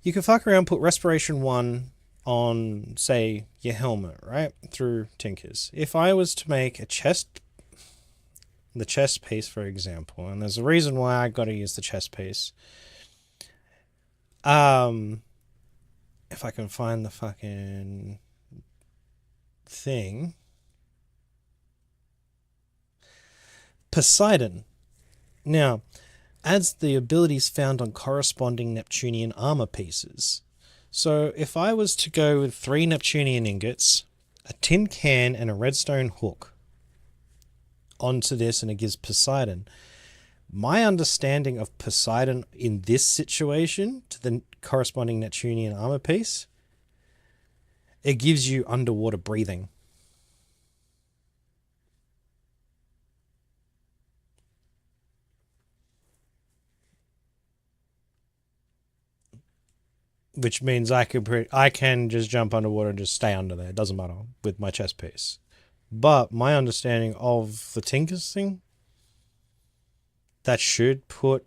you can fuck around, put respiration 1 on, say, your helmet, right? Through Tinkers. If I was to make a the chest piece, for example, and there's a reason why I got to use the chest piece. If I can find the fucking thing. Poseidon. Now, adds the abilities found on corresponding Neptunian armor pieces. So if I was to go with 3 Neptunian ingots, a tin can, and a redstone hook onto this, and it gives Poseidon. My understanding of Poseidon in this situation to the corresponding Neptunian armor piece, it gives you underwater breathing. Which means I can just jump underwater and just stay under there. It doesn't matter with my chest piece. But my understanding of the Tinker's thing, that should put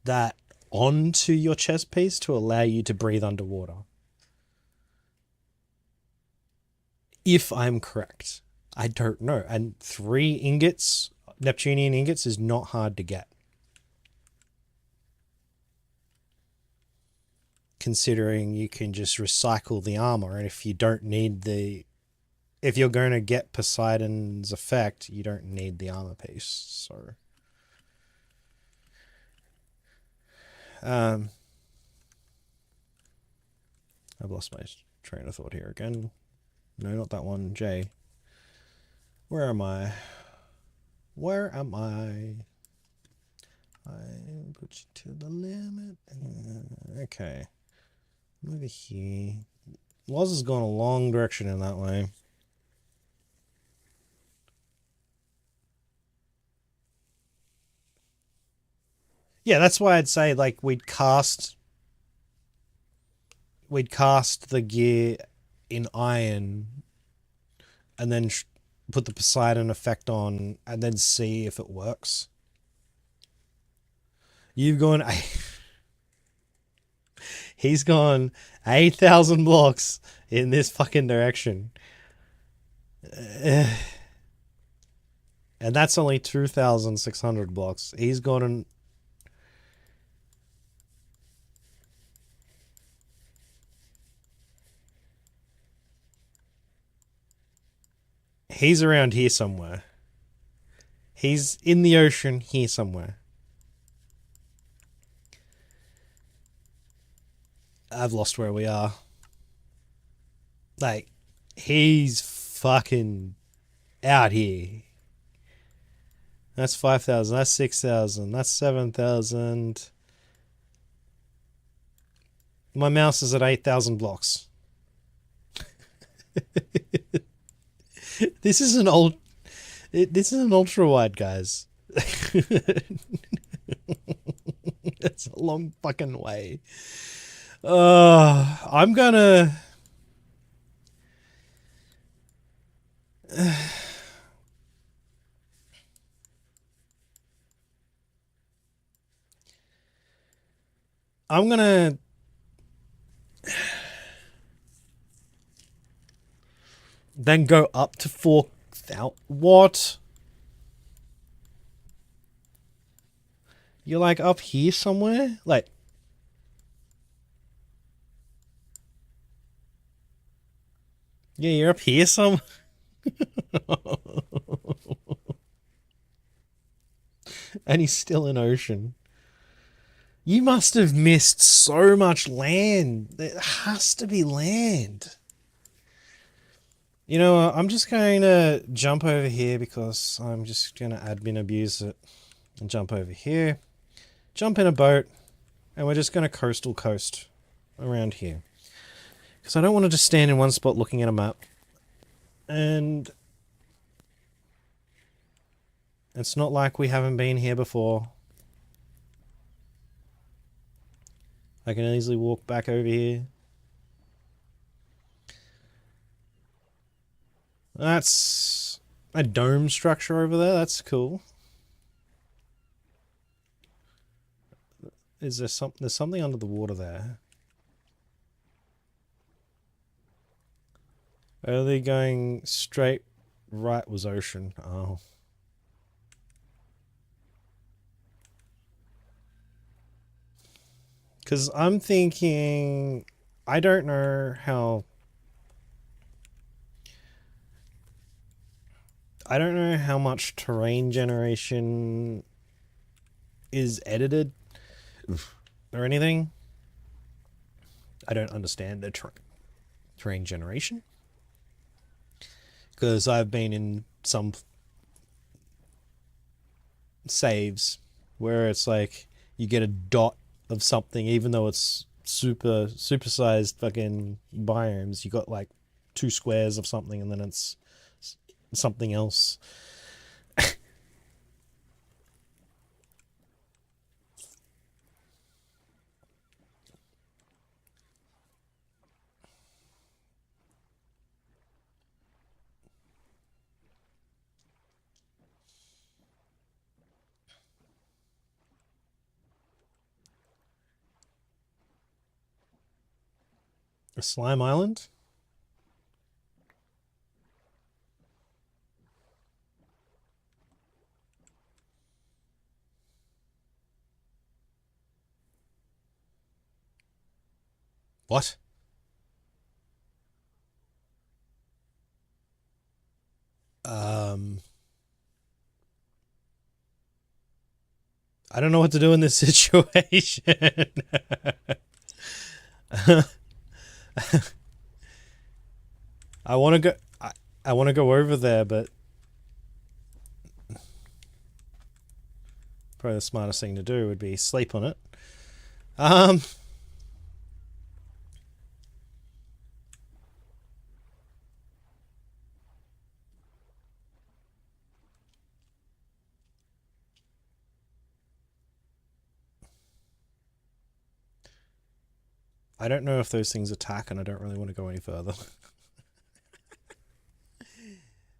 that onto your chest piece to allow you to breathe underwater. If I'm correct. I don't know. And 3 ingots, Neptunian ingots, is not hard to get. Considering you can just recycle the armor, and if you don't need if you're going to get Poseidon's effect, you don't need the armor piece. So, I've lost my train of thought here again. No, not that one. J. Where am I? Where am I? I put you to the limit. Okay. I'm over here. Loz has gone a long direction in that way. Yeah, that's why I'd say, like, we'd cast the gear in iron and then put the Poseidon effect on and then see if it works. You've gone... He's gone 8,000 blocks in this fucking direction. And that's only 2,600 blocks. He's gone and... He's around here somewhere. He's in the ocean here somewhere. I've lost where we are. Like, he's fucking out here. That's 5,000. That's 6,000. That's 7,000. My mouse is at 8,000 blocks. This is an this is an ultra wide, guys. It's a long fucking way. I'm gonna. I'm gonna. Then go up to 4,000. What? You're like up here somewhere? Like. Yeah, you're up here somewhere. And he's still in ocean. You must have missed so much land. There has to be land. You know what? I'm just going to jump over here because I'm just going to admin abuse it. And jump over here. Jump in a boat. And we're just going to coastal coast around here. Because I don't want to just stand in one spot looking at a map. And it's not like we haven't been here before. I can easily walk back over here. That's a dome structure over there. That's cool. Is there something? There's something under the water there. Are they going straight? Right was ocean. Oh. Because I'm thinking, I don't know how much terrain generation is edited or anything. I don't understand the terrain generation. Because I've been in some saves where it's like you get a dot of something even though it's supersized fucking biomes. You got like 2 squares of something and then it's something else. A slime island? What? I don't know what to do in this situation. I want to go. I want to go over there, but probably the smartest thing to do would be sleep on it. I don't know if those things attack, and I don't really want to go any further.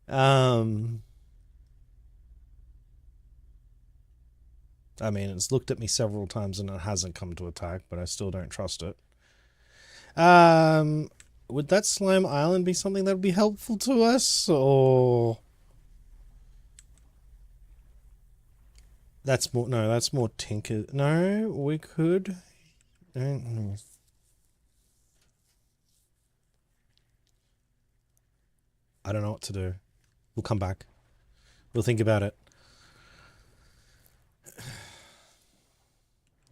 I mean, it's looked at me several times and it hasn't come to attack, but I still don't trust it. Would that slime island be something that would be helpful to us, or that's more? No, that's more tinker. No, we could. I don't know. I don't know what to do. We'll come back. We'll think about it.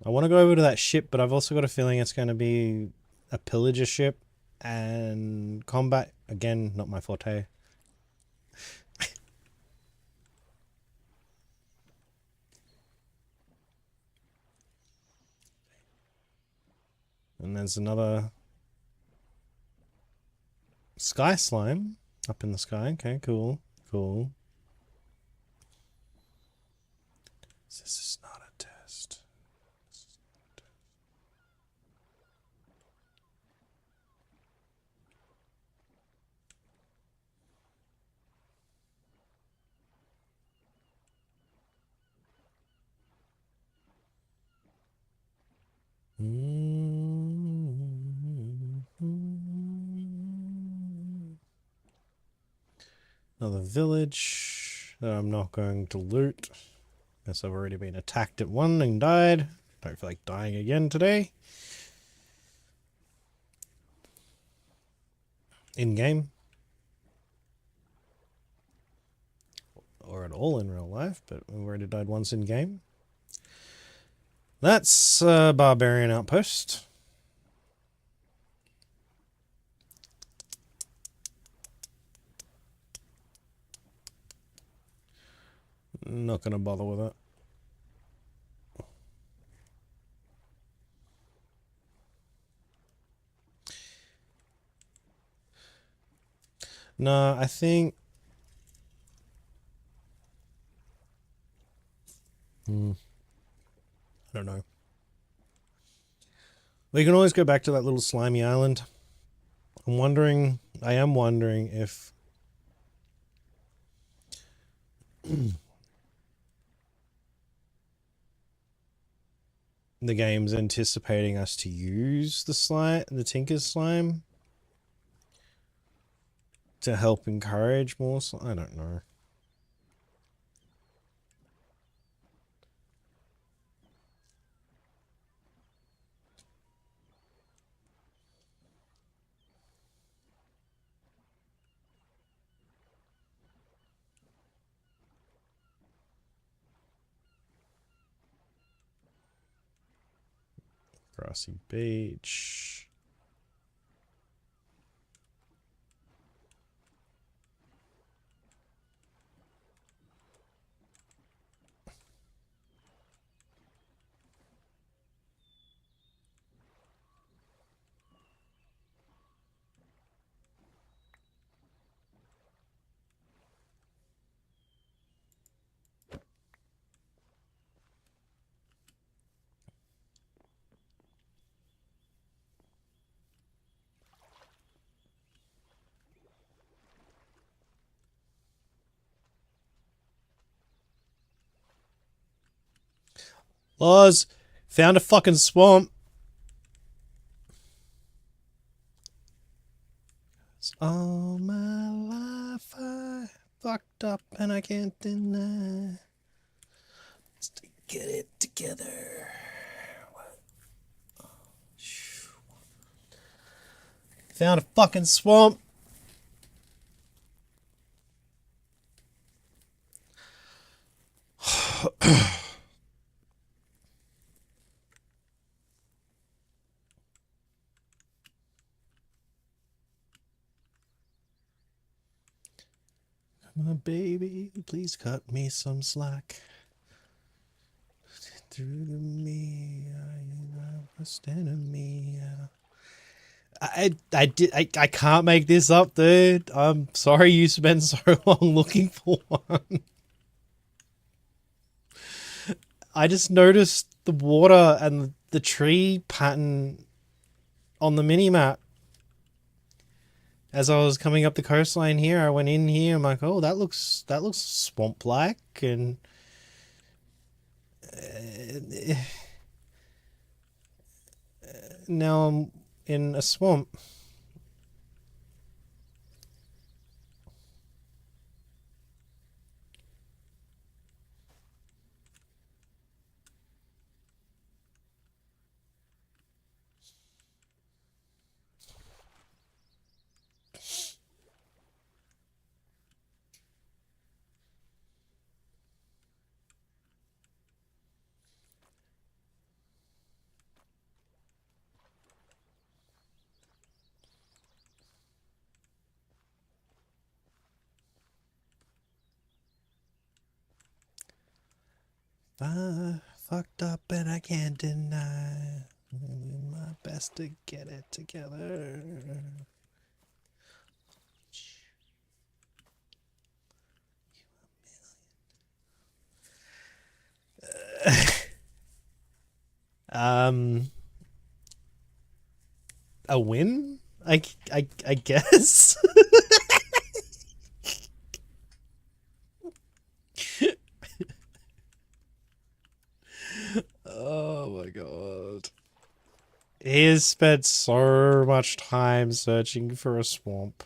I want to go over to that ship, but I've also got a feeling it's going to be a pillager ship, and combat, again, not my forte. And there's another sky slime up in the sky. Okay, cool. Cool. This is not a test. Another village that I'm not going to loot. Guess I've already been attacked at one and died. Don't feel like dying again today. In game. Or at all in real life, but we've already died once in game. That's a barbarian outpost. Not gonna bother with it. No, I think... I don't know. We can always go back to that little slimy island. I am wondering if the game's anticipating us to use the Tinker's slime to help encourage more slime. I don't know. Grassy beach. Laws, found a fucking swamp. All my life I fucked up and I can't deny. Let's get it together. Found a fucking swamp. Come on, baby, please cut me some slack. Through to me, worst enemy. I can't make this up, dude. I'm sorry you spent so long looking for one. I just noticed the water and the tree pattern on the minimap. As I was coming up the coastline here, I went in here. I'm like, oh, that looks swamp-like, and now I'm in a swamp. Fucked up and I can't deny. I'm doing my best to get it together. Um, a win? I guess. Oh my god. He has spent so much time searching for a swamp.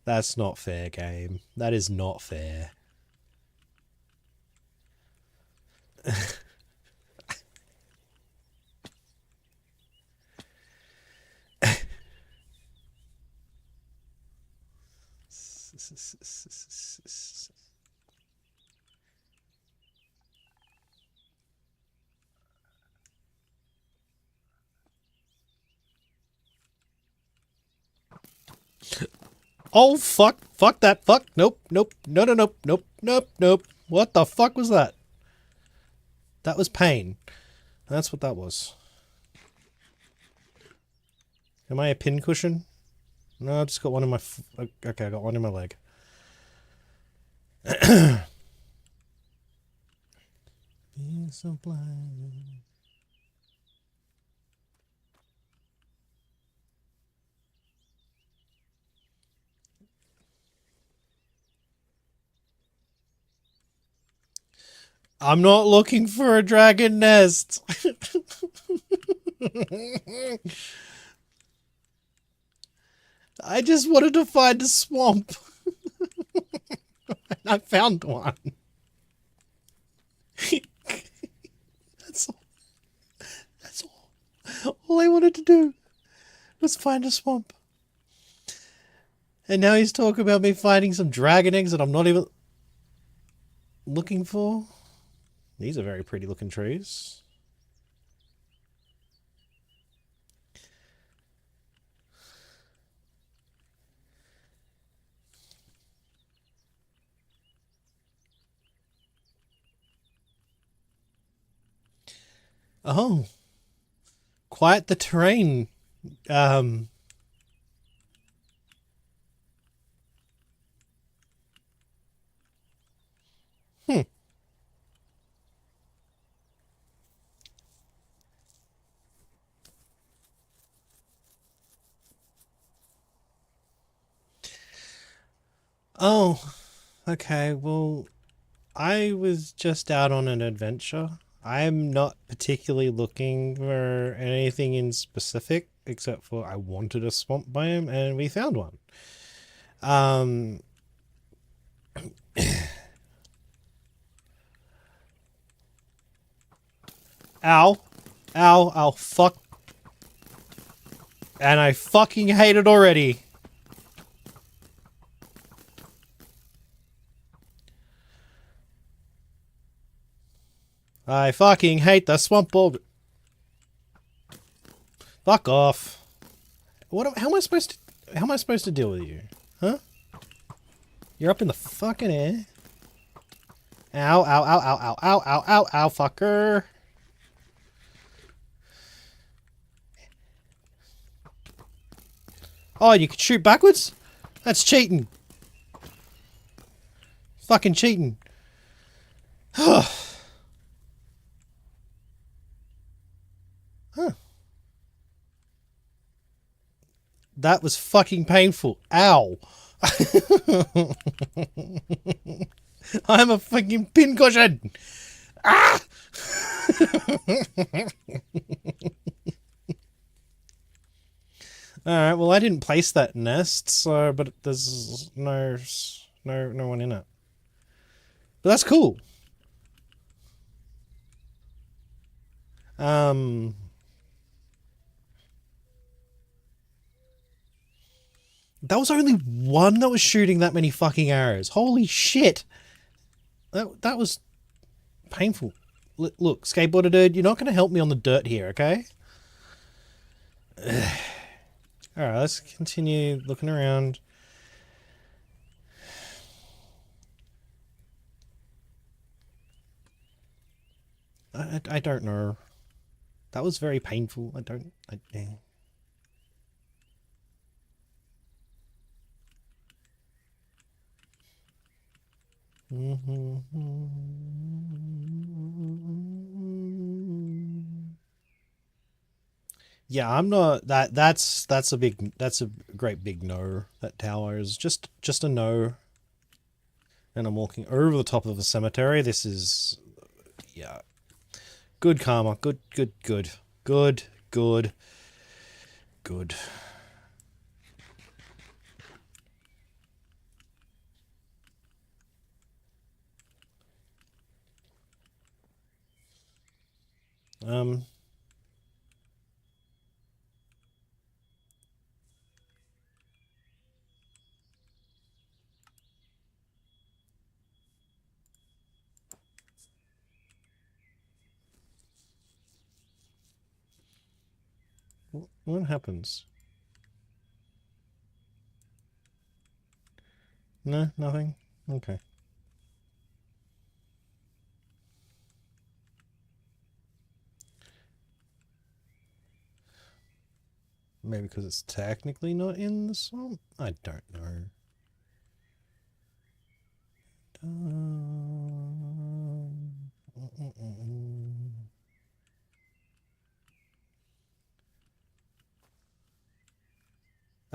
That's not fair, game. That is not fair. Oh, fuck. Fuck that. Fuck. Nope. Nope. No, no, nope. Nope. Nope. Nope. What the fuck was that? That was pain. That's what that was. Am I a pincushion? No, I've just got one in my... okay, I got one in my leg. Being so blind. I'm not looking for a dragon nest. I just wanted to find a swamp. And I found one. That's all. That's all. All I wanted to do was find a swamp. And now he's talking about me finding some dragon eggs that I'm not even looking for. These are very pretty looking trees. Oh. Quite the terrain. Oh. Okay, well, I was just out on an adventure. I'm not particularly looking for anything in specific, except for I wanted a swamp biome, and we found one. Ow. Ow. Ow. Fuck. And I fucking hate it already. I fucking hate the swamp bulb. Fuck off. What? How am I supposed to? How am I supposed to deal with you? Huh? You're up in the fucking air. Ow! Ow! Ow! Ow! Ow! Ow! Ow! Ow! Ow! Fucker! Oh, you can shoot backwards? That's cheating. Fucking cheating. Huh. That was fucking painful. Ow. I'm a fucking pincushion. Ah! Alright, well I didn't place that nest, so but there's no one in it. But that's cool. That was only one that was shooting that many fucking arrows. Holy shit. That was painful. Look, skateboarder dude, you're not going to help me on the dirt here, okay? Alright, let's continue looking around. I don't know. That was very painful. Yeah, I'm not that's a great big no. That tower is just a no. And I'm walking over the top of a cemetery. This is, yeah, good karma. Good, good, good. Good, good, good. Um, what happens? No, nothing? Okay. Maybe because it's technically not in the swamp? I don't know.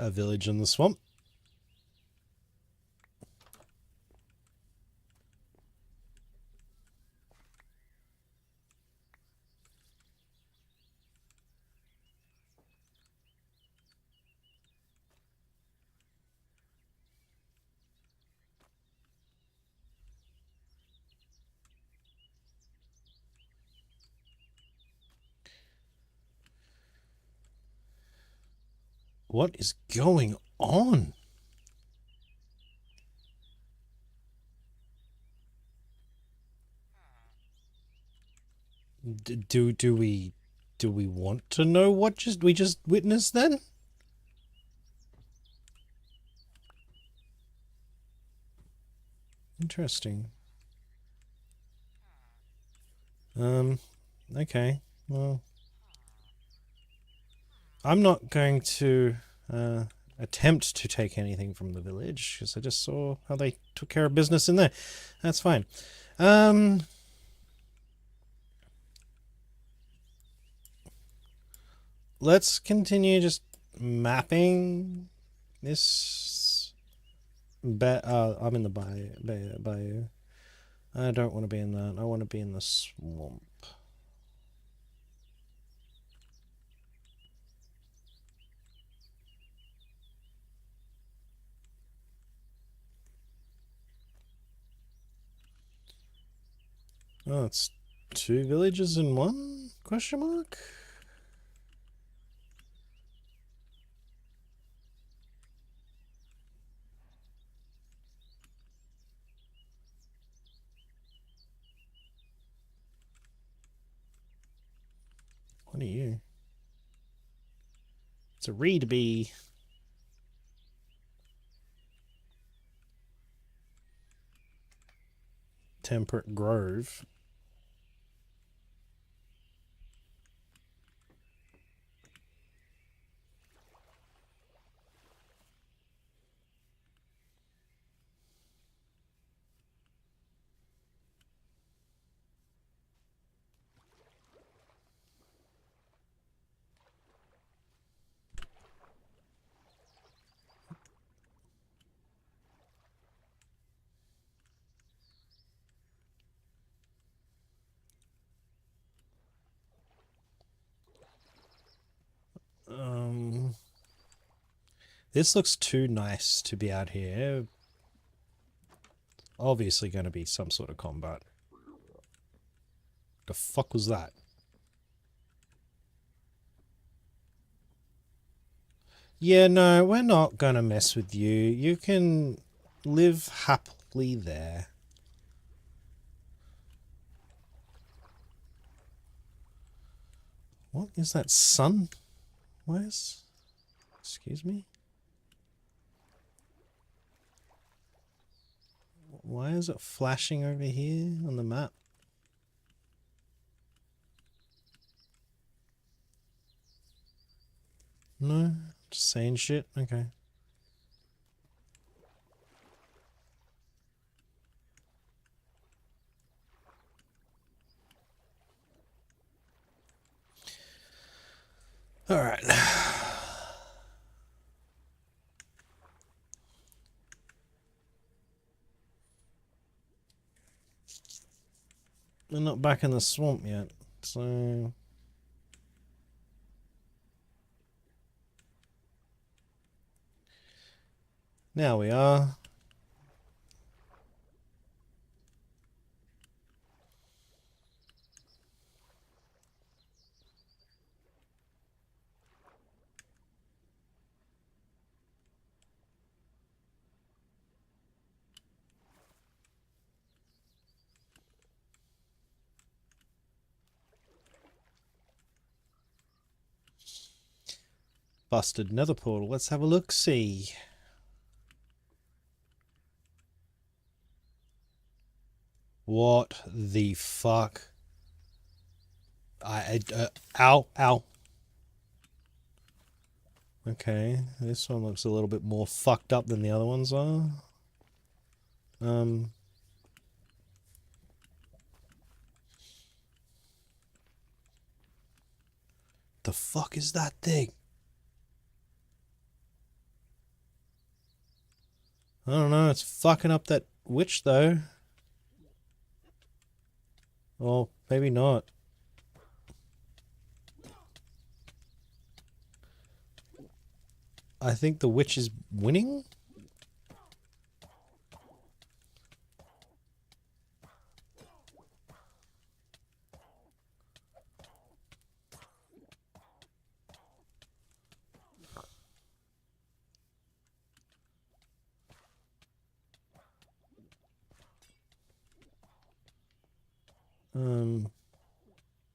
A village in the swamp. What is going on? Do we want to know what we just witnessed then? Interesting. Okay. Well, I'm not going to uh, attempt to take anything from the village because I just saw how they took care of business in there. That's fine. Um, let's continue just mapping this. I'm in the bayou. I don't want to be in that. I want to be in the swamp. Oh, it's 2 villages in one? Question mark? What are you? It's a reed bee. Temperate Grove. This looks too nice to be out here. Obviously going to be some sort of combat. The fuck was that? Yeah, no, we're not going to mess with you. You can live happily there. What is that sun? Where's... Excuse me? Why is it flashing over here on the map? No? Just saying shit? Okay. Alright. We're not back in the swamp yet, so... Now we are. Busted nether portal. Let's have a look-see. What the fuck? Ow, ow. Okay, this one looks a little bit more fucked up than the other ones are. The fuck is that thing? I don't know, it's fucking up that witch though. Or maybe not. I think the witch is winning?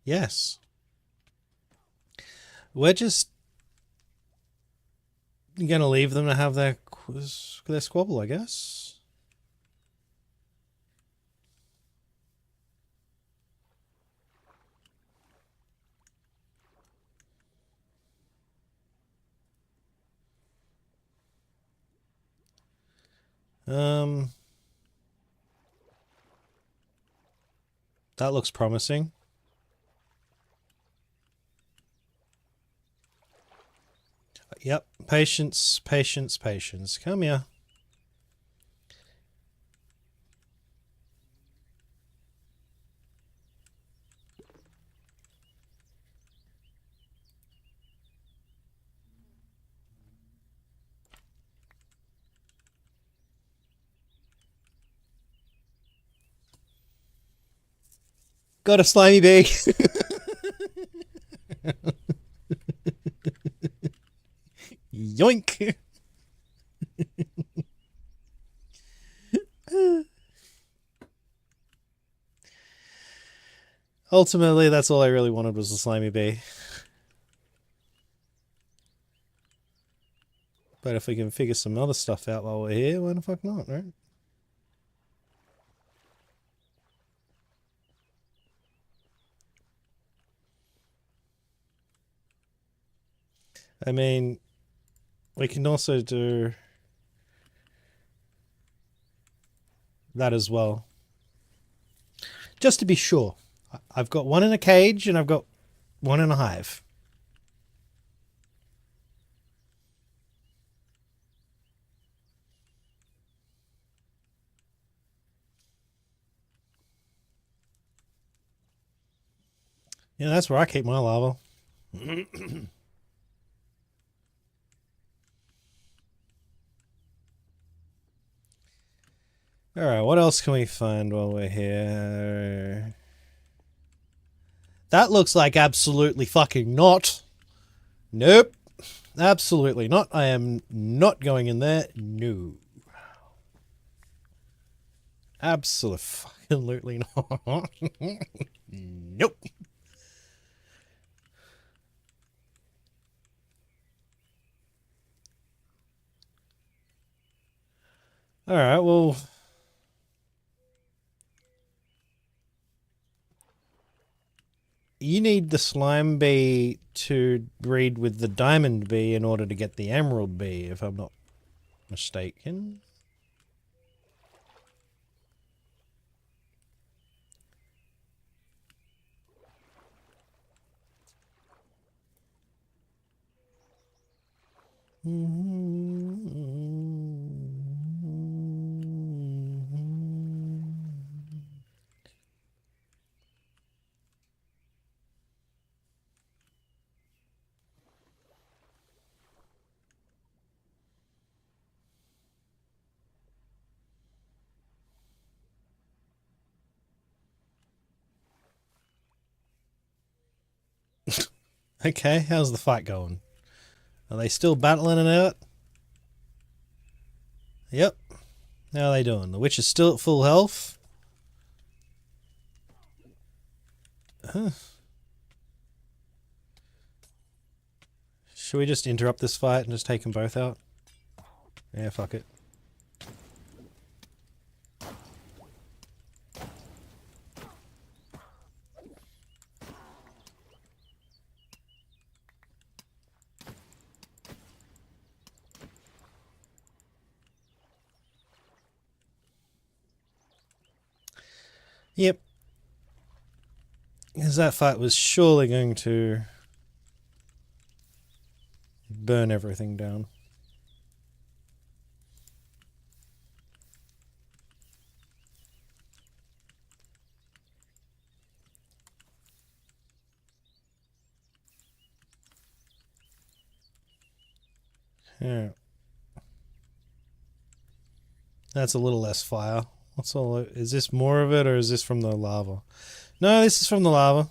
Yes. We're just gonna leave them to have their squabble, I guess. That looks promising. Yep, patience, patience, patience. Come here. Got a slimy bee. Yoink. Ultimately, that's all I really wanted was a slimy bee. But if we can figure some other stuff out while we're here, why the fuck not, right? I mean, we can also do that as well. Just to be sure. I've got one in a cage and I've got one in a hive. Yeah, that's where I keep my lava. Alright, what else can we find while we're here? That looks like absolutely fucking not. Nope. Absolutely not. I am not going in there. No. Absolutely not. Nope. Alright, well... You need the slime bee to breed with the diamond bee in order to get the emerald bee, if I'm not mistaken. Okay, how's the fight going? Are they still battling it out? Yep. How are they doing? The witch is still at full health. Huh. Should we just interrupt this fight and just take them both out? Yeah, fuck it. Yep. Because that fight was surely going to burn everything down. Yeah. That's a little less fire. What's all? Is this more of it, or is this from the lava? No, this is from the lava.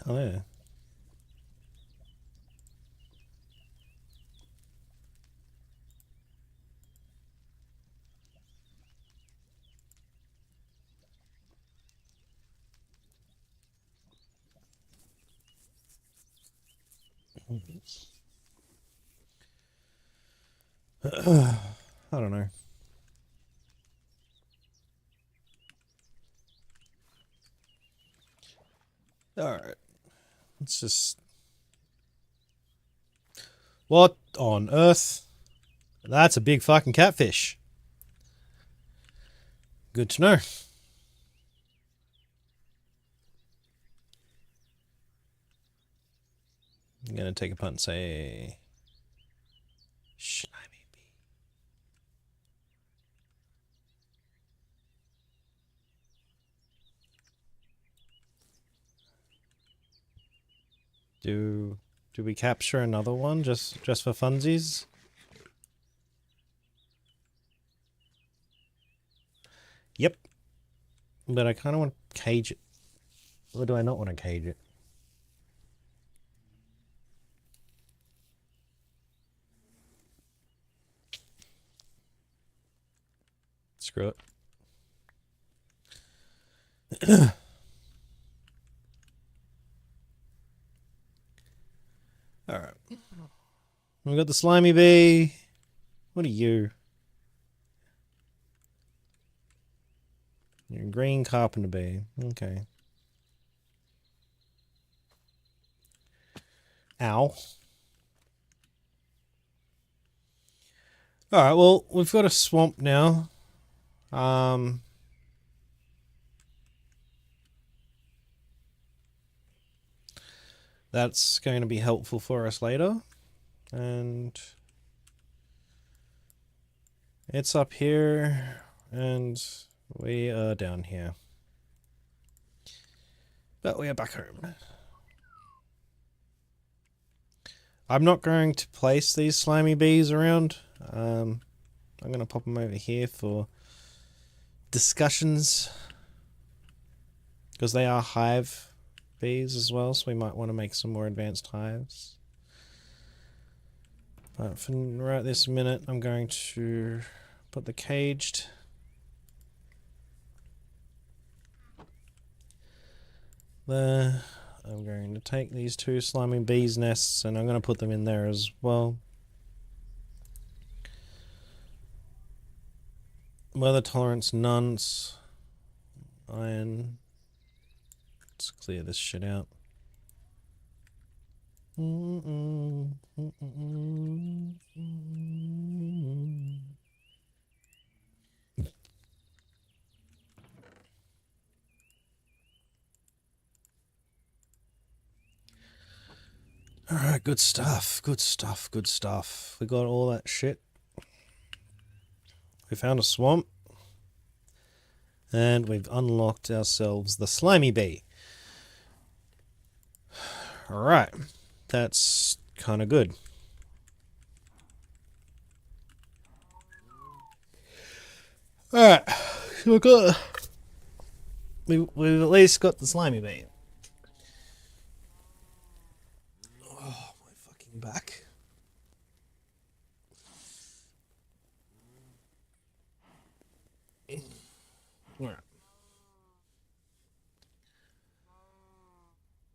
Oh yeah. I don't know. Alright. Let's just... What on earth? That's a big fucking catfish. Good to know. I'm gonna take a punt and say... Slimy bee. Do we capture another one just for funsies? Yep. But I kind of want to cage it. Or do I not want to cage it? Screw it. Alright. We got the slimy bee. What are you? You're a green carpenter bee. Okay. Ow. Alright, well, we've got a swamp now. That's going to be helpful for us later. And it's up here, and we are down here. But we are back home. I'm not going to place these slimy bees around. I'm going to pop them over here for discussions. Because they are hive bees as well, so we might want to make some more advanced hives. But for right this minute, I'm going to put the caged there. I'm going to take these two slimy bees nests and I'm going to put them in there as well. Weather tolerance nuns. iron. Let's clear this shit out. Alright, good stuff, good stuff, good stuff. We got all that shit. We found a swamp. And we've unlocked ourselves the slimy bee. Alright, that's kind of good. Alright, so we've at least got the slimy bee. Oh, my fucking back. Alright.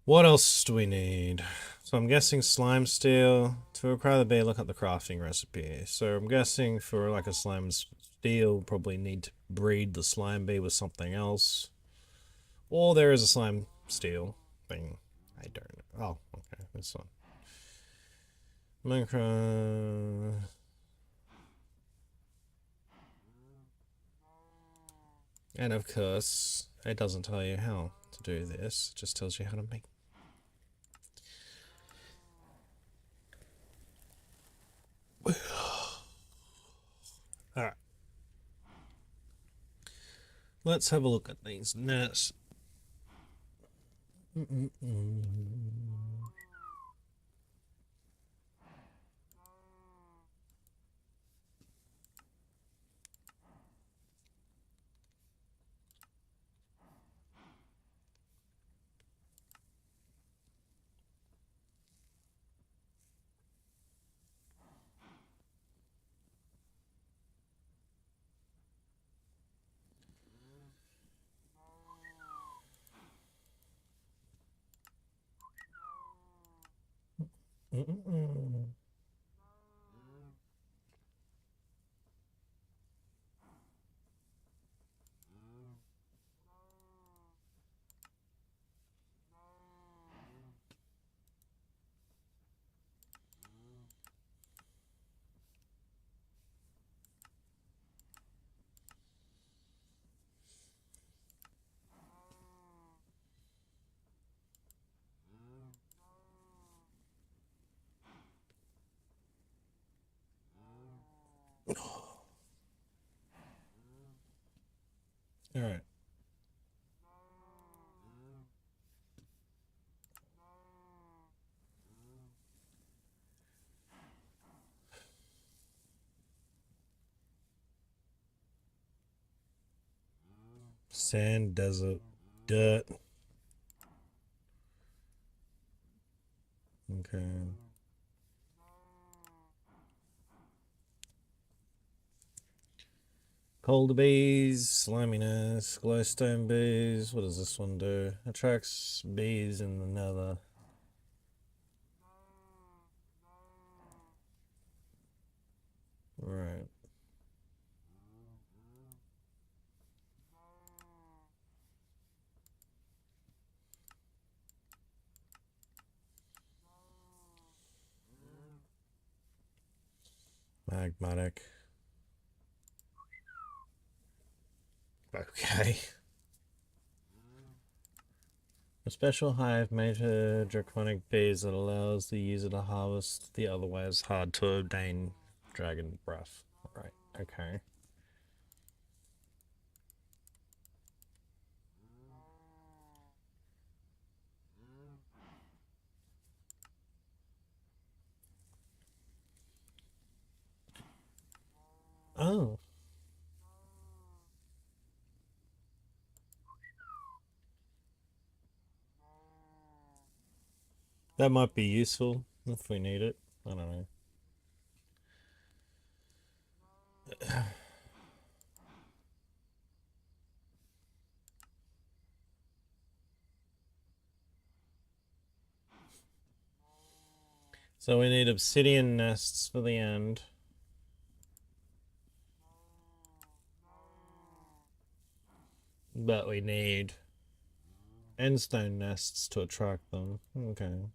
What else do we need? So I'm guessing slime steel. To acquire the bee, look up the crafting recipe. So I'm guessing for like a slime steel, probably need to breed the slime bee with something else. Or there is a slime steel thing. I don't know. Oh, okay, this one. Minecraft. And of course, it doesn't tell you how to do this, it just tells you how to make. Alright. Let's have a look at these nets. Alright. Sand, desert, dirt. Okay. Cold bees, sliminess, glowstone bees. What does this one do? Attracts bees in the nether. Right. Magmatic. Okay. A special hive made for draconic bees that allows the user to harvest the otherwise hard to obtain dragon breath. Right, okay. Oh. That might be useful if we need it. I don't know. So we need obsidian nests for the end. But we need endstone nests to attract them. Okay.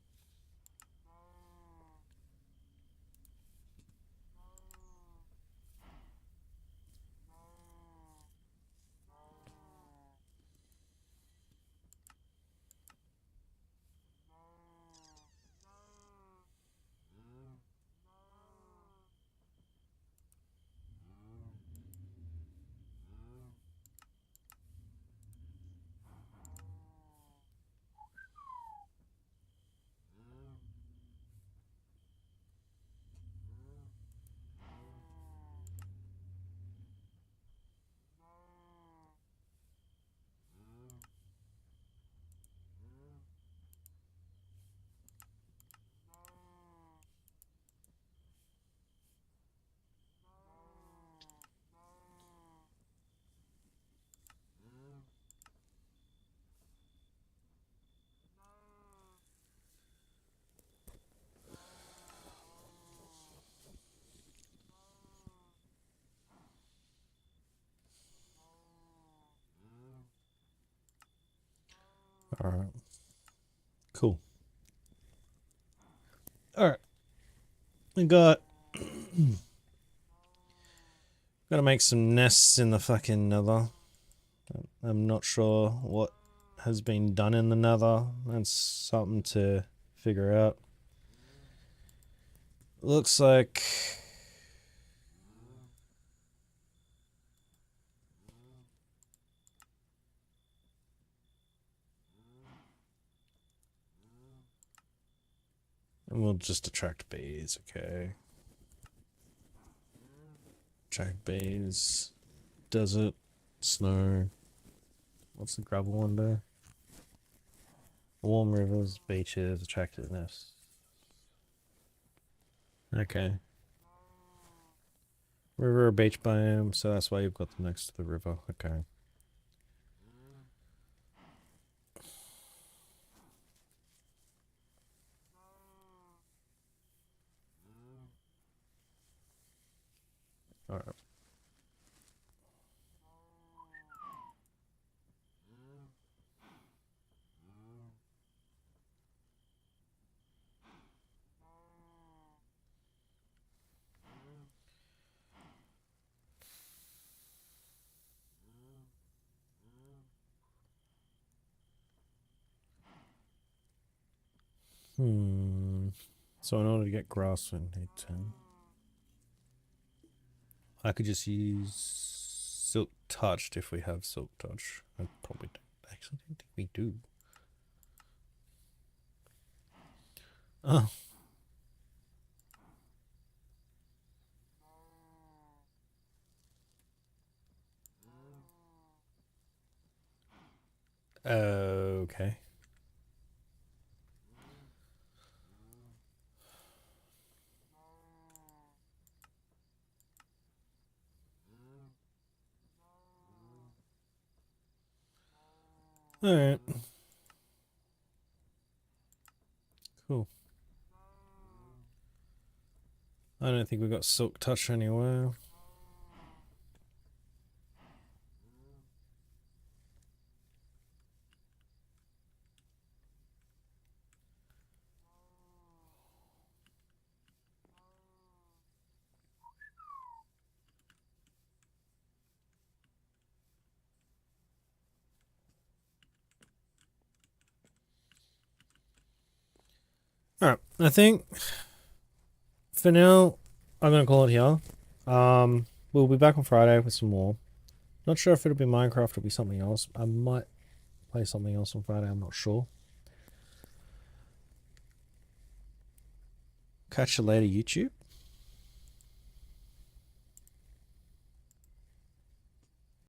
Alright. Cool. Alright. We got... Gotta make some nests in the fucking nether. I'm not sure what has been done in the nether. That's something to figure out. Looks like... And we'll just attract bees, okay. Attract bees. Desert. Snow. What's the gravel one there? Warm rivers, beaches, attractiveness. Okay. River or beach biome, so that's why you've got them next to the river. Okay. Alright. So in order to get grass, we need 10. I could just use Silk Touched if we have Silk Touch. I probably don't. Actually, I don't think we do. Oh. Okay. Alright. Cool. I don't think we got Silk Touch anywhere. Alright, I think for now I'm gonna call it here. We'll be back on Friday with some more. Not sure if it'll be Minecraft or be something else. I might play something else on Friday, I'm not sure. Catch you later, YouTube.